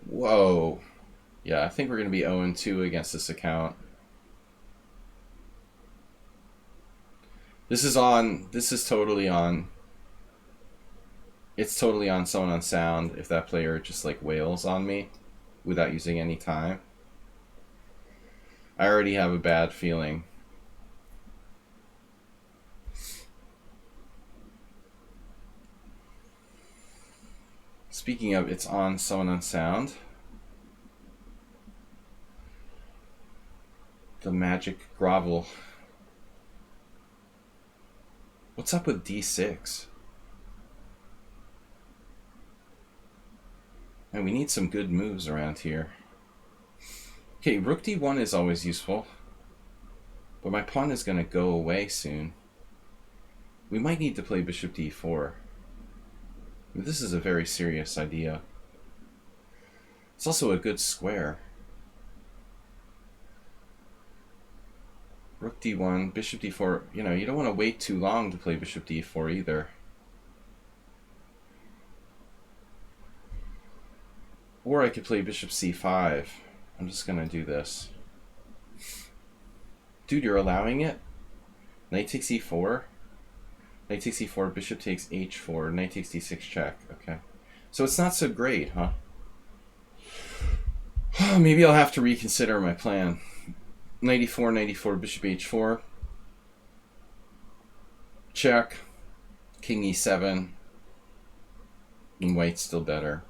S1: Whoa. Yeah, I think we're going to be 0-2 against this account. This is totally on. It's totally on someone on sound if that player just like wails on me without using any time. I already have a bad feeling. Speaking of, it's on Someone on Sound. The Magic Grovel. What's up with D6? And we need some good moves around here. Okay, Rook D1 is always useful. But my pawn is going to go away soon. We might need to play Bishop D4. This is a very serious idea. It's also a good square. Rook D1, Bishop D4. You know, you don't want to wait too long to play Bishop D4 either. Or I could play Bishop C5. I'm just going to do this. Dude, you're allowing it? Knight takes E4. Knight takes E4, Bishop takes H4, Knight takes D6 check. Okay. So it's not so great, huh? Maybe I'll have to reconsider my plan. Knight E4, Knight E4, Bishop H4. Check. King E7. And white's still better.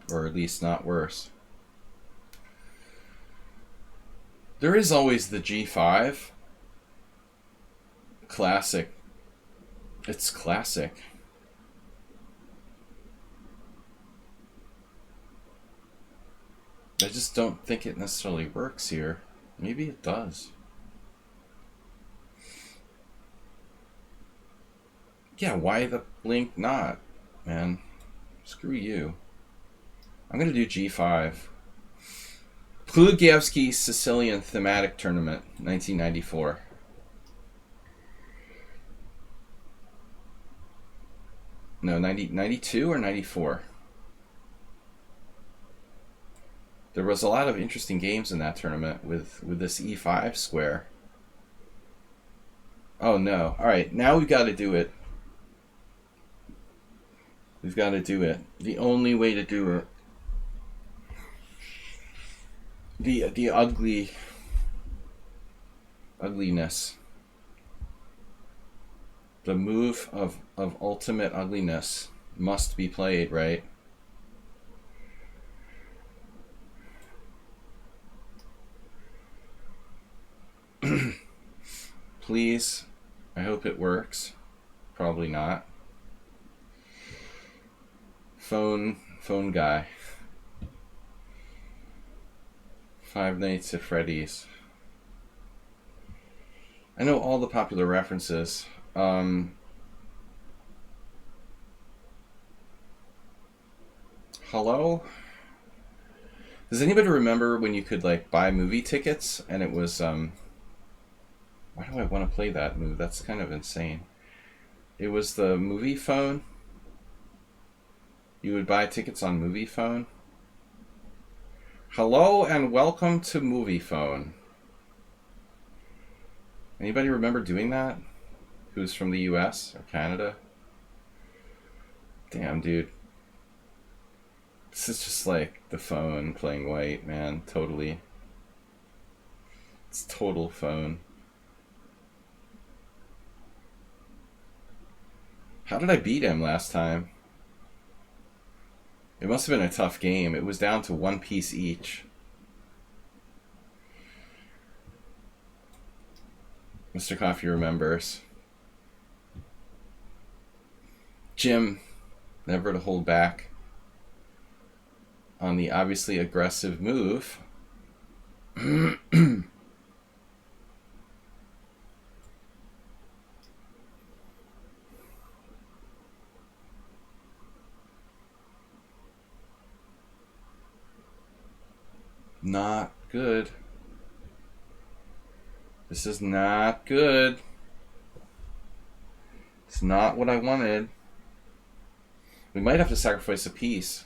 S1: Or at least not worse. There is always the G5. Classic. It's classic. I just don't think it necessarily works here. Maybe it does. Yeah, why the blink not, man? Screw you. I'm going to do G5. Plugievsky Sicilian Thematic Tournament, 1994. No, 92 or 94? There was a lot of interesting games in that tournament with this E5 square. Oh no. Alright, now we've got to do it. We've got to do it. The only way to do it. The ugliness. The move of ultimate ugliness must be played, right? Please, I hope it works. Probably not. Phone guy. 5 Nights at Freddy's. I know all the popular references. Hello? Does anybody remember when you could like buy movie tickets and it was why do I want to play that move? That's kind of insane. It was the movie phone. You would buy tickets on movie phone. Hello and welcome to movie phone. Anybody remember doing that? Who's from the US or Canada? Damn, dude. This is just like the phone playing white, man. Totally. It's total phone. How did I beat him last time? It must have been a tough game. It was down to 1 piece each. Mr. Coffee remembers. Jim, never to hold back on the obviously aggressive move. Not good. This is not good. It's not what I wanted. We might have to sacrifice a piece.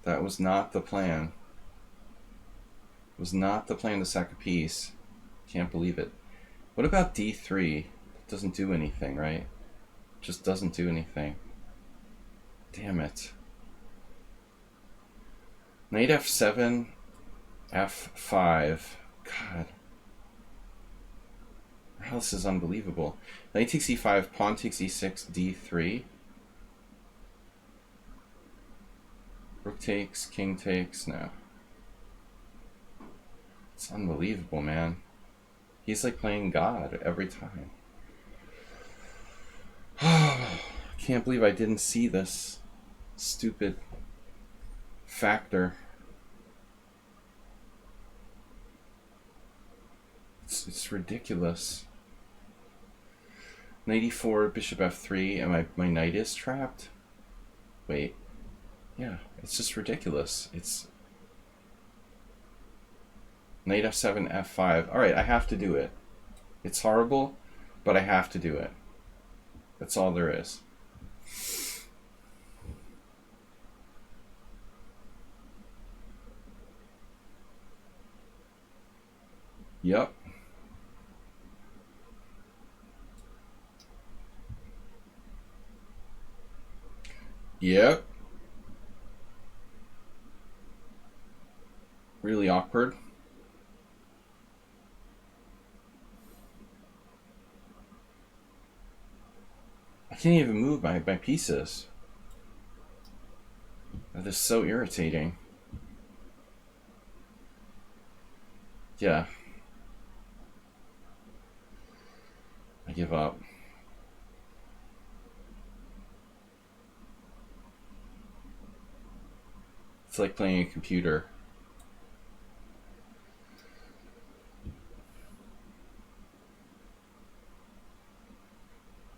S1: That was not the plan. It was not the plan to sack a piece. Can't believe it. What about D3? It doesn't do anything, right? It just doesn't do anything. Damn it. Knight F7, F5. God. Wow, this is unbelievable. Knight takes E5, pawn takes E6, D3. Rook takes, king takes, no. It's unbelievable, man. He's like playing God every time. Can't believe I didn't see this stupid factor. It's ridiculous. Knight e4, bishop f3, and my knight is trapped? Wait. Yeah, it's just ridiculous. It's knight f7, f5. Alright, I have to do it. It's horrible, but I have to do it. That's all there is. Yep. Yep. Really awkward. I can't even move my pieces. That is so irritating. Yeah. I give up. It's like playing a computer.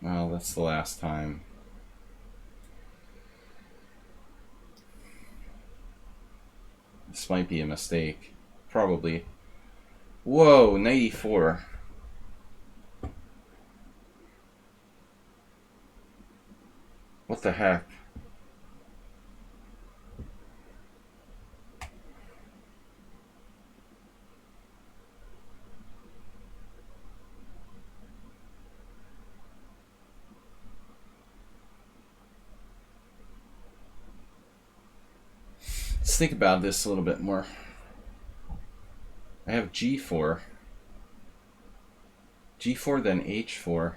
S1: Well, that's the last time. This might be a mistake. Probably. Whoa, 94. What the heck? Let's think about this a little bit more. I have g4. g4, then h4.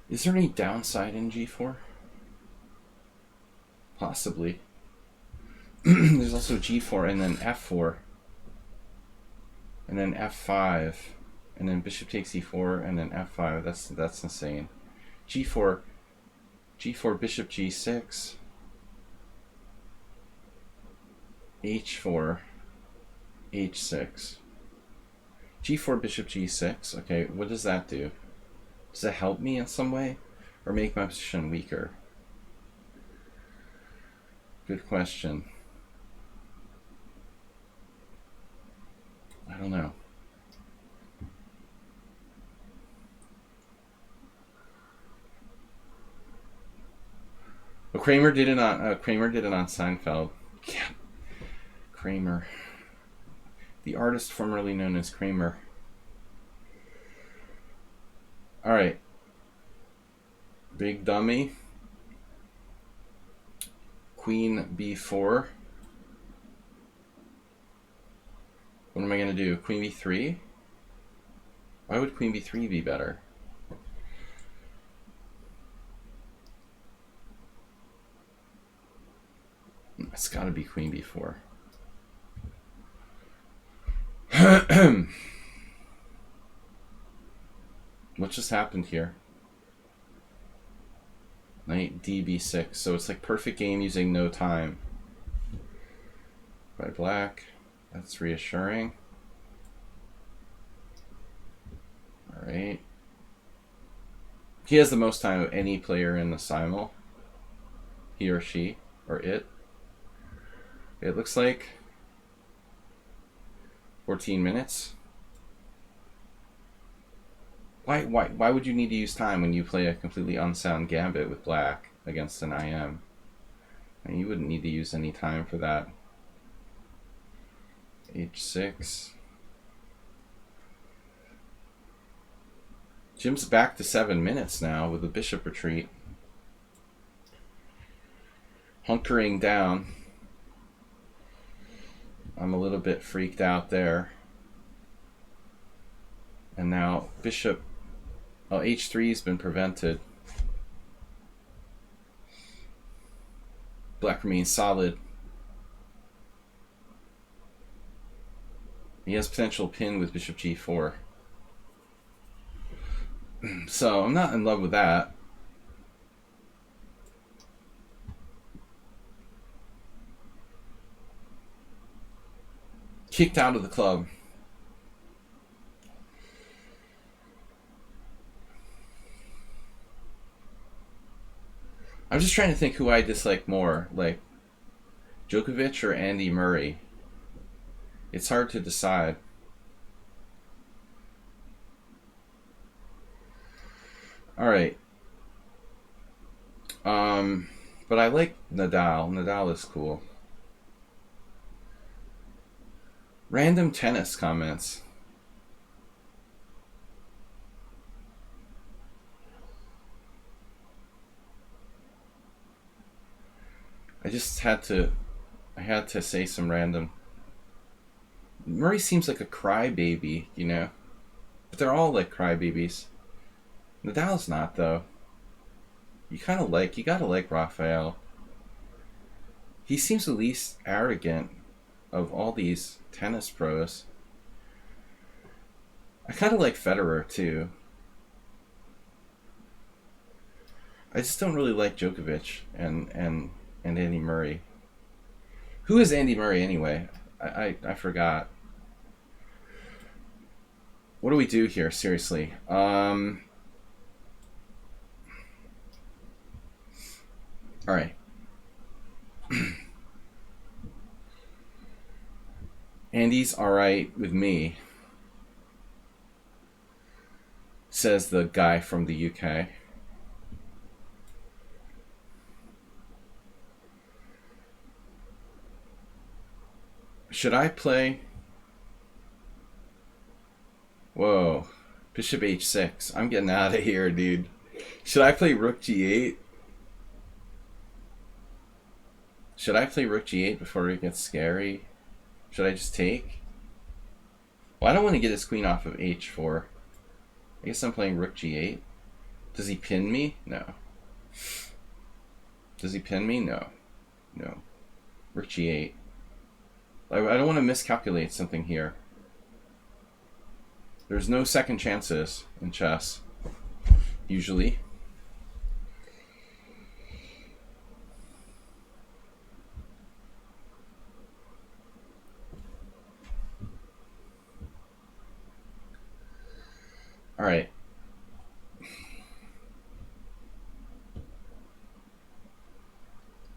S1: Is there any downside in g4? Possibly. There's also g4 and then f4. And then f5. And then bishop takes e4 and then f5. That's insane. g4, bishop g6. h4, h6. g4, bishop g6. Okay, what does that do? Does it help me in some way? Or make my position weaker? Good question. I don't know. Well, Kramer did it on Seinfeld. Yeah. Kramer. The artist formerly known as Kramer. Alright. Big dummy. Queen b4. What am I going to do? Queen b3? Why would queen b3 be better? It's got to be queen b4. What just happened here? Knight db6. So it's like perfect game using no time. By black. That's reassuring. Alright. He has the most time of any player in the Simul. He or she. Or it. It looks like 14 minutes. Why would you need to use time when you play a completely unsound gambit with black against an IM? I mean, you wouldn't need to use any time for that. H6. Jim's back to 7 minutes now with the bishop retreat. Hunkering down. I'm a little bit freaked out there. And now bishop, oh, h3 has been prevented. Black remains solid. He has potential pin with bishop g4. So I'm not in love with that. Kicked out of the club. I'm just trying to think who I dislike more, like Djokovic or Andy Murray. It's hard to decide. All right. But I like Nadal. Nadal is cool. Random tennis comments. I had to say some random. Murray seems like a crybaby, you know? But they're all like crybabies. Nadal's not, though. You gotta like Rafael. He seems the least arrogant of all these tennis pros. I kind of like Federer, too. I just don't really like Djokovic and Andy Murray. Who is Andy Murray, anyway? I forgot. What do we do here, seriously? All right. Andy's all right with me, says the guy from the UK. Should I play? Whoa. Bishop h6. I'm getting out of here, dude. Should I play rook g8? Should I play rook g8 before it gets scary? Should I just take? Well, I don't want to get his queen off of h4. I guess I'm playing rook g8. Does he pin me? No. Does he pin me? No. No. Rook g8. I don't want to miscalculate something here. There's no second chances in chess, usually. All right.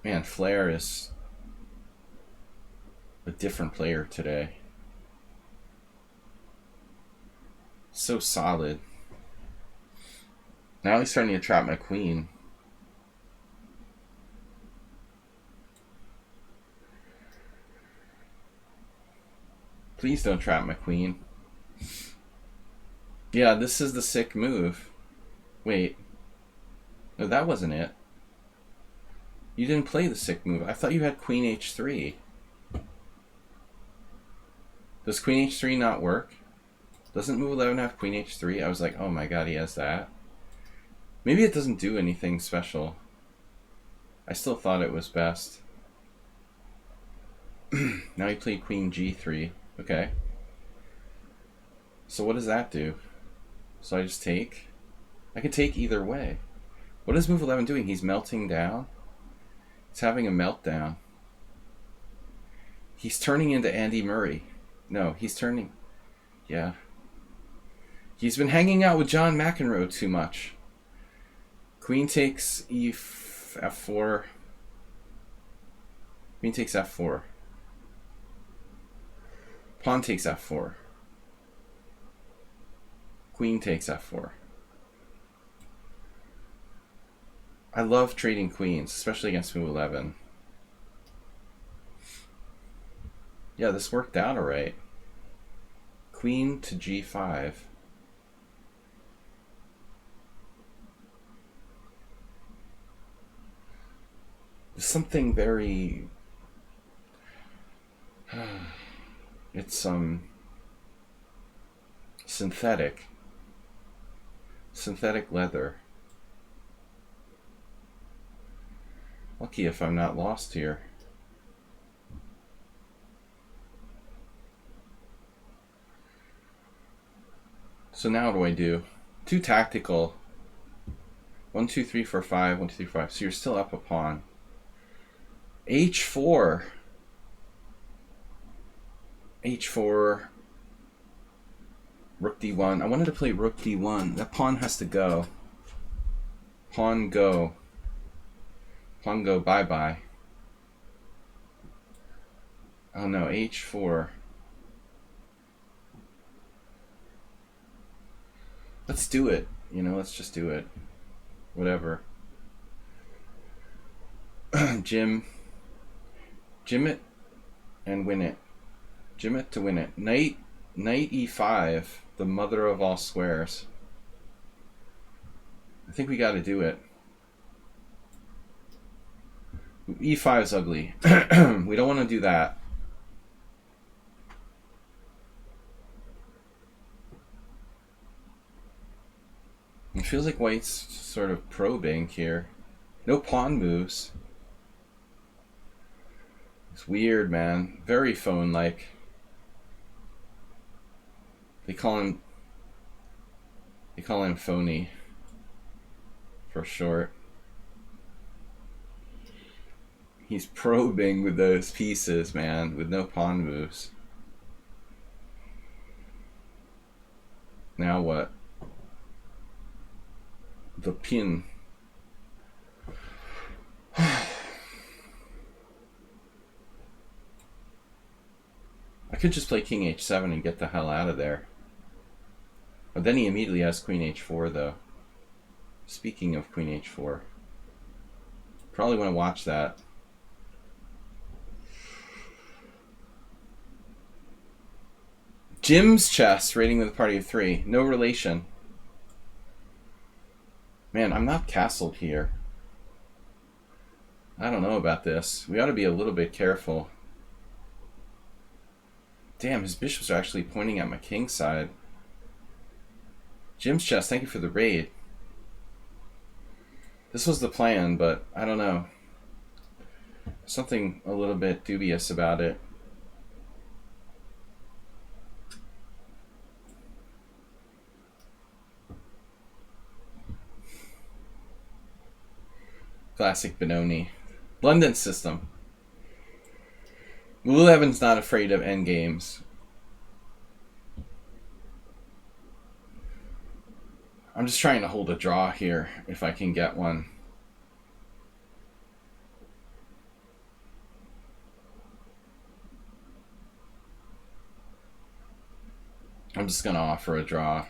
S1: Man, Flair is a different player today. So solid. Now he's starting to trap my queen. Please don't trap my queen. Yeah, this is the sick move. Wait. No, that wasn't it. You didn't play the sick move. I thought you had queen h3. Does queen h3 not work? Doesn't move 11 have queen h3? I was like, oh my god, he has that. Maybe it doesn't do anything special. I still thought it was best. Now he played queen g3. Okay. So what does that do? So I just take? I can take either way. What is move 11 doing? He's melting down? He's having a meltdown. He's turning into Andy Murray. No, he's turning... Yeah. He's been hanging out with John McEnroe too much. Queen takes f4. Queen takes f4. Pawn takes f4. Queen takes f4. I love trading queens, especially against move 11. Yeah, this worked out alright. Queen to g5. There's something very... It's synthetic. Synthetic leather. Lucky if I'm not lost here. So now what do I do? Too tactical. 1, 2, 3, 4, 5. 1, 2, 3, 5. So you're still up a pawn. H4. H4. Rook D1. I wanted to play Rook D1. That pawn has to go. Pawn go. Pawn go bye-bye. Oh no, H4. Let's do it. Let's just do it. Whatever. Jim it and win it. Jim it to win it. Knight E5, the mother of all squares. I think we got to do it. E5 is ugly. We don't want to do that. It feels like white's sort of probing here. No pawn moves. It's weird, man. Very phone-like. They call him phony for short. He's probing with those pieces, man, with no pawn moves. Now what? The pin. I could just play King H7 and get the hell out of there. But then he immediately has Queen H4, though. Speaking of Queen H4. Probably want to watch that. Jim's chess, rating with a party of 3. No relation. Man, I'm not castled here. I don't know about this. We ought to be a little bit careful. Damn, his bishops are actually pointing at my king side. Jim's chess, thank you for the raid. This was the plan, but I don't know. Something a little bit dubious about it. Classic Benoni. London system. Evan's not afraid of endgames. I'm just trying to hold a draw here, if I can get one. I'm just going to offer a draw.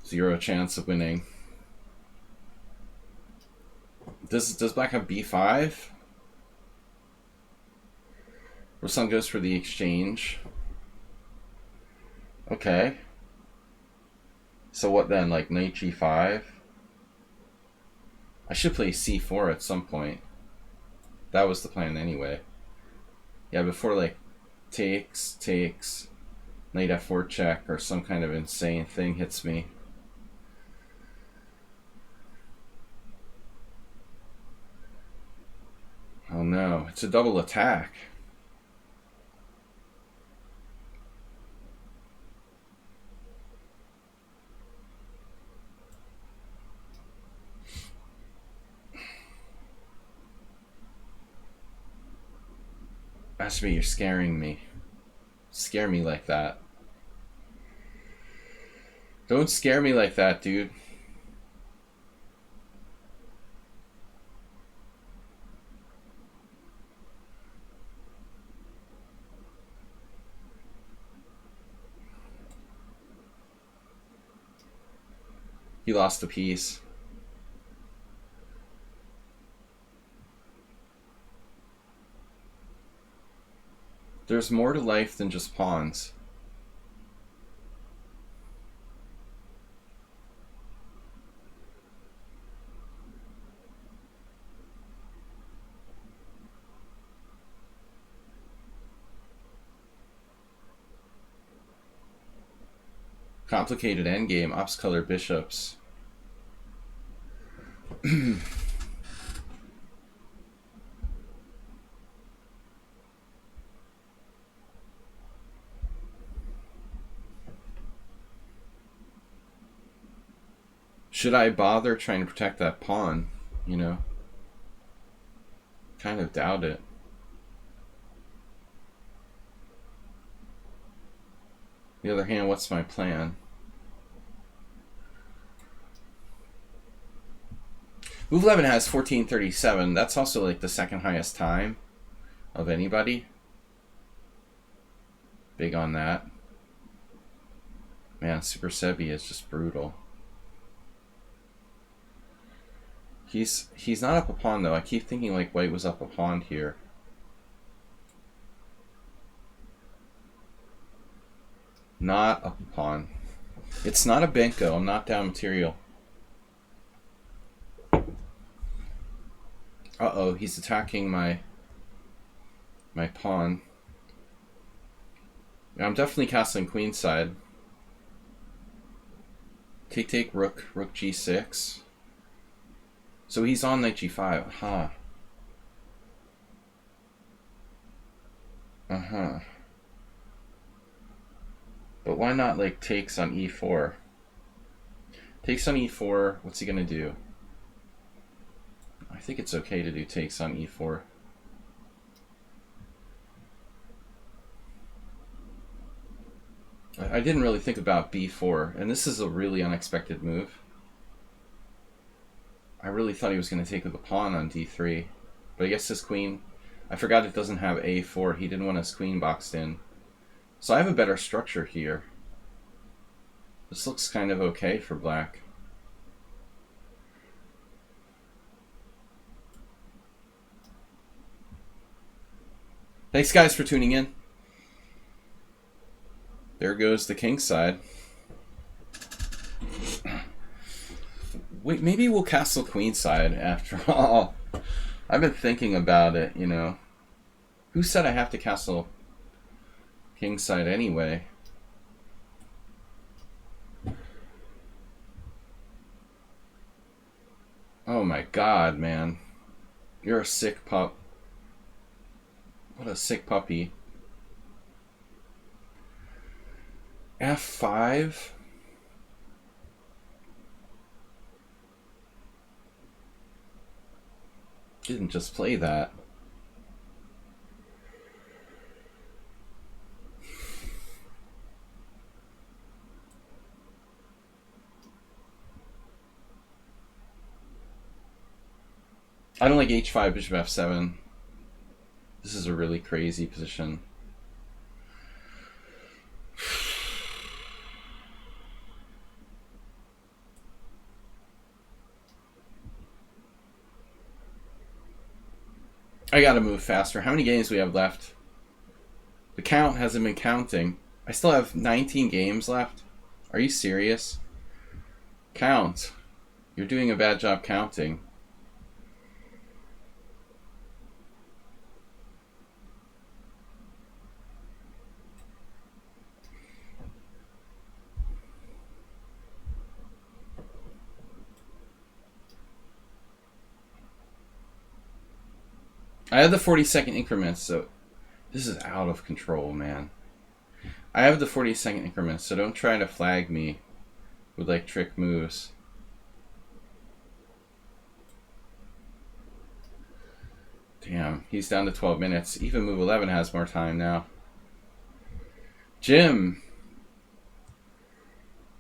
S1: Zero chance of winning. Does black have b5? Rasan goes for the exchange. Okay. So what then, like knight g5? I should play c4 at some point. That was the plan anyway. Yeah, before like takes, knight f4 check, or some kind of insane thing hits me. Oh no, it's a double attack. Ashby, you're scaring me. Scare me like that. Don't scare me like that, dude. He lost a piece. There's more to life than just pawns. Complicated endgame, ops color bishops. Should I bother trying to protect that pawn? You know? Kind of doubt it. On the other hand, what's my plan? Move 11 has 1437. That's also like the second highest time of anybody. Big on that. Man, Super Sebi is just brutal. He's not up a pawn though. I keep thinking like white was up a pawn here. Not up a pawn. It's not a Benko. I'm not down material. Uh-oh, he's attacking my pawn. I'm definitely castling queenside. Take, rook g6. So he's on knight g5. Huh. Uh-huh. But why not, like, takes on e4? Takes on e4, what's he gonna do? I think it's okay to do takes on e4. I didn't really think about b4, and this is a really unexpected move. I really thought he was going to take with the pawn on d3, but I guess his queen... I forgot it doesn't have a4. He didn't want his queen boxed in. So I have a better structure here. This looks kind of okay for black. Thanks, guys, for tuning in. There goes the king side. Wait, maybe we'll castle queenside after all. I've been thinking about it, you know. Who said I have to castle kingside anyway? Oh my god, man. You're a sick pup. What a sick puppy. F5? Didn't just play that. I don't like h5, bishop f7. This is a really crazy position. I gotta move faster. How many games do we have left? The count hasn't been counting. I still have 19 games left. Are you serious? Count. You're doing a bad job counting. I have the 40-second increments, so this is out of control, man. I have the 40-second increments, so don't try to flag me with like trick moves. Damn, he's down to 12 minutes. Even move 11 has more time now. Jim.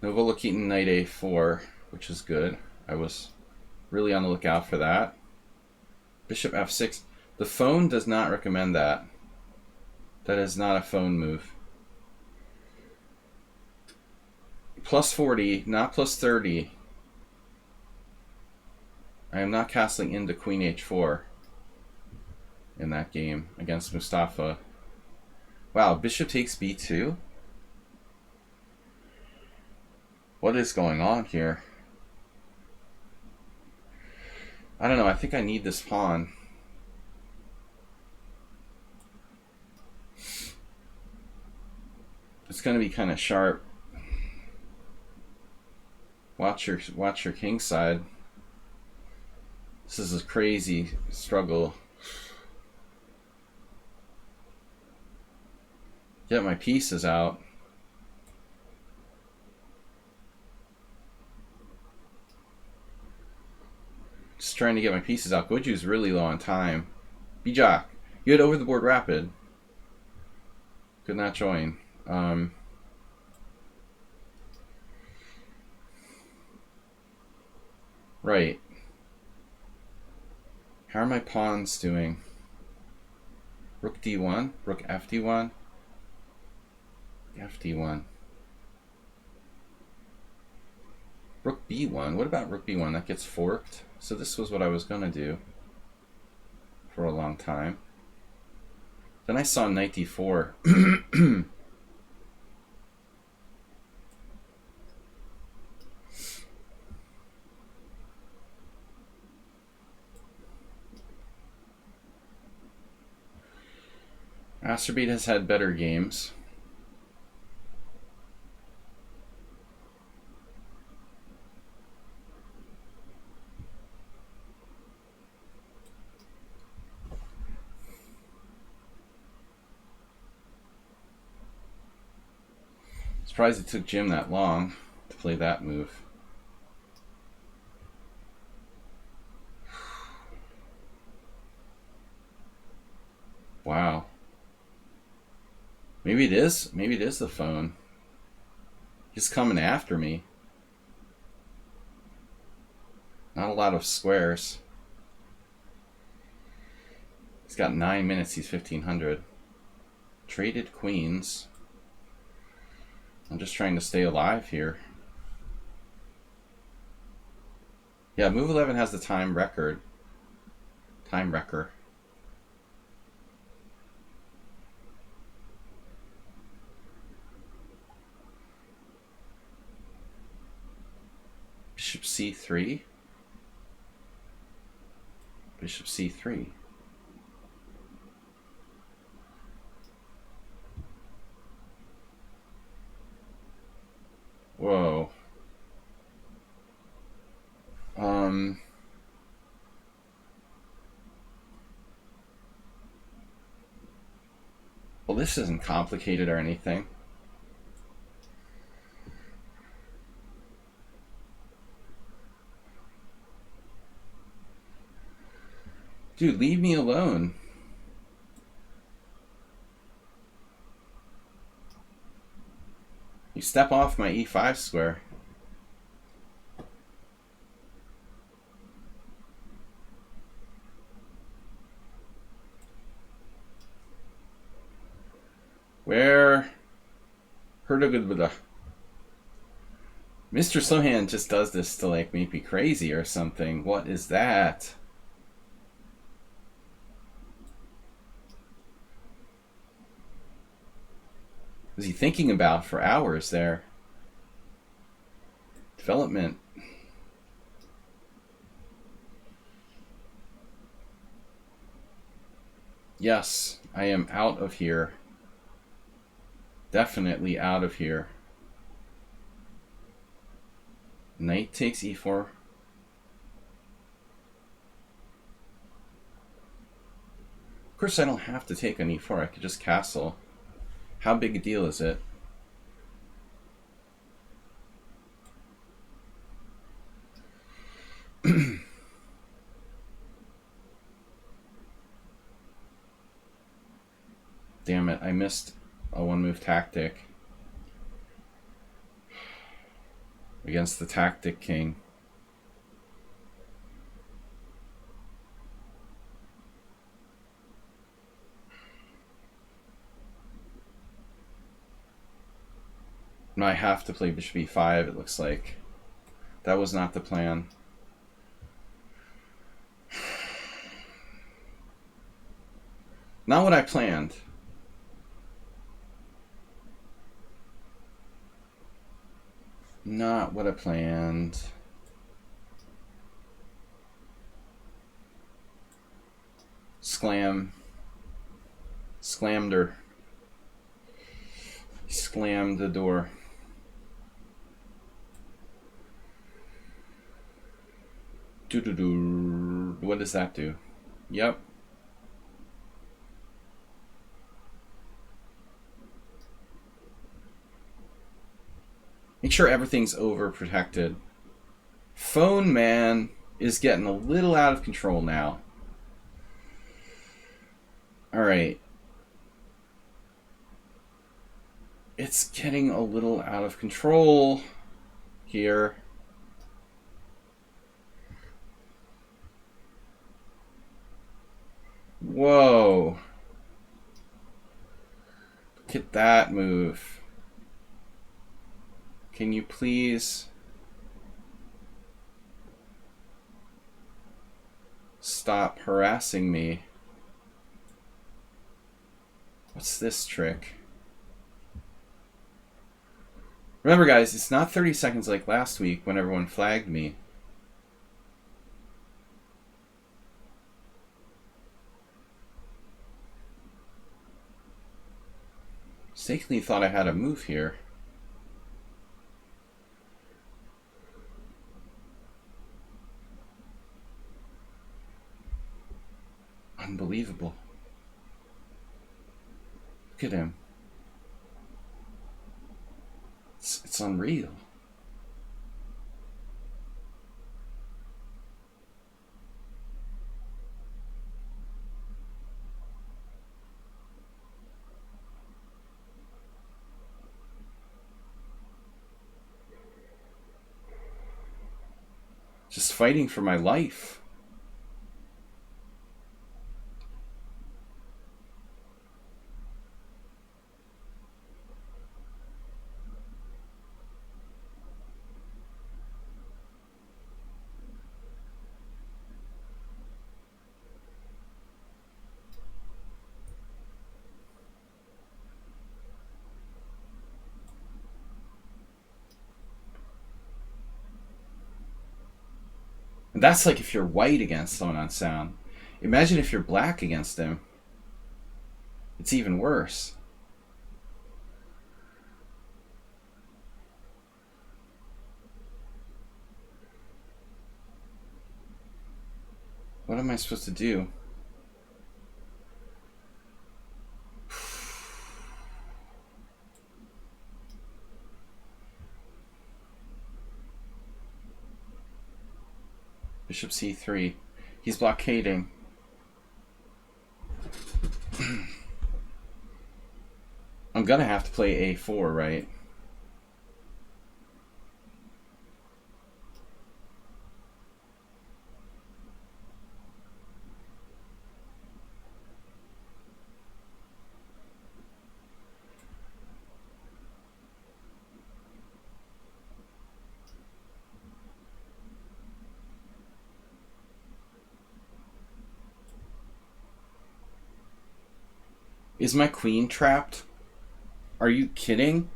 S1: Novola Keaton knight a4, which is good. I was really on the lookout for that. Bishop f6. The phone does not recommend that. That is not a phone move. Plus 40, not plus 30. I am not castling into queen h4 in that game against Mustafa. Wow, bishop takes b2? What is going on here? I don't know, I think I need this pawn. It's going to be kind of sharp. Watch your king side. This is a crazy struggle. Get my pieces out. Just trying to get my pieces out. Goju's really low on time. Bijak, you had over the board rapid. Could not join. Right. How are my pawns doing? Rook d1, rook fd1, fd1. Rook b1. What about rook b1? That gets forked. So this was what I was going to do for a long time. Then I saw knight d4. Masterbeat has had better games. Surprised it took Jim that long to play that move. Wow. Maybe it is. Maybe it is the phone. He's coming after me. Not a lot of squares. He's got 9 minutes. He's 1500. Traded queens. I'm just trying to stay alive here. Yeah, move 11 has the time record. Time wrecker. Bishop c3. Bishop c3. Whoa. Well, this isn't complicated or anything. Dude, leave me alone. You step off my e5 square. Where? Mr. Slohan just does this to like make me crazy or something. What is that? What was he thinking about for hours there? Development. Yes, I am out of here. Definitely out of here. Knight takes e4. Of course, I don't have to take an e4. I could just castle. How big a deal is it? Damn it, I missed a one-move tactic against the tactic king. Now I have to play bishop e5, it looks like. That was not the plan. Not what I planned. Not what I planned. Slammed her. Slammed the door. Doo-doo-doo. What does that do? Yep. Make sure everything's overprotected. Phone man is getting a little out of control now. Alright. It's getting a little out of control here. Whoa. Look at that move. Can you please stop harassing me? What's this trick? Remember, guys, it's not 30 seconds like last week when everyone flagged me. Mistakenly thought I had a move here. Unbelievable. Look at him. It's unreal. Just fighting for my life. And that's like if you're white against someone on sound. Imagine if you're black against him. It's even worse. What am I supposed to do? Bishop c3. He's blockading. I'm gonna have to play a4, right? Is my queen trapped? Are you kidding?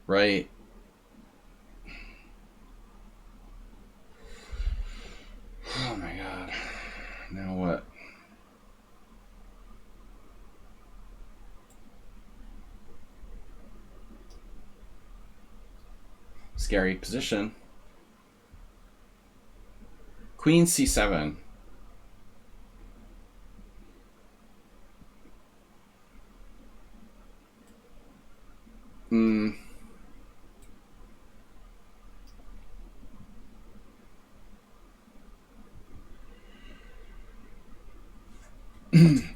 S1: Right. Oh my god. Now what? Scary position. Queen c7.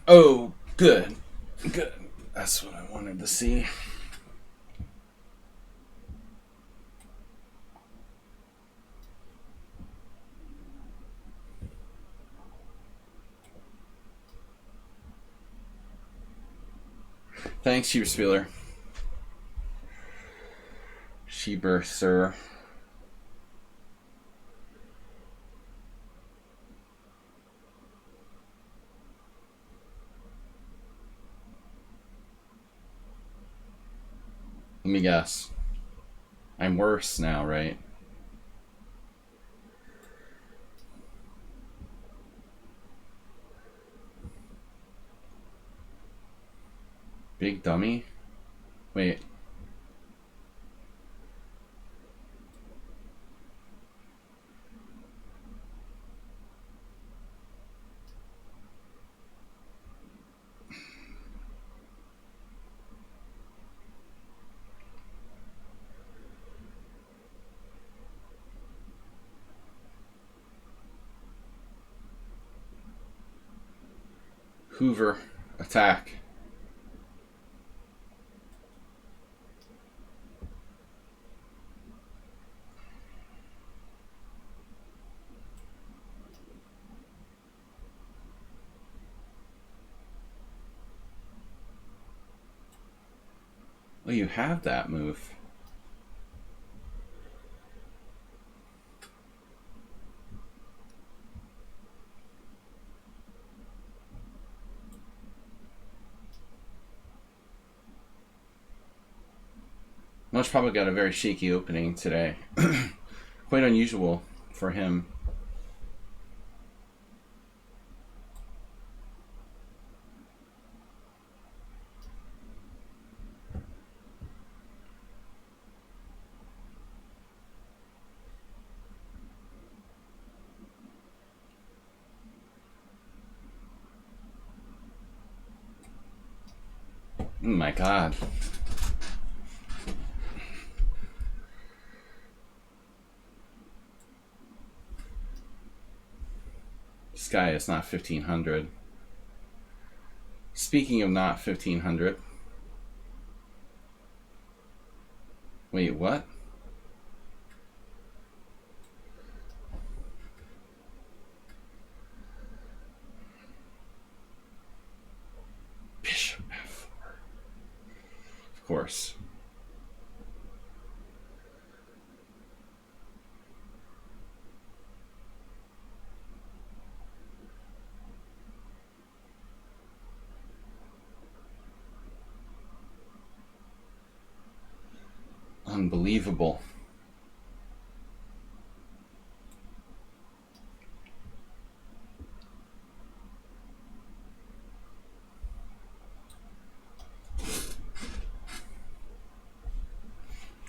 S1: Oh, good. Good. That's what I wanted to see. Thanks, Schieberspieler. Schieber, sir. Let me guess. I'm worse now, right? Big dummy? Wait. Hoover. Attack. Oh, you have that move. Much probably got a very shaky opening today. Quite unusual for him. Oh my god. This guy is not 1500. Speaking of not 1500. Wait, what? Bishop f4. Of course. Unbelievable.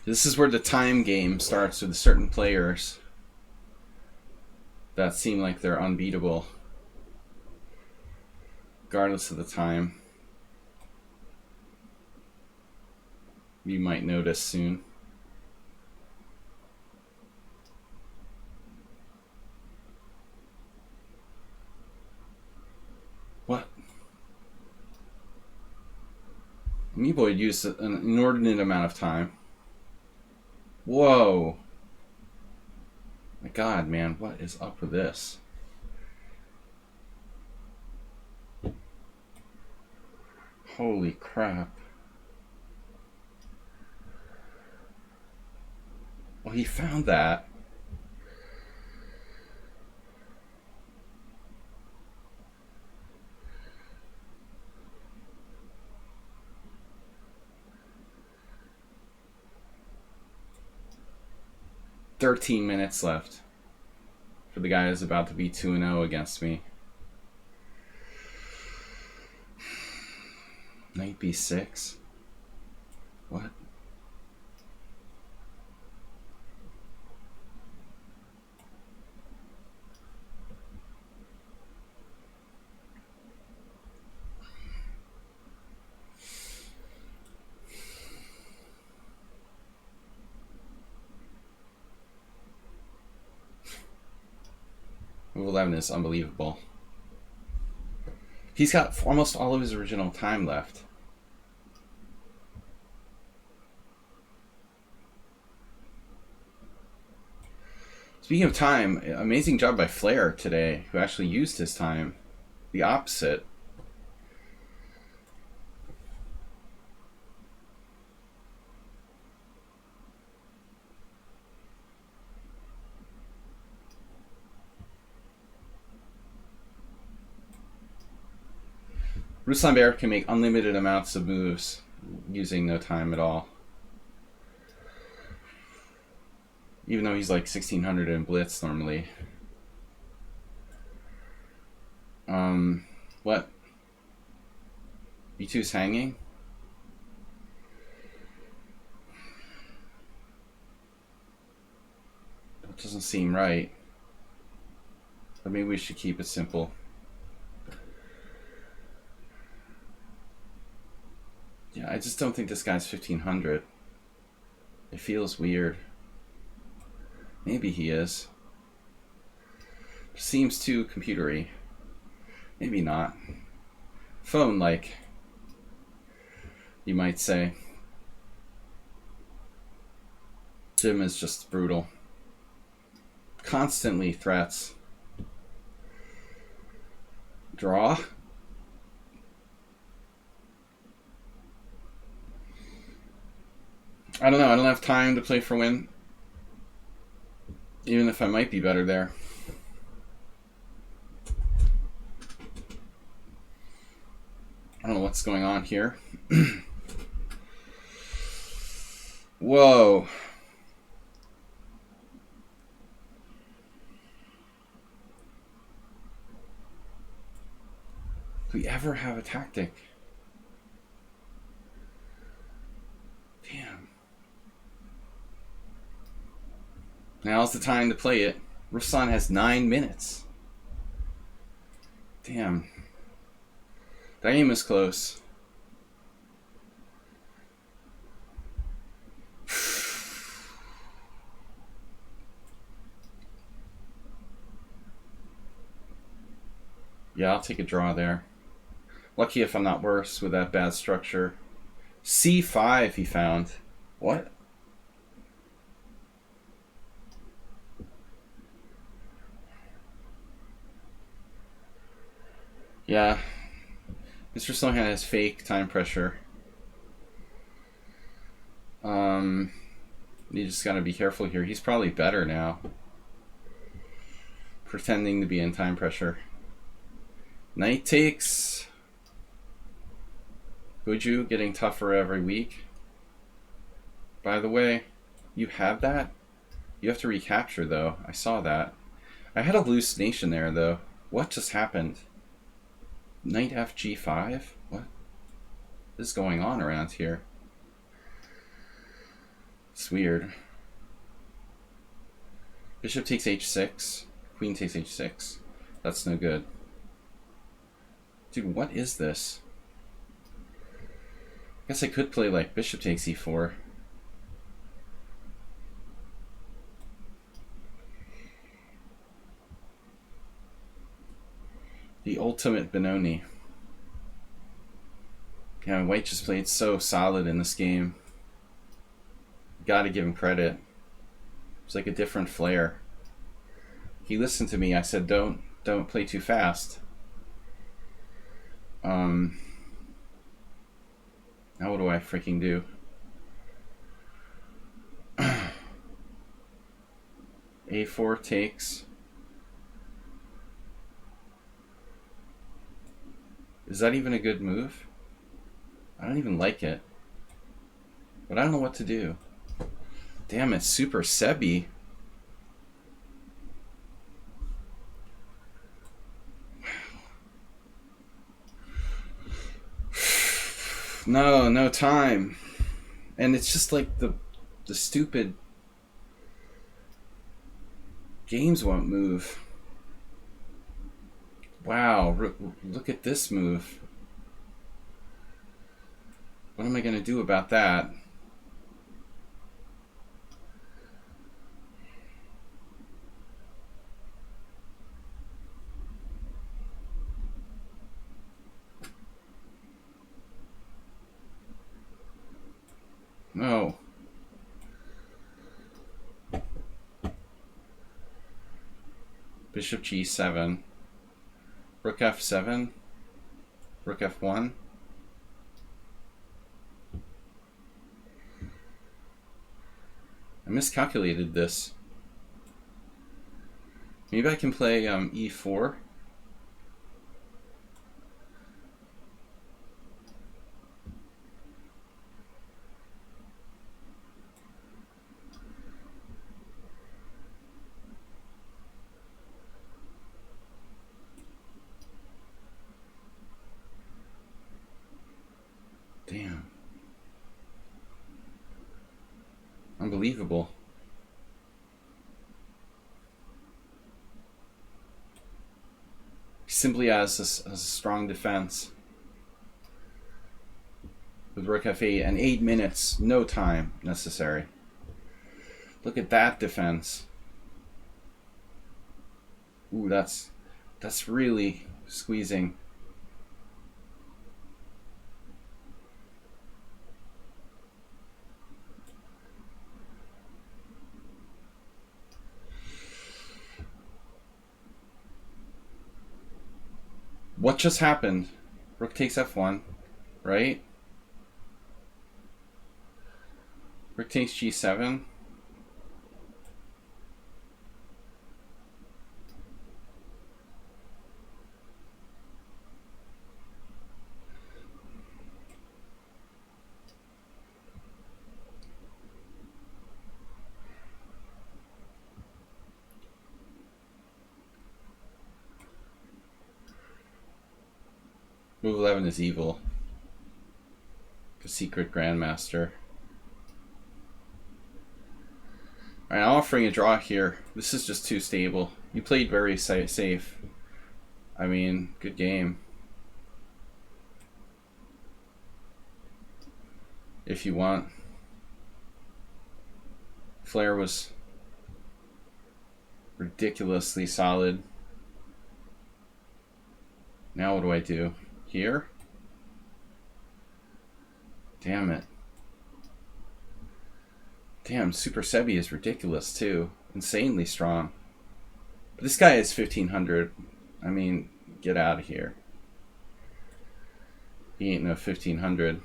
S1: This is where the time game starts with certain players that seem like they're unbeatable, regardless of the time. You might notice soon. What? Meeboy used an inordinate amount of time. Whoa. My god, man, what is up with this? Holy crap. Well, he found that. $13 left for the guy who's about to be 2-0 against me. Knight b6. What? Move 11 is unbelievable. He's got almost all of his original time left. Speaking of time, amazing job by Flair today, who actually used his time. The opposite. Ruslan Bear can make unlimited amounts of moves using no time at all. Even though he's like 1600 in blitz normally. What? B2's hanging? That doesn't seem right. But maybe we should keep it simple. Yeah, I just don't think this guy's 1500. It feels weird. Maybe he is. Seems too computery. Maybe not. Phone-like, you might say. Jim is just brutal. Constantly threats. Draw. I don't know. I don't have time to play for win. Even if I might be better there. I don't know what's going on here. Whoa. Do we ever have a tactic? Damn. Now's the time to play it. Ruslan has 9 minutes. Damn. That aim is close. Yeah, I'll take a draw there. Lucky if I'm not worse with that bad structure. C5 he found. What? Yeah. Mr. Slohan has fake time pressure. You just gotta be careful here. He's probably better now. Pretending to be in time pressure. Knight takes. Goju getting tougher every week. By the way, you have that? You have to recapture though. I saw that. I had a hallucination there though. What just happened? Knight FG5? What is going on around here? It's weird. Bishop takes h6. Queen takes h6. That's no good. Dude, what is this? I guess I could play like bishop takes e4. The ultimate Benoni. Yeah, White just played so solid in this game. Gotta give him credit. It's like a different flair. He listened to me. I said, don't play too fast. Now what do I freaking do? A4 takes. Is that even a good move? I don't even like it. But I don't know what to do. Damn it, Super Sebi. No time. And it's just like the stupid games won't move. Wow, look at this move. What am I going to do about that? No. Bishop g7. Rook f7. Rook f1. I miscalculated this. Maybe I can play e4. Damn. Unbelievable. He simply has a strong defense. With rook f8 and 8 minutes, no time necessary. Look at that defense. Ooh, that's really squeezing. What just happened? Rook takes f1, right? Rook takes g7. Move 11 is evil. The secret grandmaster. Alright, I'm offering a draw here. This is just too stable. You played very safe. I mean, good game. If you want. Flair was ridiculously solid. Now what do I do? Here? Damn it. Damn, Super Sebi is ridiculous too. Insanely strong. But this guy is 1500. I mean, get out of here. He ain't no 1500.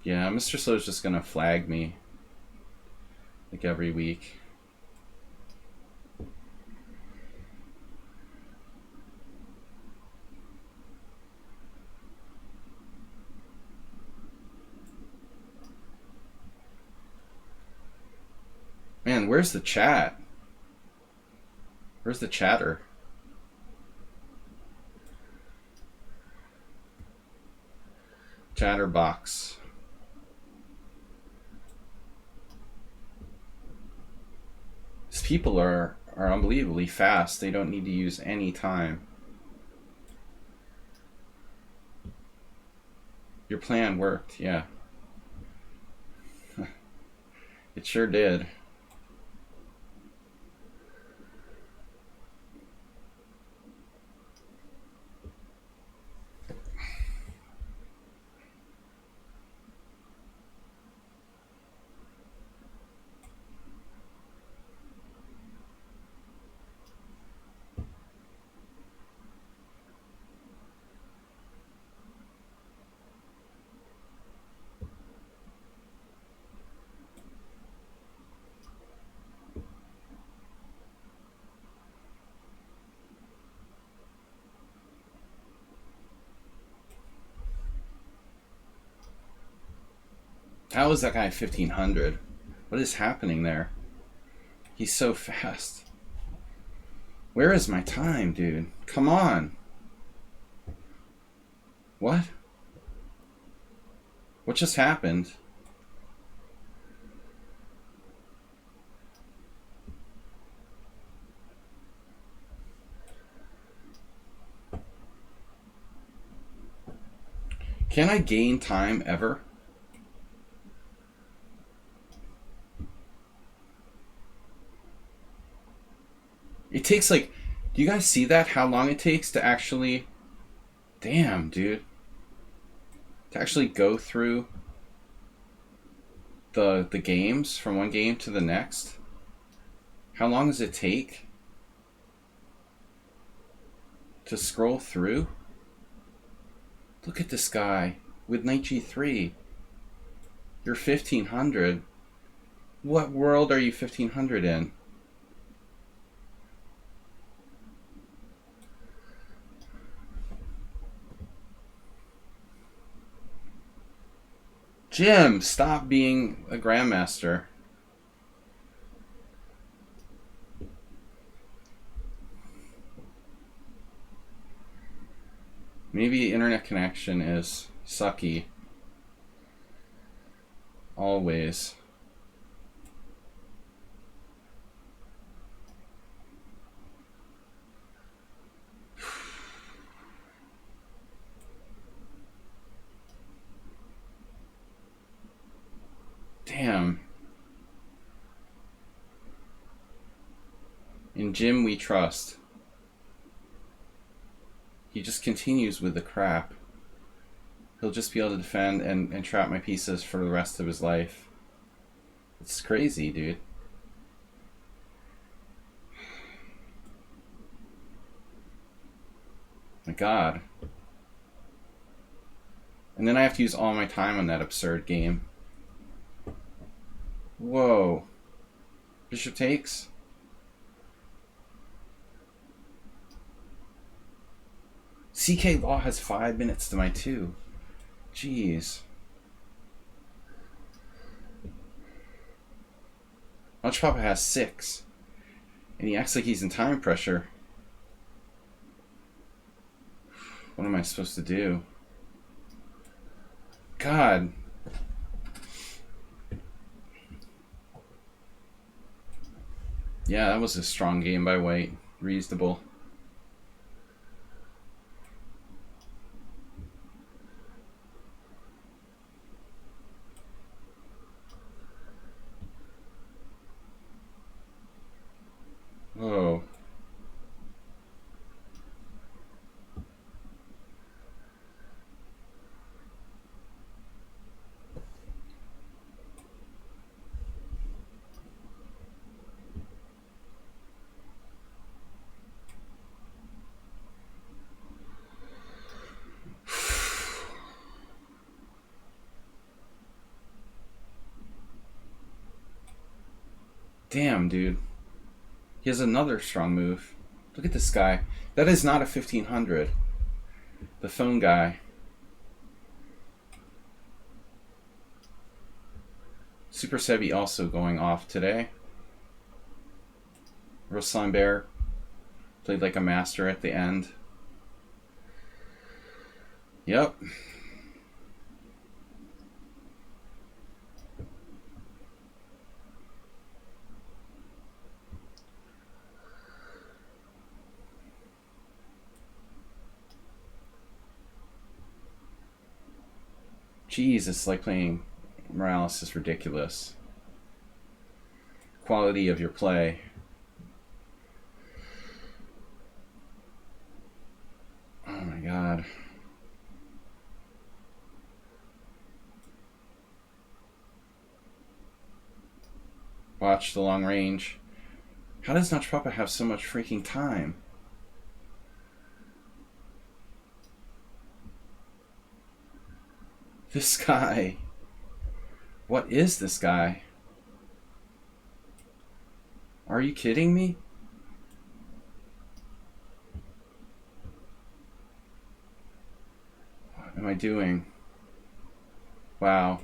S1: Yeah, Mr. Slow's just gonna flag me like every week. Man, where's the chat? Where's the chatter? Chatterbox. These people are unbelievably fast. They don't need to use any time. Your plan worked, yeah. It sure did. How is that guy 1500? What is happening there? He's so fast. Where is my time, dude? Come on. What? What just happened? Can I gain time ever? It takes like, do you guys see that? How long it takes to actually, damn, dude. To actually go through the games from one game to the next. How long does it take to scroll through? Look at this guy with knight g3. You're 1500. What world are you 1500 in? Jim, stop being a grandmaster. Maybe internet connection is sucky. Always. Damn. In Jim we trust. He just continues with the crap. He'll just be able to defend and trap my pieces for the rest of his life. It's crazy, dude. My God. And then I have to use all my time on that absurd game. Whoa. Bishop takes? CK Law has 5 minutes to my 2. Jeez. Lunch Papa has 6. And he acts like he's in time pressure. What am I supposed to do? God. Yeah, that was a strong game by White. Reasonable. Whoa. Damn, dude. He has another strong move. Look at this guy. That is not a 1500. The phone guy. Super Sebi also going off today. Ruslan Bear played like a master at the end. Yep. Jeez, it's like playing Morales is ridiculous. Quality of your play. Oh my God. Watch the long range. How does Notch Papa have so much freaking time? This guy. What is this guy? Are you kidding me? What am I doing? Wow.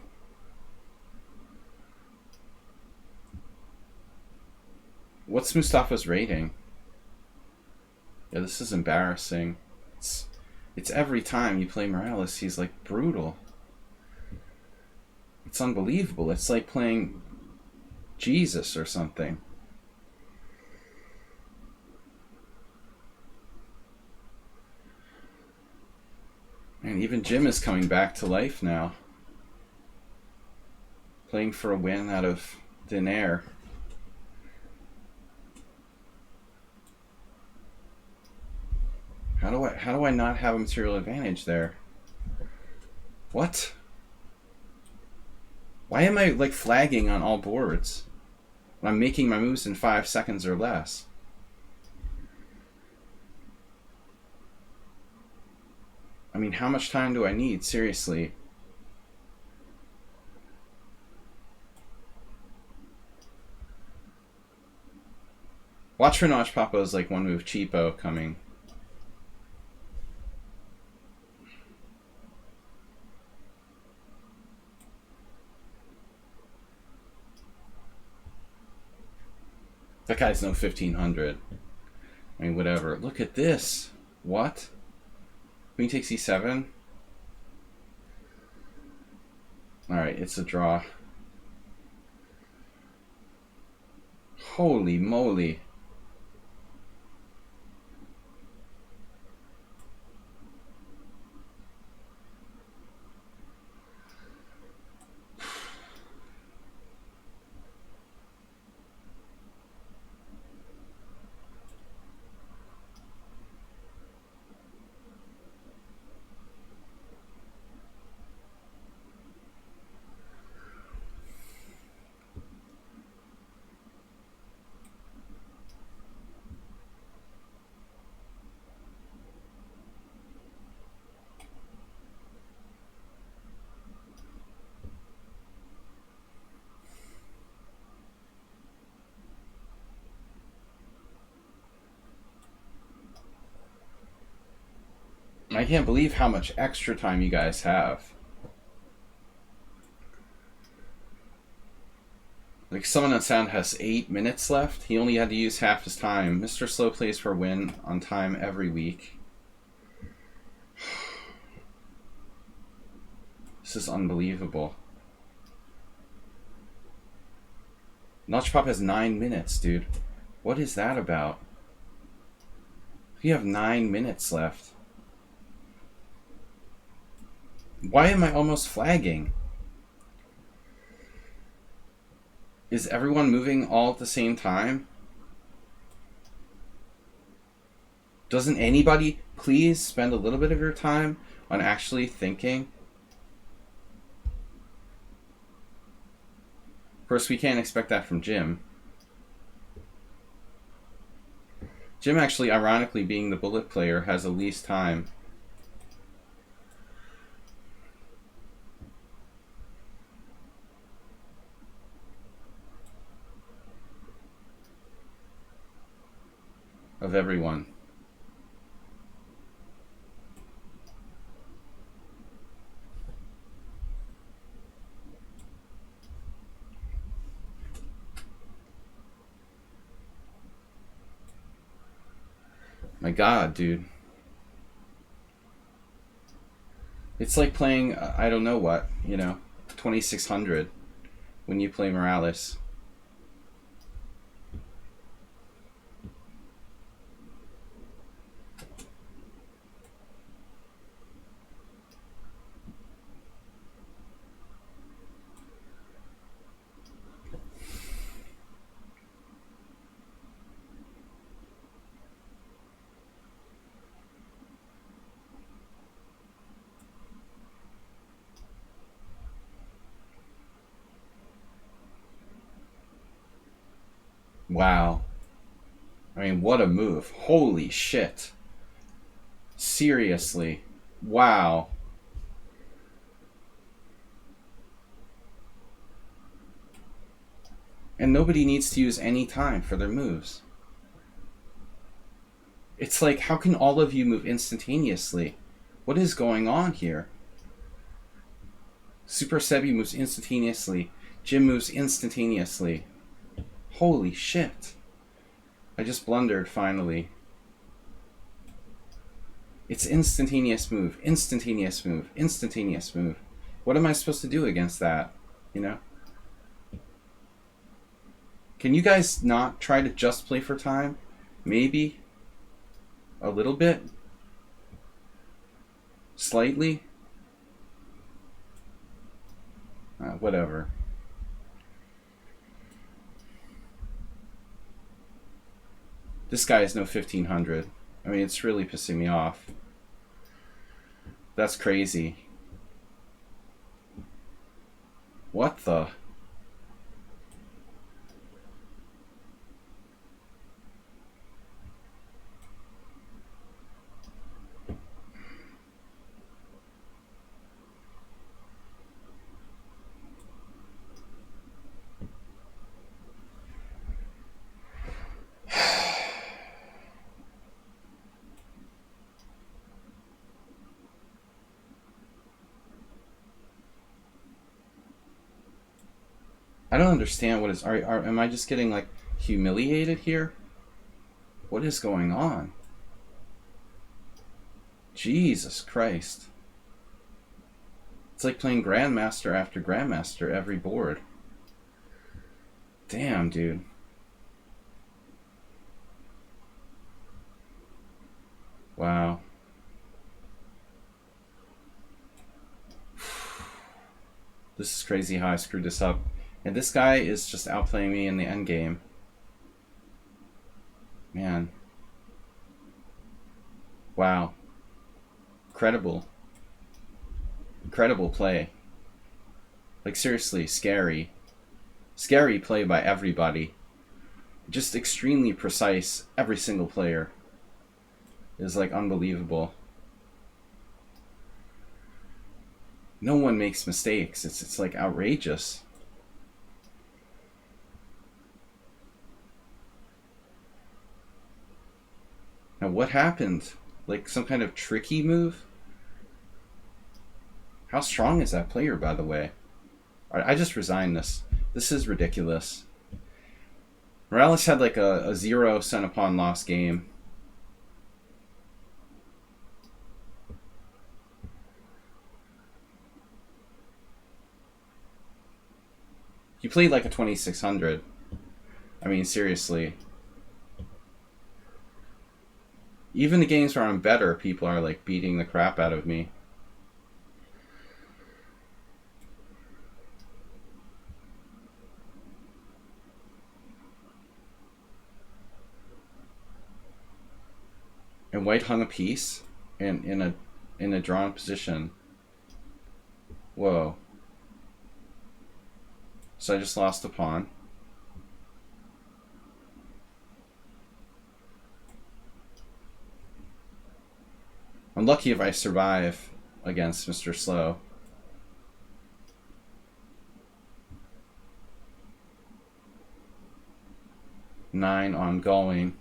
S1: What's Mustafa's rating? Yeah, this is embarrassing. It's every time you play Morales, he's like brutal. It's unbelievable. It's like playing Jesus or something. And even Jim is coming back to life now. Playing for a win out of thin air. How do I not have a material advantage there? What? Why am I like flagging on all boards when I'm making my moves in 5 seconds or less? I mean, how much time do I need? Seriously. Watch for Notch Papa's like one move cheapo coming. That guy's no 1500. I mean, whatever. Look at this. What? Queen takes e7. Alright, it's a draw. Holy moly. I can't believe how much extra time you guys have. Like, someone on sound has 8 minutes left. He only had to use half his time. Mr. Slow plays for a win on time every week. This is unbelievable. Notchpop has 9 minutes, dude. What is that about? You have 9 minutes left. Why am I almost flagging? Is everyone moving all at the same time? Doesn't anybody please spend a little bit of your time on actually thinking? Of course, we can't expect that from Jim. Jim actually, ironically, being the bullet player, has the least time. Of everyone. My God, dude. It's like playing, I don't know what, 2600 when you play Morales. Wow. I mean, what a move. Holy shit. Seriously. Wow. And nobody needs to use any time for their moves. It's like, how can all of you move instantaneously? What is going on here? Super Sebi moves instantaneously. Jim moves instantaneously. Holy shit. I just blundered, finally. It's instantaneous move, instantaneous move, instantaneous move. What am I supposed to do against that? Can you guys not try to just play for time? Maybe? A little bit? Slightly? Whatever. This guy is no 1500. I mean, it's really pissing me off. That's crazy. What the? I don't understand what is. Am I just getting like humiliated here? What is going on? Jesus Christ. It's like playing Grandmaster after Grandmaster every board. Damn, dude. Wow. This is crazy how I screwed this up. And this guy is just outplaying me in the endgame. Man. Wow. Incredible. Incredible play. Like, seriously, scary. Scary play by everybody. Just extremely precise, every single player. Is like unbelievable. No one makes mistakes. It's like outrageous. Now what happened? Like some kind of tricky move? How strong is that player, by the way? Alright, I just resigned this. This is ridiculous. Morales had like a 0 cent upon loss game. He played like a 2600. I mean, seriously. Even the games where I'm better, people are like beating the crap out of me. And white hung a piece and in a drawn position. Whoa. So I just lost a pawn. I'm lucky if I survive against Mr. Slow. Nine ongoing.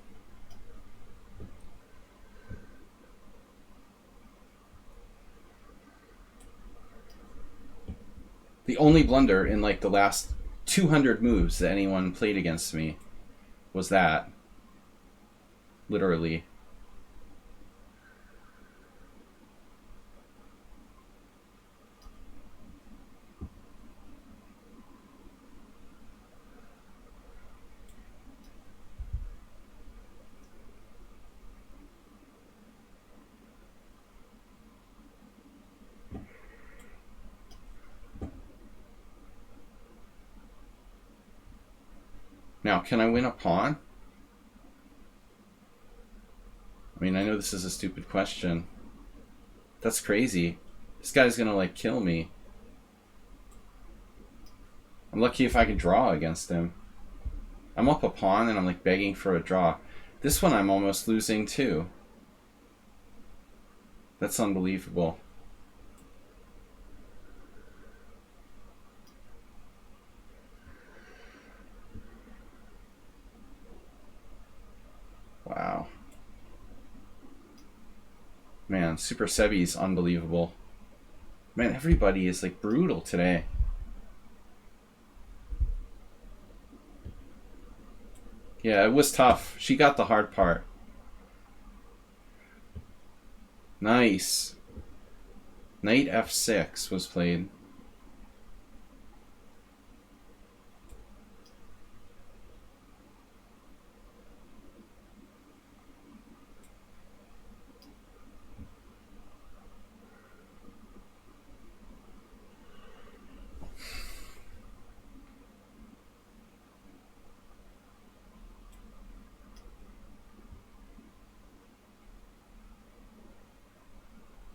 S1: The only blunder in like the last 200 moves that anyone played against me was that. Literally. Now, can I win a pawn? I mean, I know this is a stupid question. That's crazy. This guy's gonna, like, kill me. I'm lucky if I can draw against him. I'm up a pawn and I'm, like, begging for a draw. This one I'm almost losing, too. That's unbelievable. Wow. Man, Super Sebi's unbelievable. Man, everybody is like brutal today. Yeah, it was tough. She got the hard part. Nice. Knight f6 was played.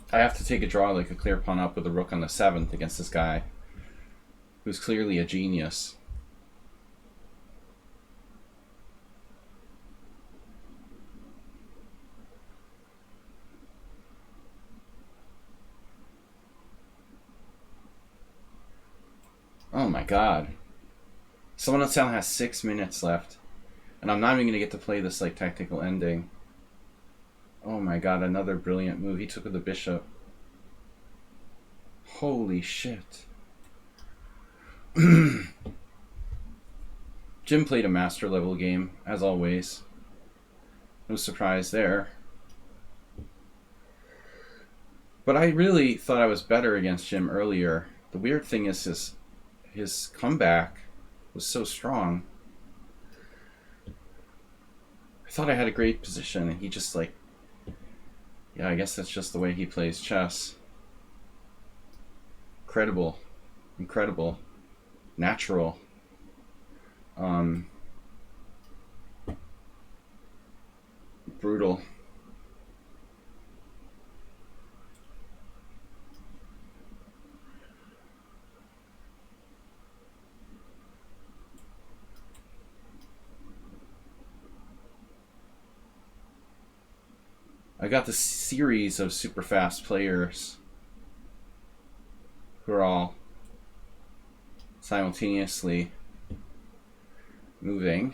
S1: I have to take a draw like a clear pawn up with a rook on the 7th against this guy who's clearly a genius. Oh my god. Someone else has 6 minutes left. And I'm not even going to get to play this like tactical ending. Oh my god, another brilliant move. He took with the bishop. Holy shit. Jim played a master level game, as always. No surprise there. But I really thought I was better against Jim earlier. The weird thing is his comeback was so strong. I thought I had a great position, and he just like... Yeah, I guess that's just the way he plays chess. Incredible. Incredible. Natural. Brutal. I got this series of super fast players who are all simultaneously moving.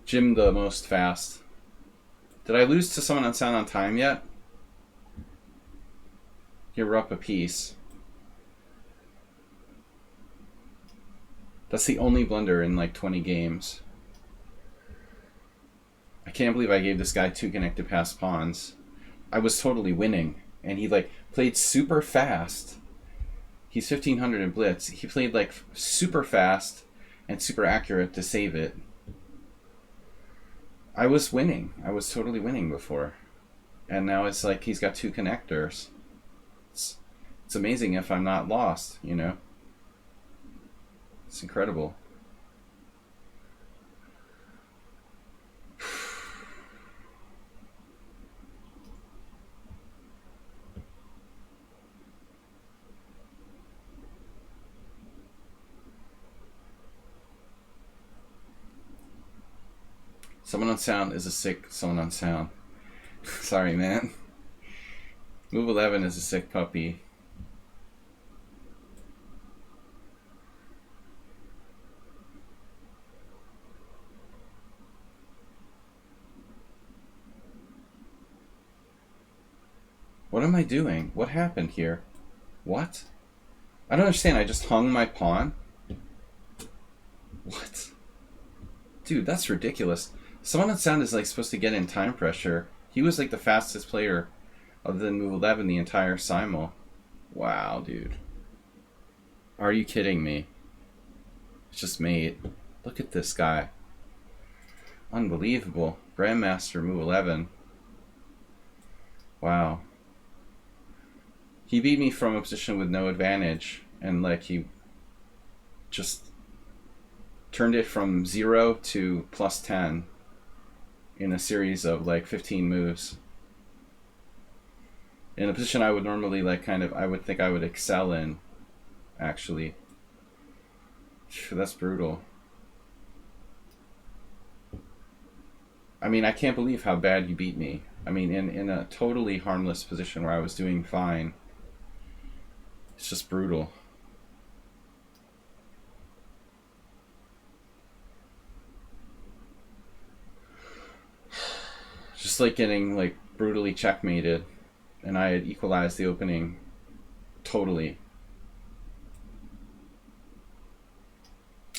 S1: Jim the most fast. Did I lose to someone on Sound on Time yet? You're up a piece. That's the only blunder in like 20 games. I can't believe I gave this guy 2 connected passed pawns. I was totally winning, and he like played super fast. He's 1500 in blitz. He played like super fast and super accurate to save it. I was winning. I was totally winning before. And now it's like he's got 2 connectors. It's amazing if I'm not lost, you know? It's incredible. Someone on Sound is a sick someone on Sound. Sorry, man. Move 11 is a sick puppy. What am I doing? What happened here? What? I don't understand. I just hung my pawn? What? Dude, that's ridiculous. Someone on Sound is like supposed to get in time pressure. He was like the fastest player other than move 11 the entire Simul. Wow, dude. Are you kidding me? It's just mate. Look at this guy. Unbelievable. Grandmaster move 11. Wow. He beat me from a position with no advantage, and like he just turned it from 0 to plus 10 in a series of like 15 moves. In a position I would normally like I would think I would excel in, actually. That's brutal. I mean, I can't believe how bad you beat me. I mean, in a totally harmless position where I was doing fine. It's just brutal. Just like getting like brutally checkmated, and I had equalized the opening totally.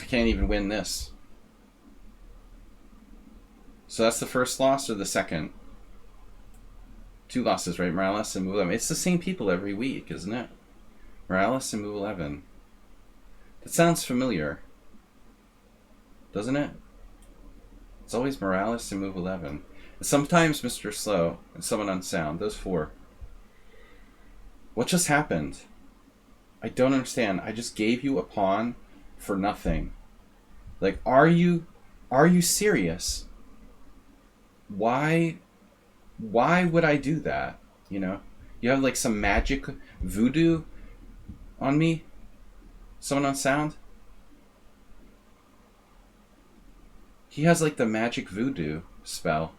S1: I can't even win this. So that's the first loss or the second? 2 losses, right? Morales and move 11. It's the same people every week, isn't it? Morales and move 11. That sounds familiar, doesn't it? It's always Morales and move 11. And sometimes Mr. Slow and someone on Sound. Those 4. What just happened? I don't understand. I just gave you a pawn for nothing. Like, are you serious? Why would I do that? You know? You have like some magic voodoo on me? Someone on Sound? He has like the magic voodoo spell.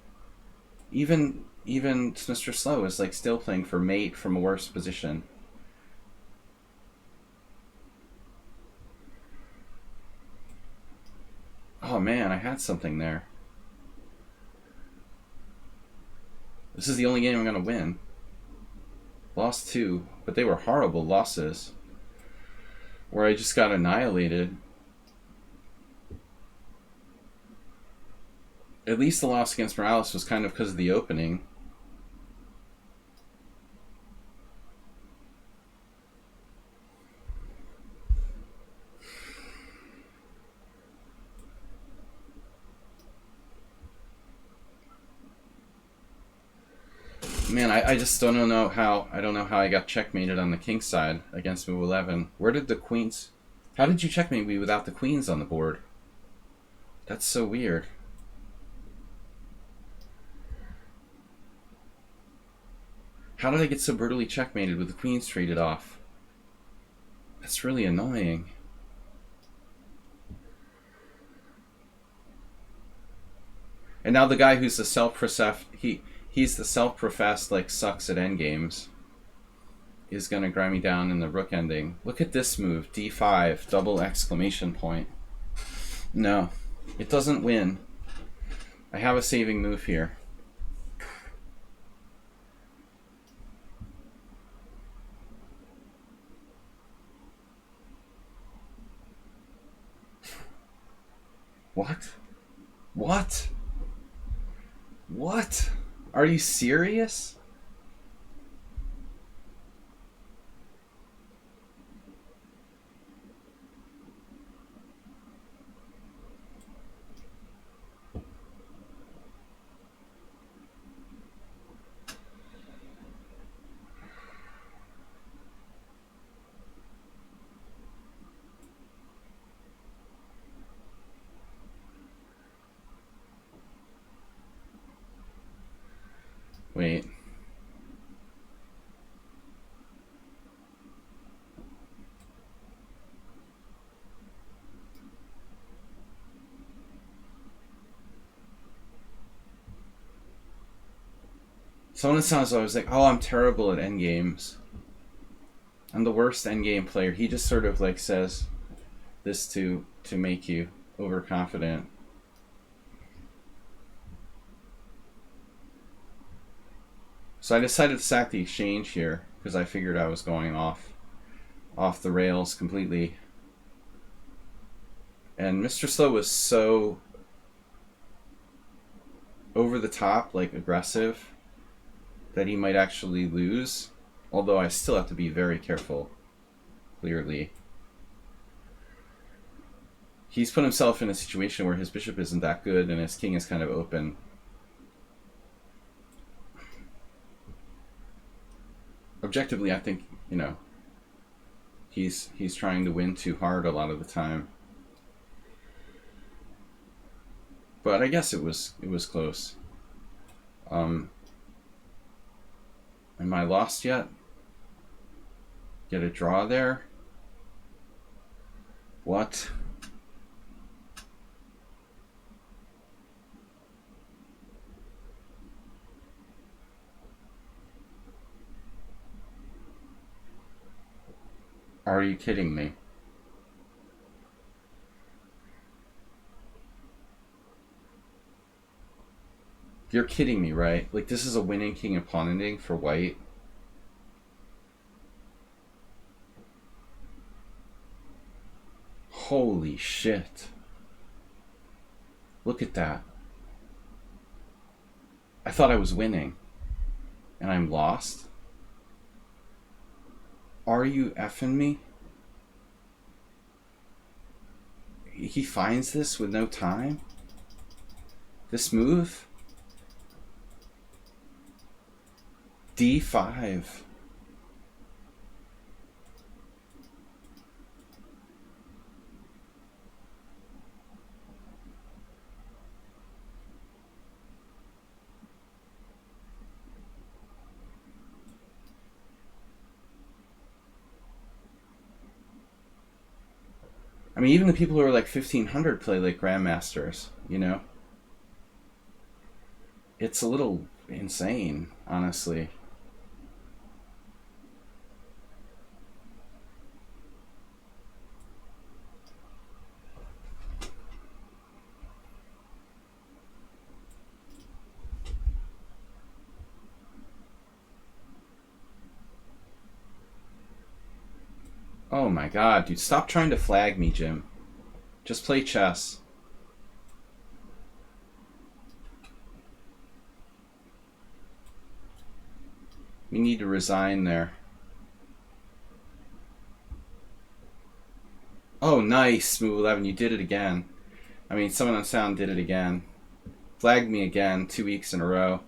S1: Even Mr. Slow is like still playing for mate from a worse position. Oh man, I had something there. This is the only game I'm going to win. Lost 2, but they were horrible losses where I just got annihilated. At least the loss against Morales was kind of because of the opening. Man, I just don't know how. I don't know how I got checkmated on the king side against move 11. Where did the queens? How did you checkmate me without the queens on the board? That's so weird. How did I get so brutally checkmated with the queens traded off? That's really annoying. And now the guy who's the self-professed, he's the self-professed, like, sucks at endgames, is going to grind me down in the rook ending. Look at this move, d5, double exclamation point. No, it doesn't win. I have a saving move here. What? What? What? Are you serious? Wait. Someone sounds I was like, oh, I'm terrible at endgames. I'm the worst endgame player. He just sort of like says this to make you overconfident. So I decided to sack the exchange here because I figured I was going off the rails completely. And Mr. Slow was so over the top, like aggressive, that he might actually lose. Although I still have to be very careful, clearly. He's put himself in a situation where his bishop isn't that good and his king is kind of open. Objectively, I think, you know, he's trying to win too hard a lot of the time. But I guess it was close. Am I lost yet? Get a draw there? What? Are you kidding me? You're kidding me, right? Like, this is a winning king and pawn ending for white. Holy shit. Look at that. I thought I was winning. And I'm lost? Are you effing me? He finds this with no time? This move? D5. I mean, even the people who are like 1500 play like grandmasters, you know? It's a little insane, honestly. Oh my god, dude. Stop trying to flag me, Jim. Just play chess. We need to resign there. Oh, nice, Move 11. You did it again. I mean, someone on sound did it again. Flagged me again 2 weeks in a row.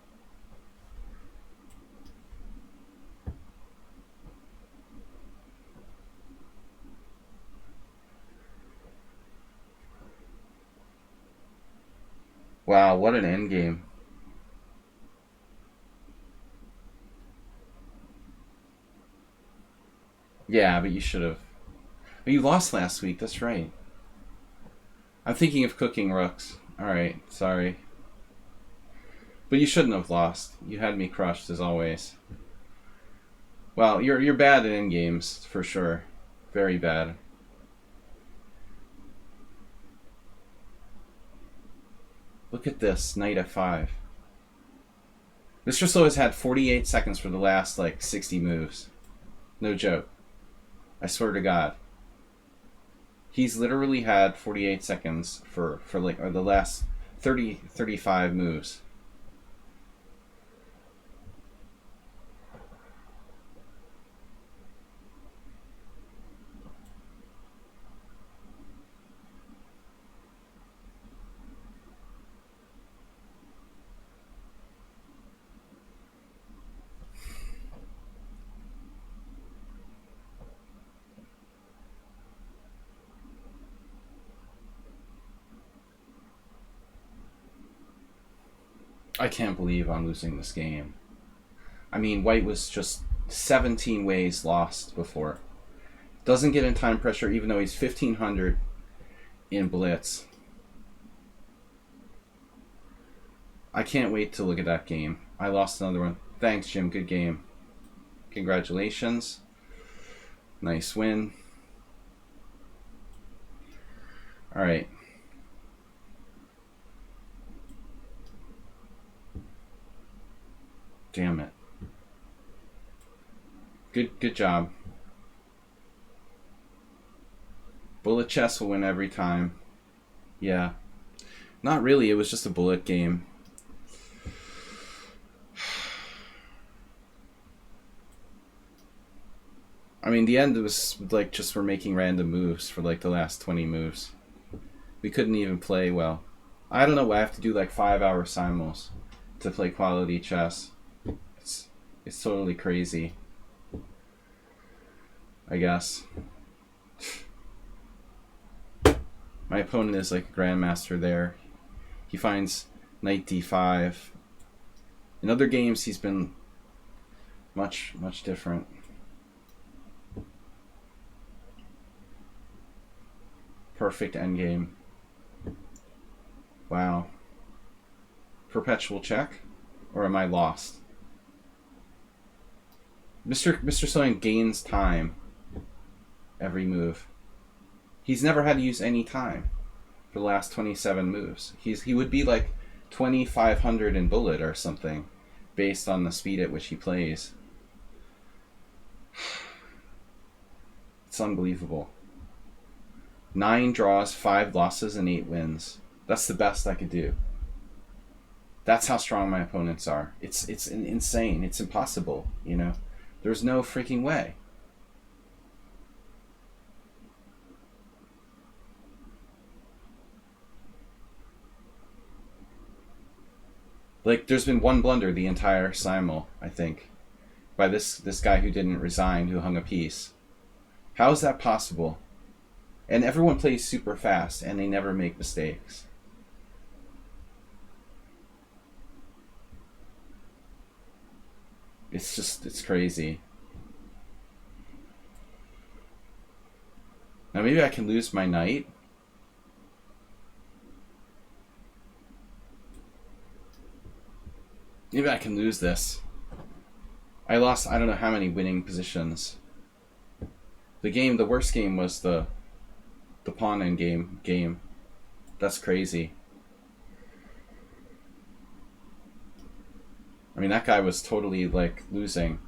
S1: Wow, what an endgame. Yeah, but you should have. But you lost last week, that's right. I'm thinking of cooking rooks. Alright, sorry. But you shouldn't have lost. You had me crushed, as always. Well, you're bad at endgames, for sure. Very bad. Look at this, knight f5. Mr. Slow has had 48 seconds for the last, 60 moves. No joke. I swear to God. He's literally had 48 seconds for the last 35 moves. I can't believe I'm losing this game. I mean, White was just 17 ways lost before. Doesn't get in time pressure even though he's 1500 in Blitz. I can't wait to look at that game. I lost another one. Thanks, Jim. Good game. Congratulations. Nice win. Alright. Damn it. Good job. Bullet chess will win every time. Yeah. Not really, it was just a bullet game. I mean, the end was just we're making random moves for the last 20 moves. We couldn't even play well. I don't know why I have to do 5-hour simuls to play quality chess. It's totally crazy. I guess. My opponent is a grandmaster there. He finds knight d5. In other games, he's been much different. Perfect endgame. Wow. Perpetual check? Or am I lost? Mr. Soyan gains time every move. He's never had to use any time for the last 27 moves. He would be 2500 in bullet or something based on the speed at which he plays. It's unbelievable. 9 draws, 5 losses, and 8 wins. That's the best I could do. That's how strong my opponents are. It's insane. It's impossible, There's no freaking way. There's been one blunder the entire simul, I think, by this guy who didn't resign, who hung a piece. How is that possible? And everyone plays super fast, and they never make mistakes. It's crazy. Now maybe I can lose my knight. Maybe I can lose this. I lost I don't know how many winning positions. The worst game was the pawn end game. That's crazy. I mean, that guy was totally losing.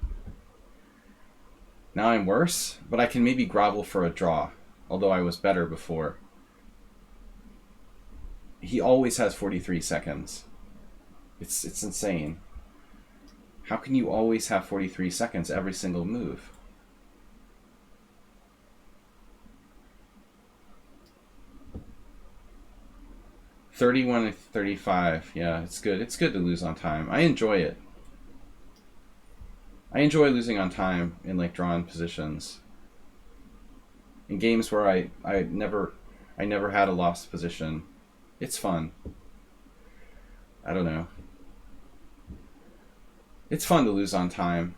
S1: Now I'm worse, but I can maybe grovel for a draw, although I was better before. He always has 43 seconds. It's insane. How can you always have 43 seconds every single move? $31 and $35. Yeah, it's good. It's good to lose on time. I enjoy it. I enjoy losing on time in like drawn positions. In games where I never had a lost position. It's fun. I don't know. It's fun to lose on time.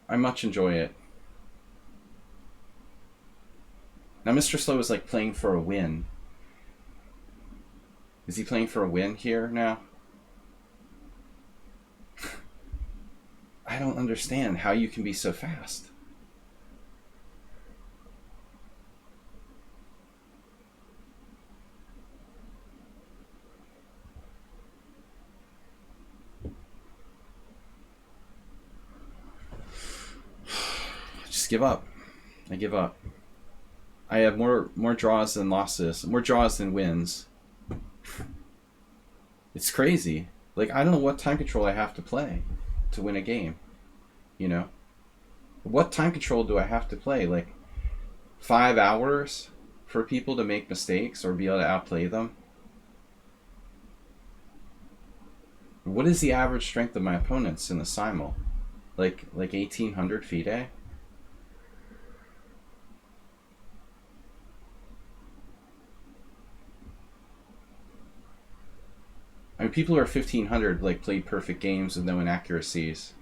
S1: I much enjoy it. Now Mr. Slow is like playing for a win. Is he playing for a win here now? I don't understand how you can be so fast. Just give up. I give up. I have more draws than losses, more draws than wins. It's crazy. Like, I don't know what time control I have to play to win a game. You know? What time control do I have to play? Like, 5 hours for people to make mistakes or be able to outplay them? What is the average strength of my opponents in the Simul? Like 1,800 FIDE? I mean, people who are 1,500 like played perfect games with no inaccuracies.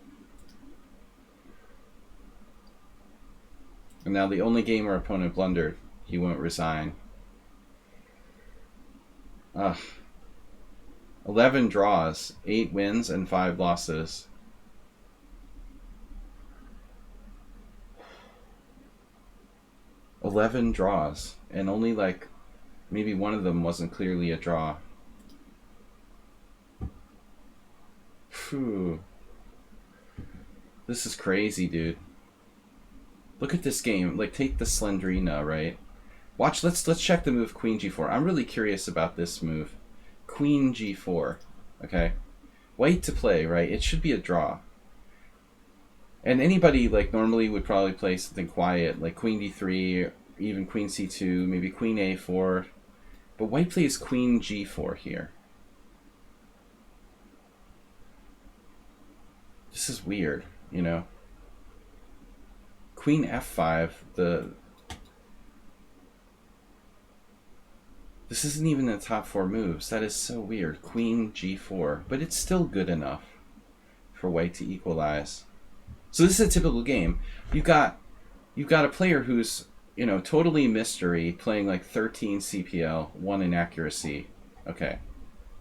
S1: And now the only game our opponent blundered, he won't resign. Ugh. 11 draws, 8 wins, and 5 losses. $11 draws, and only like maybe one of them wasn't clearly a draw. Phew. This is crazy, dude. Look at this game. Like, take the Slendrina, right? Watch, let's check the move Queen G4. I'm really curious about this move. Queen G4. Okay. White to play, right? It should be a draw. And anybody, like, normally would probably play something quiet, like Queen D3, even Queen C2, maybe Queen A4. But white plays Queen G4 here. This is weird, you know? Queen F5, this isn't even the top 4 moves. That is so weird. Queen G4, but it's still good enough for white to equalize. So this is a typical game. You've got a player who's, you know, totally mystery, playing like 13 CPL, 1 inaccuracy. Okay.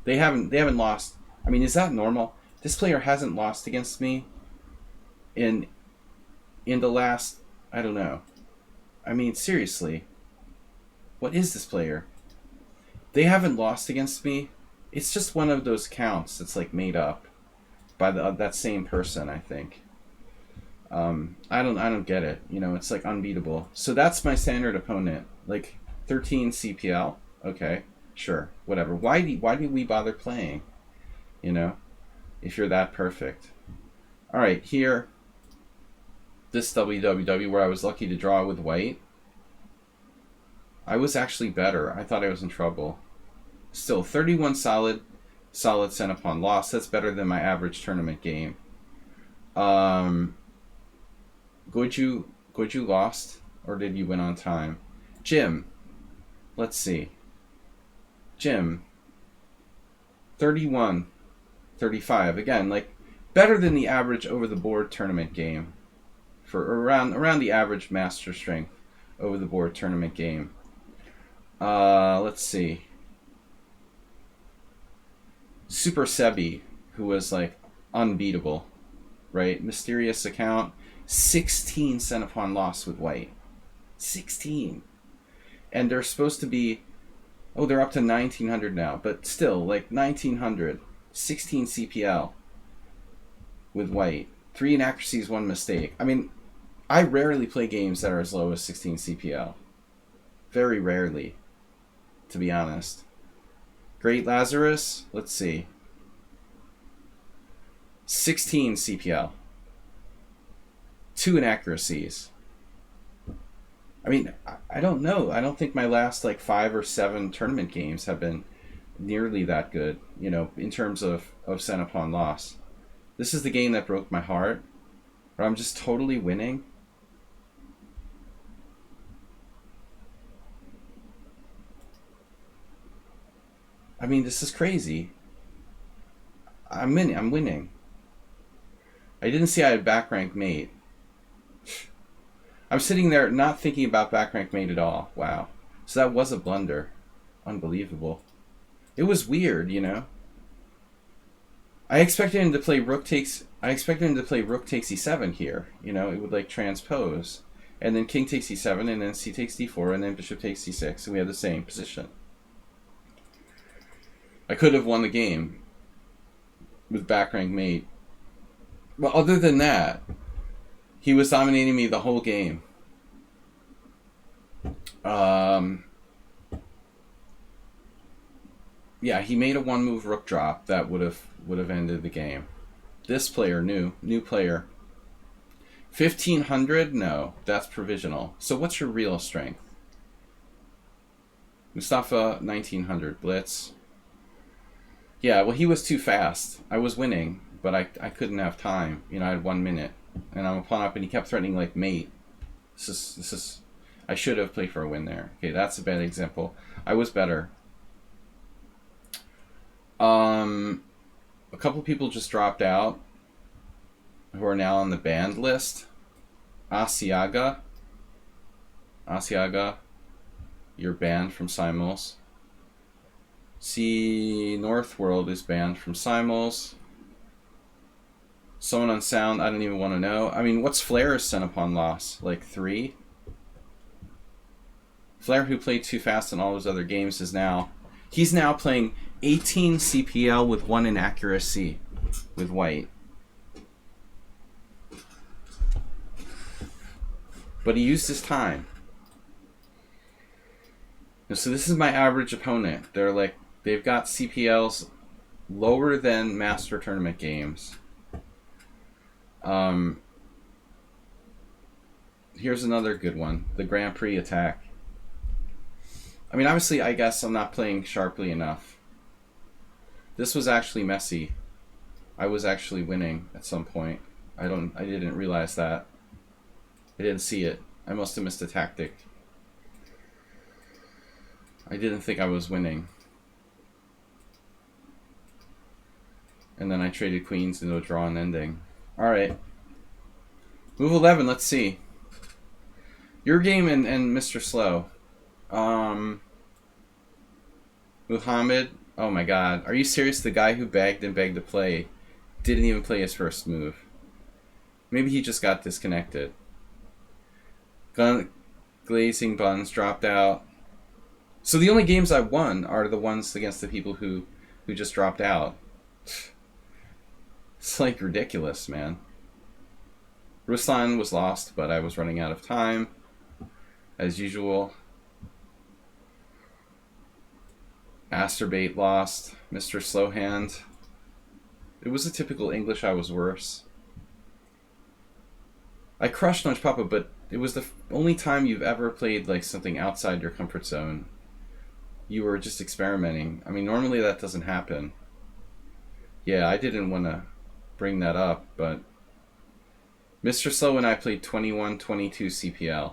S1: They haven't lost. I mean, is that normal? This player hasn't lost against me in the last, I don't know. I mean, seriously. What is this player? They haven't lost against me. It's just one of those counts that's like made up by that same person, I think. I don't get it. You know, it's like unbeatable. So that's my standard opponent. Like 13 CPL. Okay, sure, whatever. Why do we bother playing? You know, if you're that perfect. All right, here. This WWW where I was lucky to draw with white. I was actually better. I thought I was in trouble. Still, 31 solid sent upon loss. That's better than my average tournament game. Goju lost, or did you win on time? Jim, let's see. Jim, 31, 35. Again, like better than the average over the board tournament game. For around the average master strength over the board tournament game. Let's see. Super Sebi, who was like unbeatable, right? Mysterious account, 16 cent upon loss with white. 16. And they're supposed to be, oh, they're up to 1900 now, but still, like 1900, 16 CPL with white. 3 inaccuracies, 1 mistake. I mean, I rarely play games that are as low as 16 CPL. Very rarely, to be honest. Great Lazarus, let's see. 16 CPL. 2 inaccuracies. I mean, I don't know. I don't think my last like 5 or 7 tournament games have been nearly that good, you know, in terms of sent upon loss. This is the game that broke my heart, where I'm just totally winning. I mean, this is crazy. I'm winning. I didn't see I had back rank mate. I'm sitting there not thinking about back rank mate at all. Wow. So that was a blunder. Unbelievable. It was weird, you know. I expected him to play rook takes e7 here. You know, it would like transpose. And then king takes e7, and then c takes d4, and then bishop takes c6, and we have the same position. I could have won the game with back rank mate. Well, other than that, he was dominating me the whole game. Yeah, he made a 1-move rook drop that would have ended the game. This player, new player. 1500? No, that's provisional. So what's your real strength? Mustafa, 1900. Blitz. Yeah, well, he was too fast. I was winning, but I couldn't have time. You know, I had 1 minute, and I'm a pawn up, and he kept threatening like mate. This is. I should have played for a win there. Okay, that's a bad example. I was better. A couple people just dropped out who are now on the banned list. Asiaga, you're banned from Simuls. C Northworld is banned from Simuls. Someone on Sound, I don't even want to know. I mean, what's Flair's sent upon loss? Like 3? Flair, who played too fast in all his other games, he's now playing 18 CPL with 1 inaccuracy with white. But he used his time. So this is my average opponent. They've got CPLs lower than Master Tournament games. Here's another good one. The Grand Prix attack. I mean, obviously, I guess I'm not playing sharply enough. This was actually messy. I was actually winning at some point. I didn't realize that. I didn't see it. I must have missed a tactic. I didn't think I was winning. And then I traded queens into a draw and ending. Alright. Move 11, let's see. Your game and Mr. Slow. Muhammad, oh my god. Are you serious? The guy who begged and begged to play didn't even play his first move. Maybe he just got disconnected. Glazing Buns dropped out. So the only games I won are the ones against the people who just dropped out. It's like ridiculous, man. Ruslan was lost, but I was running out of time, as usual. Masturbate lost. Mr. Slowhand. It was a typical English, I was worse. I crushed Lunch Papa, but it was the only time you've ever played like something outside your comfort zone. You were just experimenting. I mean, normally that doesn't happen. Yeah, I didn't want to bring that up, but Mr. Slow and I played 21-22 CPL.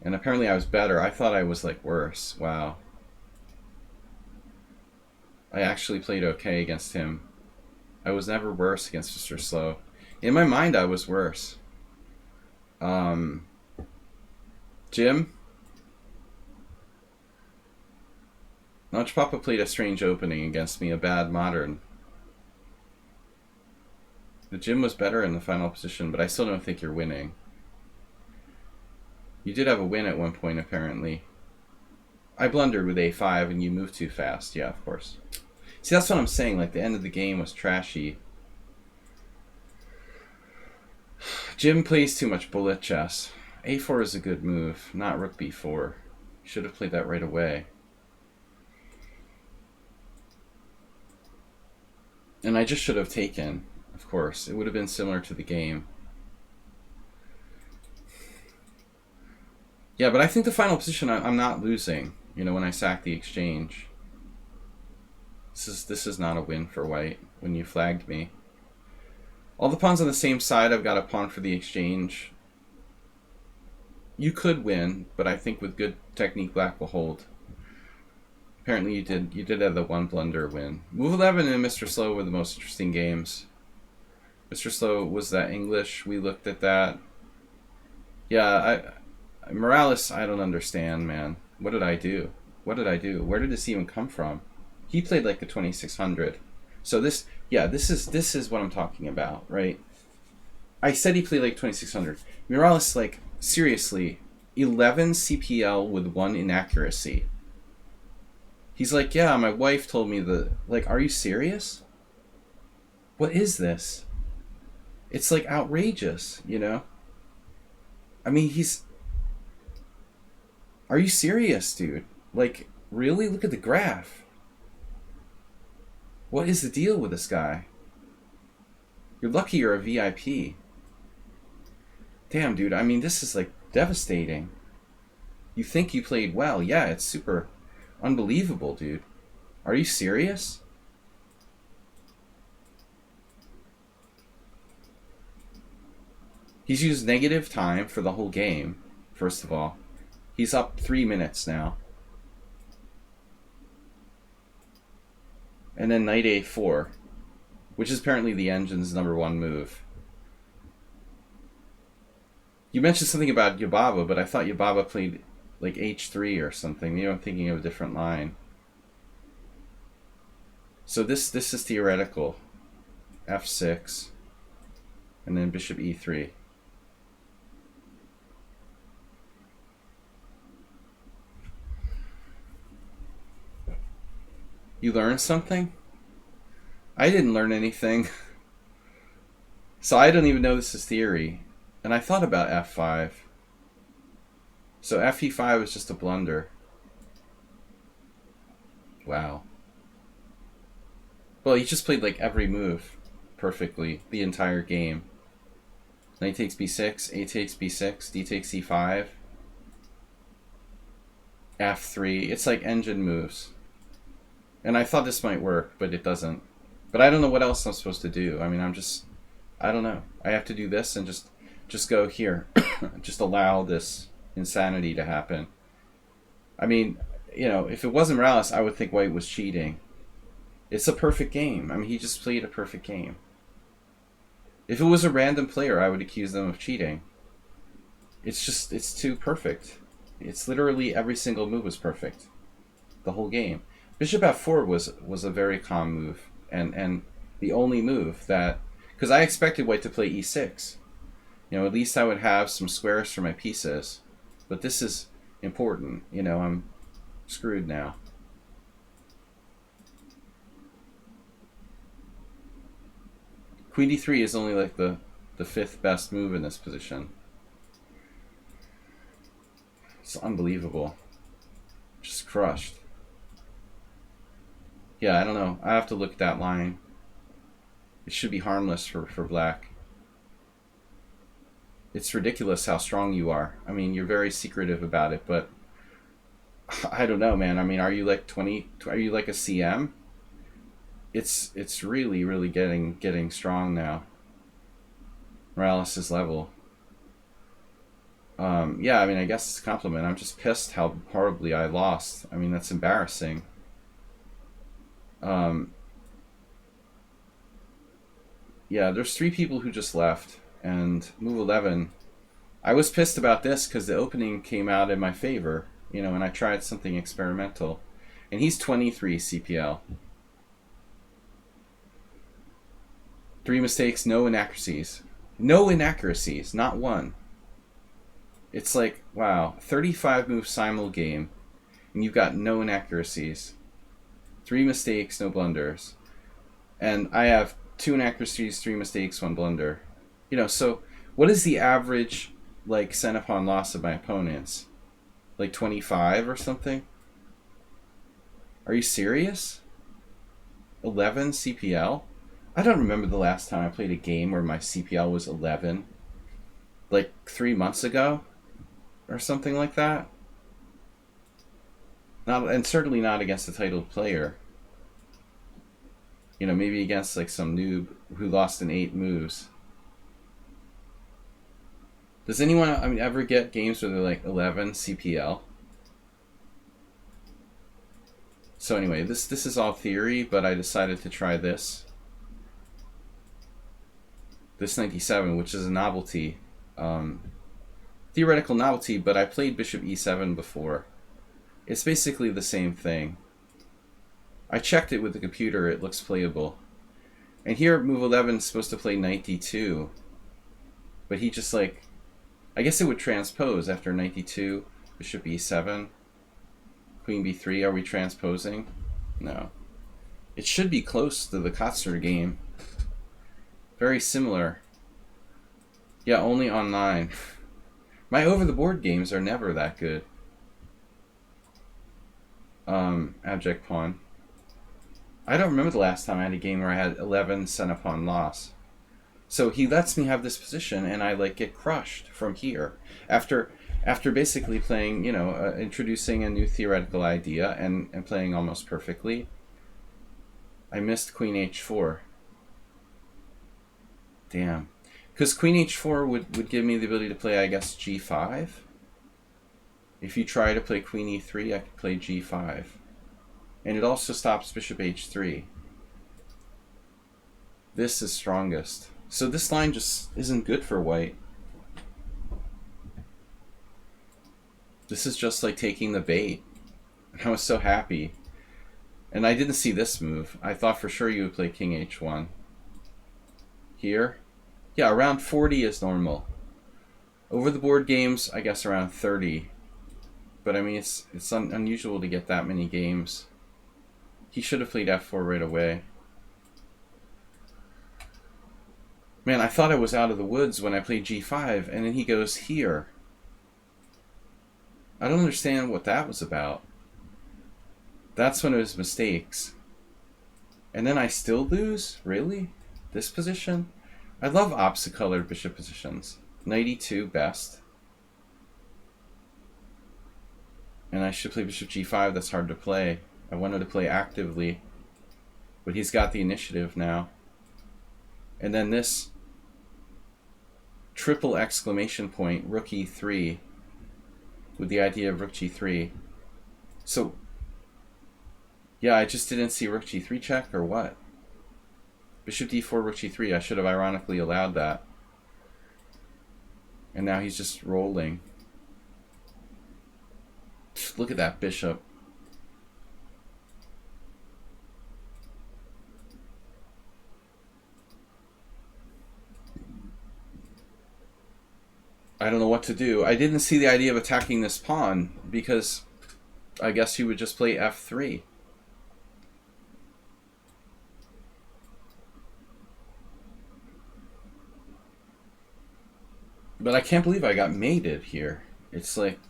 S1: And apparently I was better. I thought I was like worse. Wow. I actually played okay against him. I was never worse against Mr. Slow. In my mind, I was worse. Jim? Lunch Papa played a strange opening against me, a bad modern. The Jim was better in the final position, but I still don't think you're winning. You did have a win at one point, apparently. I blundered with a5 and you moved too fast. Yeah, of course. See, that's what I'm saying. Like, the end of the game was trashy. Jim plays too much bullet chess. A4 is a good move, not rook b4. Should have played that right away. And I just should have taken, of course. It would have been similar to the game. Yeah, but I think the final position, I'm not losing, you know, when I sack the exchange. This is not a win for white when you flagged me. All the pawns on the same side, I've got a pawn for the exchange. You could win, but I think with good technique, black will hold. Apparently you did have the one blunder win. Move 11 and Mr. Slow were the most interesting games. Mr. Slow was that English. We looked at that. Yeah, Morales, I don't understand, man. What did I do? What did I do? Where did this even come from? He played like a 2600. So this is what I'm talking about, right? I said he played like 2600. Morales, like, seriously, 11 CPL with 1 inaccuracy. He's like, yeah, my wife told me the... Like, are you serious? What is this? It's, like, outrageous, you know? I mean, he's... Are you serious, dude? Like, really? Look at the graph. What is the deal with this guy? You're lucky you're a VIP. Damn, dude, I mean, this is, like, devastating. You think you played well. Yeah, it's super... unbelievable, dude. Are you serious? He's used negative time for the whole game, first of all. He's up 3 minutes now. And then knight a4, which is apparently the engine's #1 move. You mentioned something about Yubaba, but I thought Yubaba played like h3 or something. Maybe I'm thinking of a different line. So this is theoretical. f6, and then bishop e3. You learned something? I didn't learn anything. So I don't even know this is theory. And I thought about f5. So fe5 is just a blunder. Wow. Well, he just played like every move perfectly the entire game. Knight takes b6, a takes b6, d takes c5, f3. It's like engine moves. And I thought this might work, but it doesn't. But I don't know what else I'm supposed to do. I mean, I don't know. I have to do this and just go here. Just allow this insanity to happen. I mean, you know, if it wasn't Morales, I would think white was cheating. It's a perfect game. I mean, he just played a perfect game. If it was a random player, I would accuse them of cheating. It's too perfect. It's literally every single move was perfect. The whole game. Bishop f4 was a very calm move, and the only move that, because I expected white to play e6. You know, at least I would have some squares for my pieces. But this is important. You know, I'm screwed now. Queen d3 is only like the 5th best move in this position. It's unbelievable. Just crushed. Yeah, I don't know. I have to look at that line. It should be harmless for black. It's ridiculous how strong you are. I mean, you're very secretive about it, but I don't know, man. I mean, are you like 20? Are you like a CM? It's really, really getting strong now. Morales' level. Yeah, I mean, I guess it's a compliment. I'm just pissed how horribly I lost. I mean, that's embarrassing. Yeah, there's 3 people who just left, and move 11. I was pissed about this because the opening came out in my favor, you know, and I tried something experimental. And he's 23 CPL. 3 mistakes, no inaccuracies. No inaccuracies, not one. It's like, wow, 35 move Simul game, and you've got no inaccuracies. 3 mistakes, no blunders. And I have 2 inaccuracies, 3 mistakes, 1 blunder. You know, so What is the average, like, cent upon loss of my opponents? Like 25 or something? Are you serious? 11 CPL? I don't remember the last time I played a game where my CPL was 11. Like 3 months ago? Or something like that? Not, and certainly not against a titled player. You know, maybe against like some noob who lost in 8 moves. Does anyone, I mean, ever get games where they're like 11 CPL? So anyway, this is all theory, but I decided to try this. This 97, which is a novelty. Theoretical novelty, but I played bishop e7 before. It's basically the same thing. I checked it with the computer, it looks playable. And here, move 11 is supposed to play knight d2. But he just like, I guess it would transpose after knight d2, bishop e7, queen b3. Are we transposing? No. It should be close to the Kotzner game. Very similar. Yeah, only online. My over-the-board games are never that good. Abject pawn. I don't remember the last time I had a game where I had 11 cent upon loss. So he lets me have this position, and I like get crushed from here. After basically playing, you know, introducing a new theoretical idea and playing almost perfectly, I missed queen h4. Damn. Because queen h4 would give me the ability to play, I guess, g5. If you try to play queen e3, I could play g5. And it also stops bishop h3. This is strongest. So this line just isn't good for white. This is just like taking the bait. I was so happy. And I didn't see this move. I thought for sure you would play king h1. Here? Yeah, around 40 is normal. Over the board games, I guess around 30. But I mean, it's unusual to get that many games. He should have played f4 right away. Man, I thought I was out of the woods when I played g5, and then he goes here. I don't understand what that was about. That's one of his mistakes. And then I still lose? Really? This position? I love opposite colored bishop positions. Knight e2, best. And I should play bishop g5, that's hard to play. I wanted to play actively. But he's got the initiative now. And then this triple exclamation point, rook e3, with the idea of rook g3. So, yeah, I just didn't see rook g3 check, or what? Bishop d4, rook g3, I should have ironically allowed that. And now he's just rolling. Look at that bishop. I don't know what to do. I didn't see the idea of attacking this pawn because I guess he would just play f3. But I can't believe I got mated here. It's like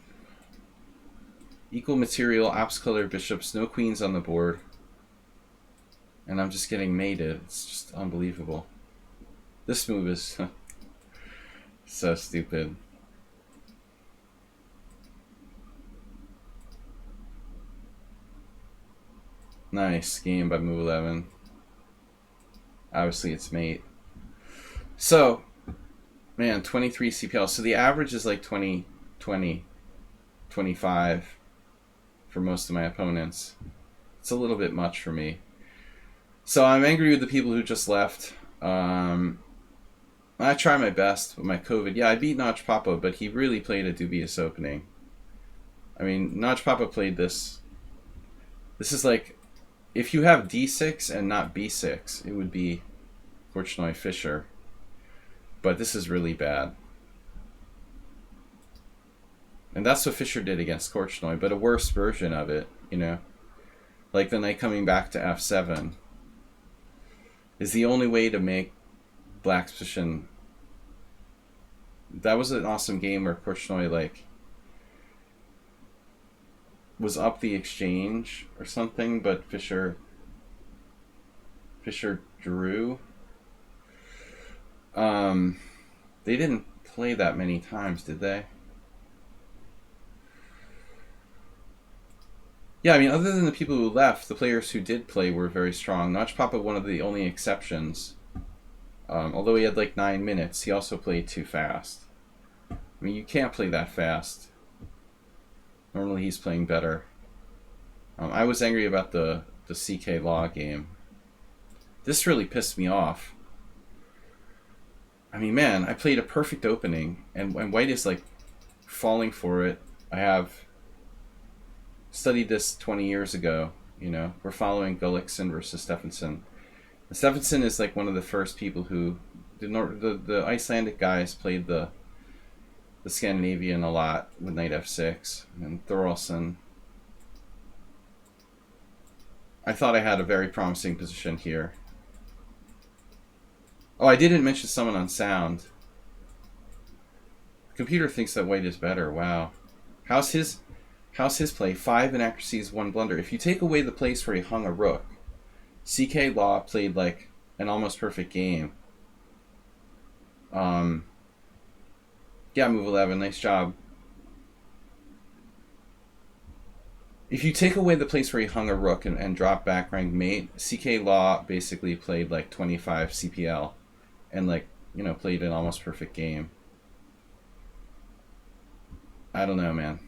S1: equal material, opposite colored bishops, no queens on the board. And I'm just getting mated. It's just unbelievable. This move is so stupid. Nice game by move 11. Obviously it's mate. So, man, 23 CPL. So the average is like 20, 20, 25 for most of my opponents. It's a little bit much for me. So I'm angry with the people who just left. I try my best with my COVID. Yeah, I beat Notch Papa, but he really played a dubious opening. I mean, Notch Papa played this. This is like, if you have d6 and not b6, it would be Korchnoi Fischer. But this is really bad. And that's what Fischer did against Korchnoi, but a worse version of it, you know? Like the knight coming back to f7 is the only way to make black's position That was an awesome game where Korchnoi like was up the exchange or something, but Fischer drew. They didn't play that many times, did they? Yeah, I mean, other than the people who left, the players who did play were very strong. Notch Papa, one of the only exceptions. Although he had like 9 minutes, he also played too fast. I mean, you can't play that fast. Normally he's playing better. I was angry about the CK Law game. This really pissed me off. I mean, man, I played a perfect opening, and White is like falling for it. I have studied this 20 years ago. You know, we're following Gullikson versus Stephenson. And Stephenson is like one of the first people who the Icelandic guys played the Scandinavian a lot with knight f6 and Thorolson. I thought I had a very promising position here. Oh, I didn't mention someone on sound. The computer thinks that White is better. Wow. How's his play? 5 inaccuracies, 1 blunder. If you take away the place where he hung a rook, CK Law played like an almost perfect game. Yeah, move 11. Nice job. If you take away the place where he hung a rook and dropped back rank mate, CK Law basically played like 25 CPL and like, you know, played an almost perfect game. I don't know, man.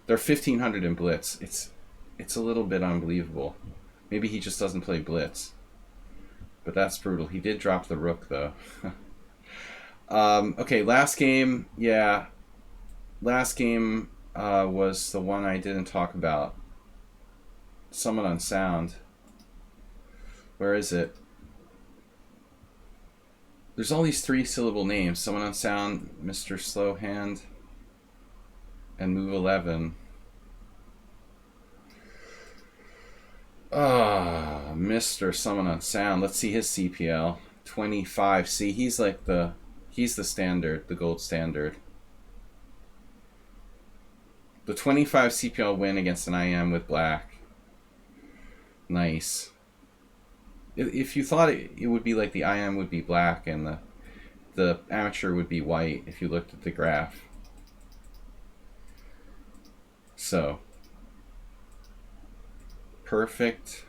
S1: They're 1500 in blitz. It's a little bit unbelievable. Maybe he just doesn't play blitz. But that's brutal. He did drop the rook though. Okay, last game. Yeah. Last game was the one I didn't talk about. Someone on sound. Where is it? There's all these 3-syllable names. Someone on sound, Mr. Slowhand, and move 11. Mr. Someone on sound. Let's see his CPL. 25. See, he's the standard, the gold standard. The 25 CPL win against an IM with black. Nice. If you thought it would be like the IM would be black and the amateur would be white if you looked at the graph. So. Perfect.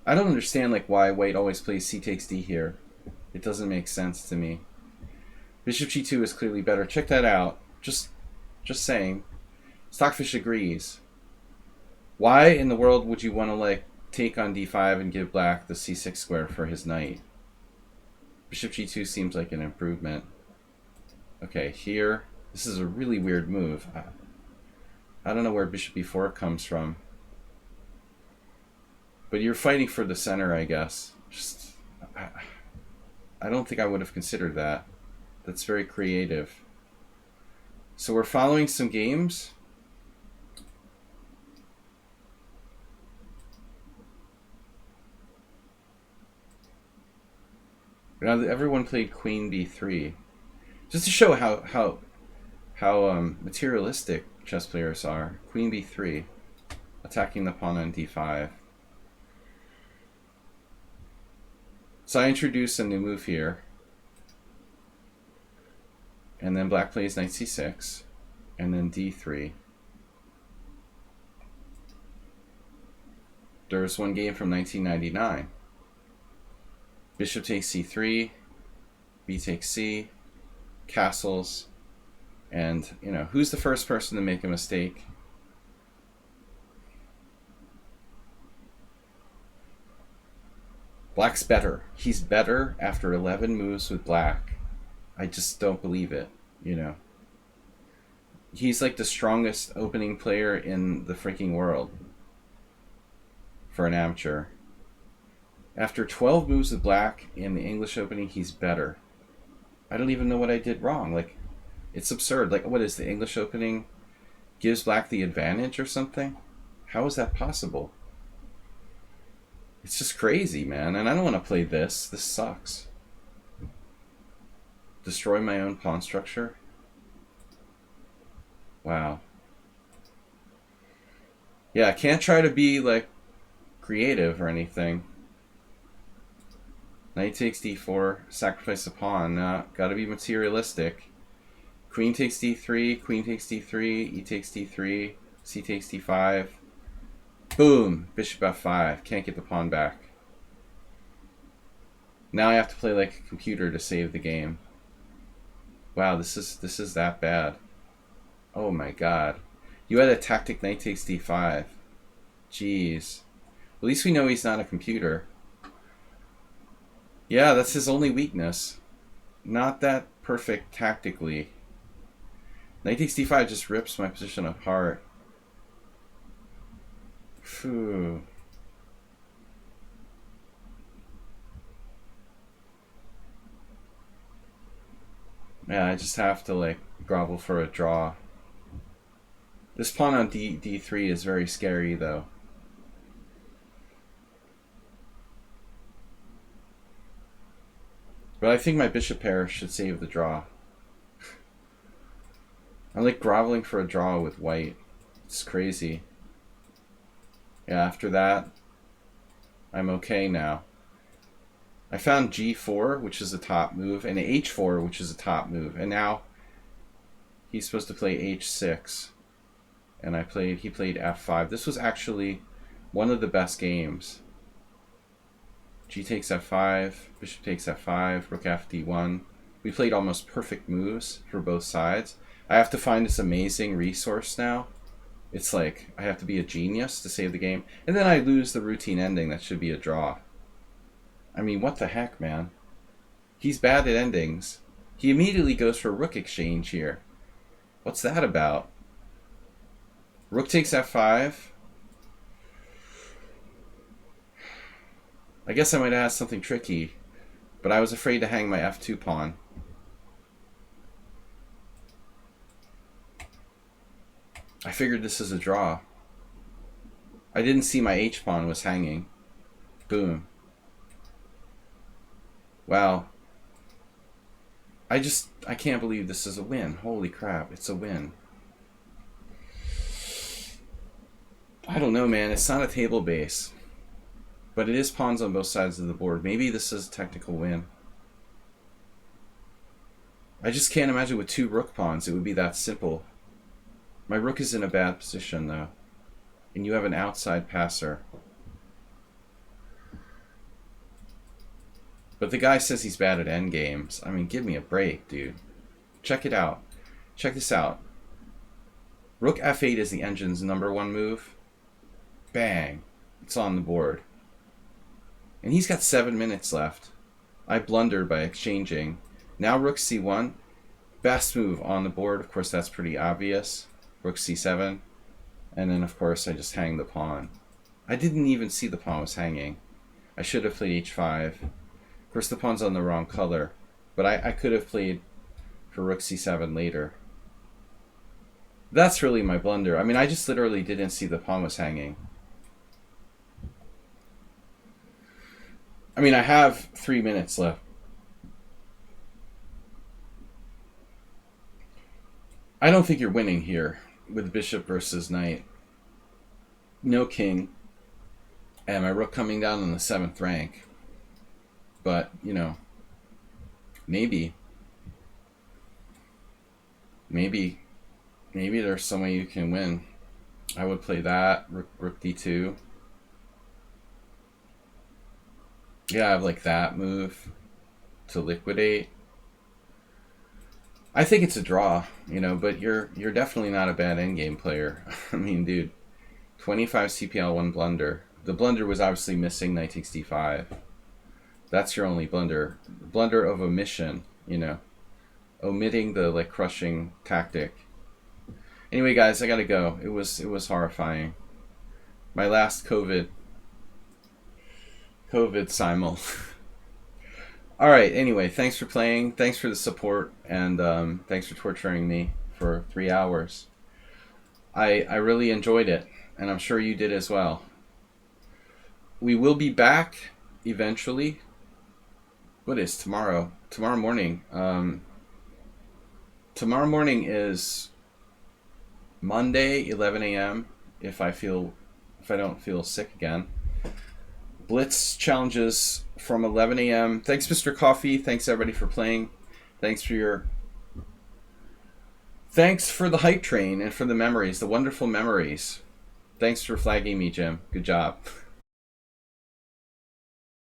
S1: I don't understand like why White always plays C takes D here. It doesn't make sense to me. Bishop G2 is clearly better. Check that out. Just saying. Stockfish agrees. Why in the world would you want to like take on D5 and give black the C6 square for his knight? Bishop G2 seems like an improvement. Okay, here. This is a really weird move. I don't know where Bishop E4 comes from. But you're fighting for the center, I guess. I don't think I would have considered that. That's very creative. So we're following some games. Now everyone played Queen B3, just to show how materialistic chess players are. Queen B3, attacking the pawn on D5. So I introduce a new move here, and then black plays knight C6, and then D3. There's one game from 1999. Bishop takes C3, B takes C, castles, and, you know, who's the first person to make a mistake? Black's better. He's better after 11 moves with black. I just don't believe it, you know. He's like the strongest opening player in the freaking world for an amateur. After 12 moves with black in the English opening, he's better. I don't even know what I did wrong. Like, it's absurd. Like, what is the English opening gives black the advantage or something? How is that possible? It's just crazy, man. And I don't want to play this. This sucks. Destroy my own pawn structure? Wow. Yeah, I can't try to be, like, creative or anything. Knight takes d4, sacrifice a pawn. Gotta be materialistic. Queen takes d3, queen takes d3, e takes d3, c takes d5. Boom! Bishop f5. Can't get the pawn back. Now I have to play like a computer to save the game. Wow, this is that bad. Oh my god. You had a tactic knight takes d5. Jeez. At least we know he's not a computer. Yeah, that's his only weakness. Not that perfect tactically. Knight takes d5 just rips my position apart. Phew. Yeah, I just have to like grovel for a draw. This pawn on d3 is very scary though. But I think my bishop pair should save the draw. I'm like groveling for a draw with white. It's crazy. Yeah, after that, I'm okay now. I found g4, which is a top move, and h4, which is a top move. And now he's supposed to play h6. And he played f5. This was actually one of the best games. G takes f5, bishop takes f5, rook f d1. We played almost perfect moves for both sides. I have to find this amazing resource now. It's like I have to be a genius to save the game. And then I lose the routine ending that should be a draw. I mean, what the heck, man? He's bad at endings. He immediately goes for rook exchange here. What's that about? Rook takes f5. I guess I might have something tricky, but I was afraid to hang my f2 pawn. I figured this is a draw. I didn't see my h pawn was hanging. Boom. Wow. I can't believe this is a win. Holy crap, it's a win. I don't know, man. It's not a table base. But it is pawns on both sides of the board. Maybe this is a technical win. I just can't imagine with two rook pawns it would be that simple. My rook is in a bad position, though. And you have an outside passer. But the guy says he's bad at endgames. I mean, give me a break, dude. Check it out. Check this out. Rook f8 is the engine's #1 move. Bang. It's on the board. And he's got 7 minutes left. I blundered by exchanging. Now rook c1. Best move on the board. Of course, that's pretty obvious. Rook c7. And then, of course, I just hang the pawn. I didn't even see the pawn was hanging. I should have played h5. Of course, the pawn's on the wrong color. But I could have played for rook c7 later. That's really my blunder. I mean, I just literally didn't see the pawn was hanging. I mean, I have 3 minutes left. I don't think you're winning here with bishop versus knight. No king. And my rook coming down in the 7th rank. But, you know, maybe there's some way you can win. I would play that. Rook d2. Yeah, I have like that move to liquidate. I think it's a draw, you know, but you're definitely not a bad endgame player. I mean, dude, 25 CPL, 1 blunder. The blunder was obviously missing knight takes d5. That's your only blunder. Blunder of omission, you know. Omitting the like crushing tactic. Anyway, guys, I gotta go. It was horrifying. My last COVID Simul. All right. Anyway, thanks for playing. Thanks for the support, and thanks for torturing me for 3 hours. I really enjoyed it, and I'm sure you did as well. We will be back eventually. What is tomorrow? Tomorrow morning. tomorrow morning is Monday, 11 a.m. If I don't feel sick again. Blitz challenges from 11 a.m. Thanks, Mr. Coffee. Thanks everybody for playing. Thanks for the hype train and for the memories, the wonderful memories. Thanks for flagging me, Jim. Good job.